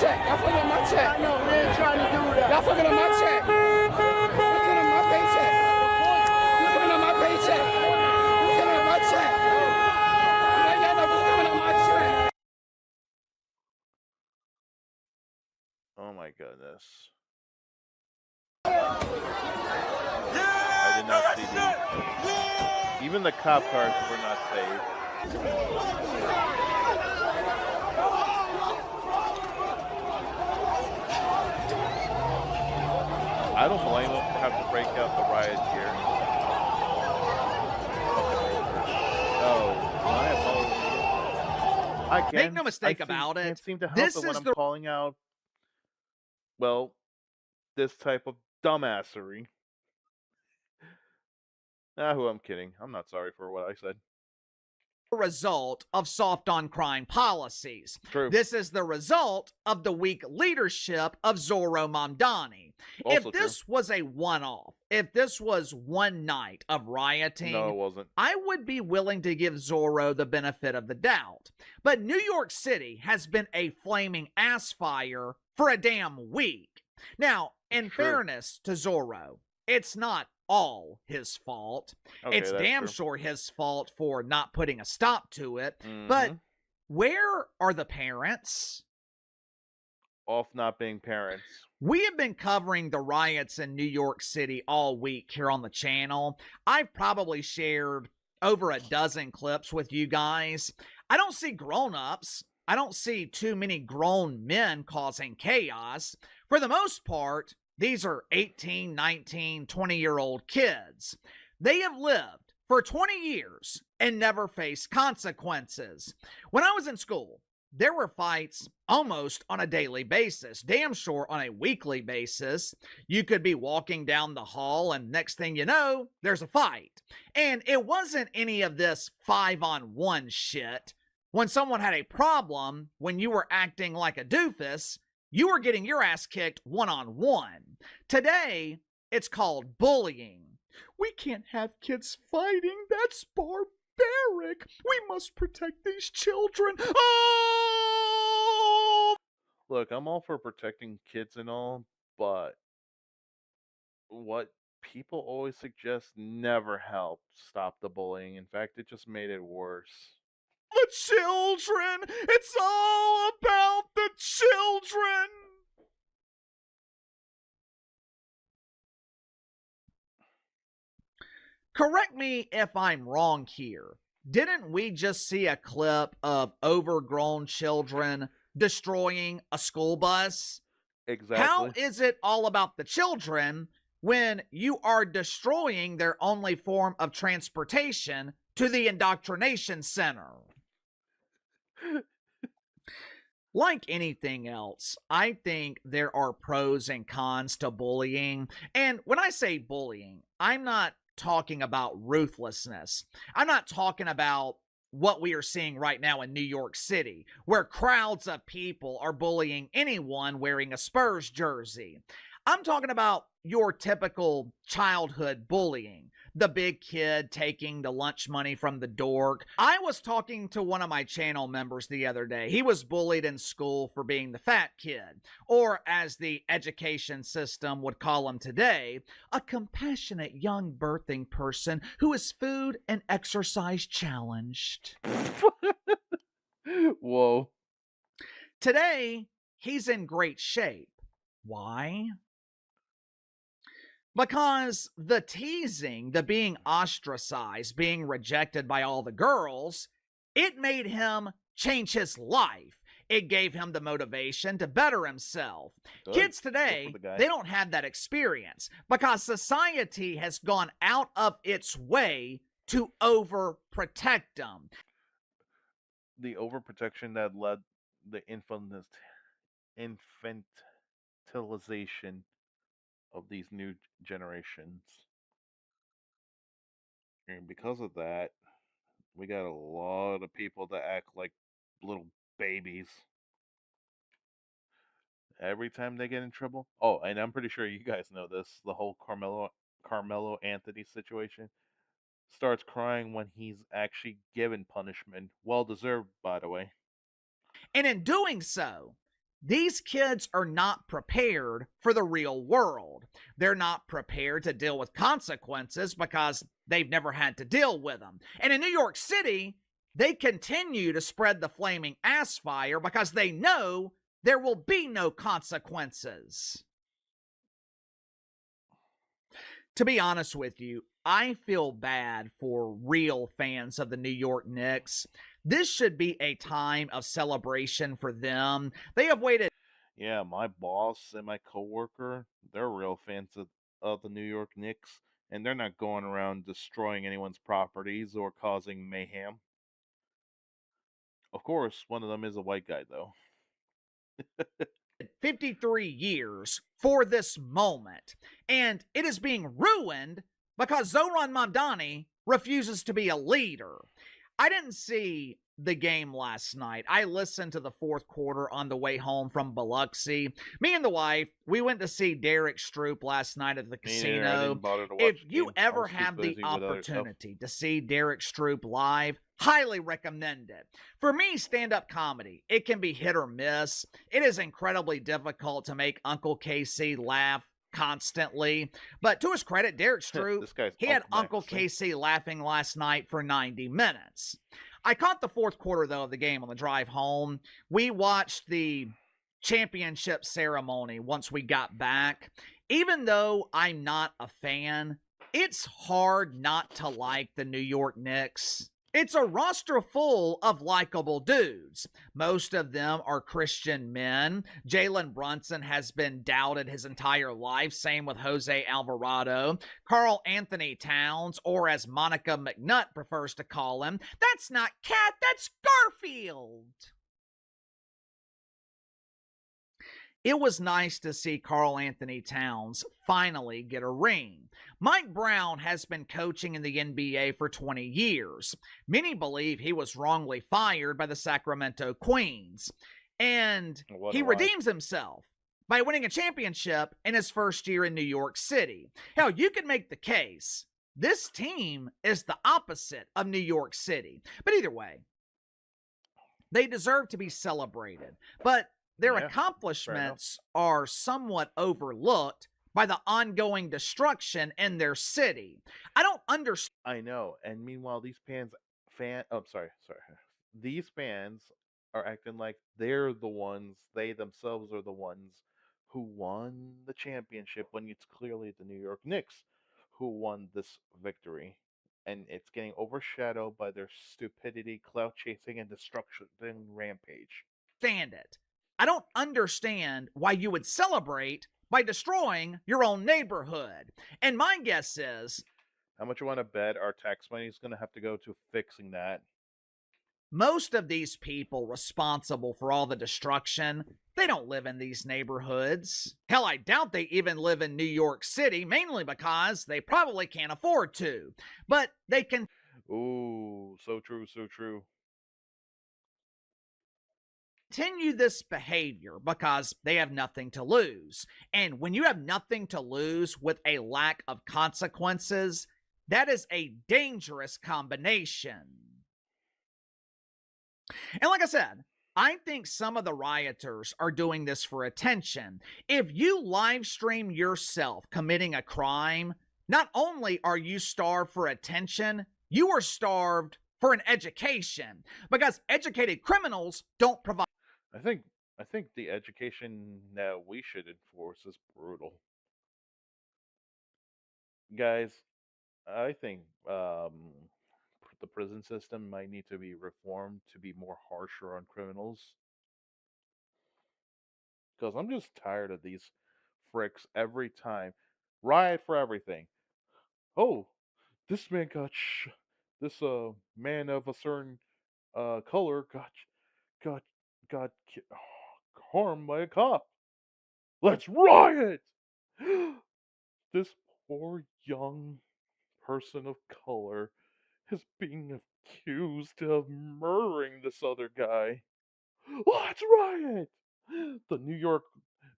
Check. Y'all fucking up my check. I know, we ain't trying to do that. Y'all fucking up my check. Looking at my paycheck. Looking at my paycheck. Looking at my check. Y'all know what's coming on my check. Oh my goodness. I did not see these. Even the cop cars were not saved. I don't blame them for having to break out the riot gear. Oh, I apologize. Make no mistake about it. Can't seem to help This it when is I'm the calling out, well, this type of dumbassery. Who I'm kidding. I'm not sorry for what I said. result of soft on crime policies. True. This is the result of the weak leadership of Zorro Mamdani. Also if this was a one-off, if this was one night of rioting, No, it wasn't. I would be willing to give Zorro the benefit of the doubt. But New York City has been a flaming ass fire for a damn week. Now, in fairness to Zorro, it's not all his fault. Okay, It's that's damn true. sure his fault for not putting a stop to it. But where are the parents? Off not being parents. We have been covering the riots in New York City all week here on the channel. I've probably shared over a dozen clips with you guys. I don't see grown-ups. I don't see too many grown men causing chaos. For the most part, these are 18, 19, 20-year-old kids. They have lived for 20 years and never faced consequences. When I was in school, there were fights almost on a daily basis, damn sure on a weekly basis. You could be walking down the hall and next thing you know, there's a fight. And it wasn't any of this 5-on-1 shit. When someone had a problem, when you were acting like a doofus, you were getting your ass kicked 1-on-1. Today, it's called bullying. We can't have kids fighting. That's barbaric. We must protect these children. Oh! Look, I'm all for protecting kids and all, but what people always suggest never help stop the bullying. In fact, it just made it worse. The children! It's all about the children! Correct me if I'm wrong here. Didn't we just see a clip of overgrown children destroying a school bus? Exactly. How is it all about the children when you are destroying their only form of transportation to the indoctrination center? Like anything else, I think there are pros and cons to bullying. And when I say bullying, I'm not talking about ruthlessness. I'm not talking about what we are seeing right now in New York City, where crowds of people are bullying anyone wearing a Spurs jersey. I'm talking about your typical childhood bullying. The big kid taking the lunch money from the dork. I was talking to one of my channel members the other day. He was bullied in school for being the fat kid, or as the education system would call him today, a compassionate young birthing person who is food and exercise challenged. Whoa. Today, he's in great shape. Why? Because the teasing, the being ostracized, being rejected by all the girls, it made him change his life. It gave him the motivation to better himself. Good. Kids today, Good for the guy. they don't have that experience because society has gone out of its way to overprotect them. The overprotection that led the infantilization of these new generations. And because of that, we got a lot of people that act like little babies every time they get in trouble. Oh, and I'm pretty sure you guys know this. The whole Carmelo Anthony situation starts crying when he's actually given punishment. Well deserved, by the way. And in doing so, these kids are not prepared for the real world. They're not prepared to deal with consequences because they've never had to deal with them. And in New York City, they continue to spread the flaming ass fire because they know there will be no consequences. To be honest with you, I feel bad for real fans of the New York Knicks. This should be a time of celebration for them. They have waited. Yeah, my boss and my coworker, they're real fans of the New York Knicks, and they're not going around destroying anyone's properties or causing mayhem. Of course, one of them is a white guy, though. 53 years for this moment, and it is being ruined because Zoran Mamdani refuses to be a leader. I didn't see the game last night. I listened to the fourth quarter on the way home from Biloxi. Me and the wife, we went to see Derek Stroop last night at the casino. If you ever have the opportunity to see Derek Stroop live, highly recommend it. For me, stand-up comedy, it can be hit or miss. It is incredibly difficult to make Uncle KC laugh constantly. But to his credit, Derek Stroop, he had Uncle KC laughing last night for 90 minutes. I caught the fourth quarter, though, of the game on the drive home. We watched the championship ceremony once we got back. Even though I'm not a fan, it's hard not to like the New York Knicks. It's a roster full of likable dudes. Most of them are Christian men. Jalen Brunson has been doubted his entire life. Same with Jose Alvarado. Karl Anthony Towns, or as Monica McNutt prefers to call him, that's not Cat, that's Garfield. It was nice to see Karl Anthony Towns finally get a ring. Mike Brown has been coaching in the NBA for 20 years. Many believe he was wrongly fired by the Sacramento Queens. And he redeems himself by winning a championship in his first year in New York City. Hell, you could make the case this team is the opposite of New York City. But either way, they deserve to be celebrated. But their accomplishments are somewhat overlooked by the ongoing destruction in their city. I don't understand. I know. And meanwhile, these fans are acting like they're the ones, they themselves are the ones who won the championship when it's clearly the New York Knicks who won this victory. And it's getting overshadowed by their stupidity, clout chasing, and destruction rampage. It. I don't understand why you would celebrate by destroying your own neighborhood. And my guess is how much you want to bet our tax money is going to have to go to fixing that? Most of these people responsible for all the destruction, they don't live in these neighborhoods. Hell, I doubt they even live in New York City, mainly because they probably can't afford to. But they can. Ooh, so true, so true. Continue this behavior because they have nothing to lose. And when you have nothing to lose with a lack of consequences, that is a dangerous combination. And like I said, I think some of the rioters are doing this for attention. If you live stream yourself committing a crime, not only are you starved for attention, you are starved for an education because educated criminals don't provide. I think the education that we should enforce is brutal. Guys, I think the prison system might need to be reformed to be more harsher on criminals. Because I'm just tired of these fricks every time. Riot for everything. Oh, this man this man of a certain color got got harmed by a cop. Let's riot! This poor young person of color is being accused of murdering this other guy. Let's riot! The New York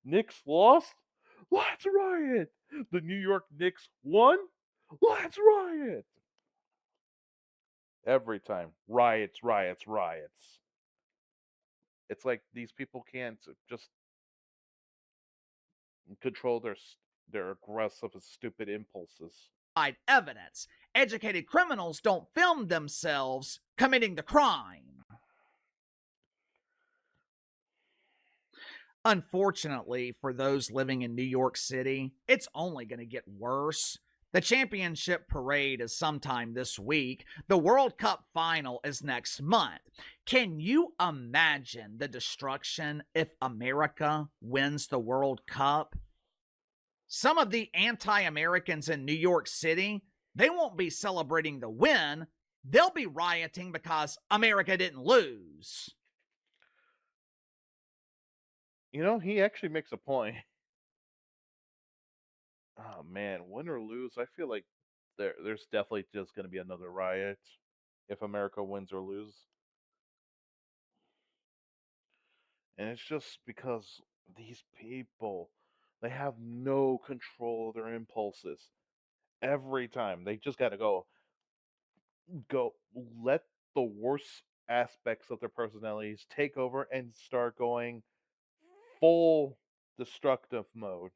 Knicks lost? Let's riot! The New York Knicks won? Let's riot! Every time. Riots, riots, riots. It's like these people can't just control their aggressive and stupid impulses. Evidence. Educated criminals don't film themselves committing the crime. Unfortunately, for those living in New York City, it's only going to get worse. The championship parade is sometime this week. The World Cup final is next month. Can you imagine the destruction if America wins the World Cup? Some of the anti-Americans in New York City, they won't be celebrating the win. They'll be rioting because America didn't lose. You know, he actually makes a point. Oh man, win or lose, I feel like there's definitely just going to be another riot if America wins or lose. And it's just because these people, they have no control of their impulses. Every time they just got to go let the worst aspects of their personalities take over and start going full destructive mode.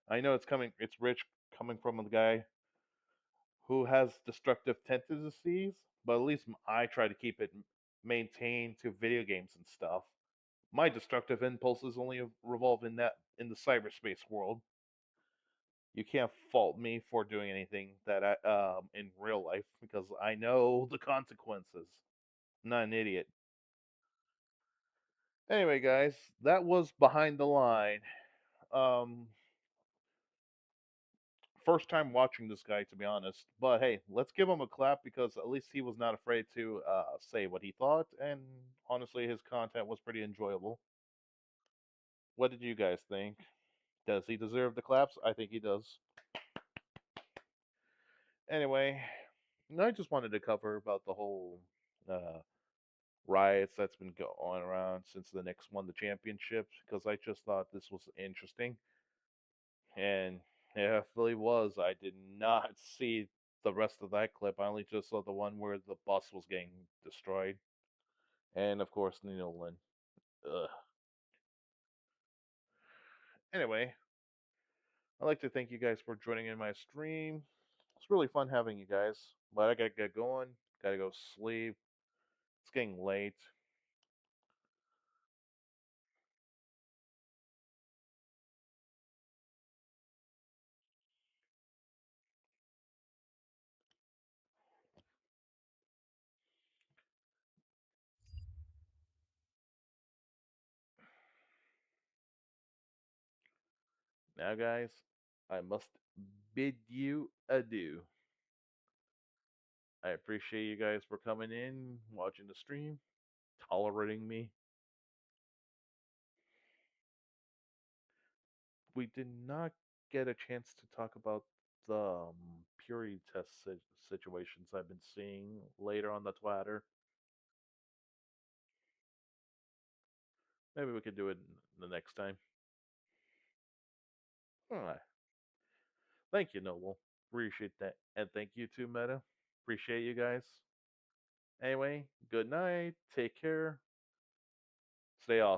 I know it's rich coming from a guy who has destructive tendencies, but at least I try to keep it maintained to video games and stuff. My destructive impulses only revolve in the cyberspace world. You can't fault me for doing anything that I in real life because I know the consequences. I'm not an idiot. Anyway, guys, that was behind the line. Um, First time watching this guy, to be honest. But hey, let's give him a clap because at least he was not afraid to say what he thought, and honestly, his content was pretty enjoyable. What did you guys think? Does he deserve the claps? I think he does. Anyway, I just wanted to cover about the whole uh, riots that's been going around since the Knicks won the championship because I just thought this was interesting. And yeah, it really was. I did not see the rest of that clip. I only just saw the one where the bus was getting destroyed. And of course, Nolan. Ugh. Anyway, I'd like to thank you guys for joining in my stream. It's really fun having you guys, but I gotta get going. Gotta go sleep. It's getting late. Now, guys, I must bid you adieu. I appreciate you guys for coming in, watching the stream, tolerating me. We did not get a chance to talk about the purity test situations I've been seeing later on the Twitter. Maybe we could do it the next time. Alright. Thank you, Noble. Appreciate that. And thank you too, Meta. Appreciate you guys. Anyway, good night. Take care. Stay awesome.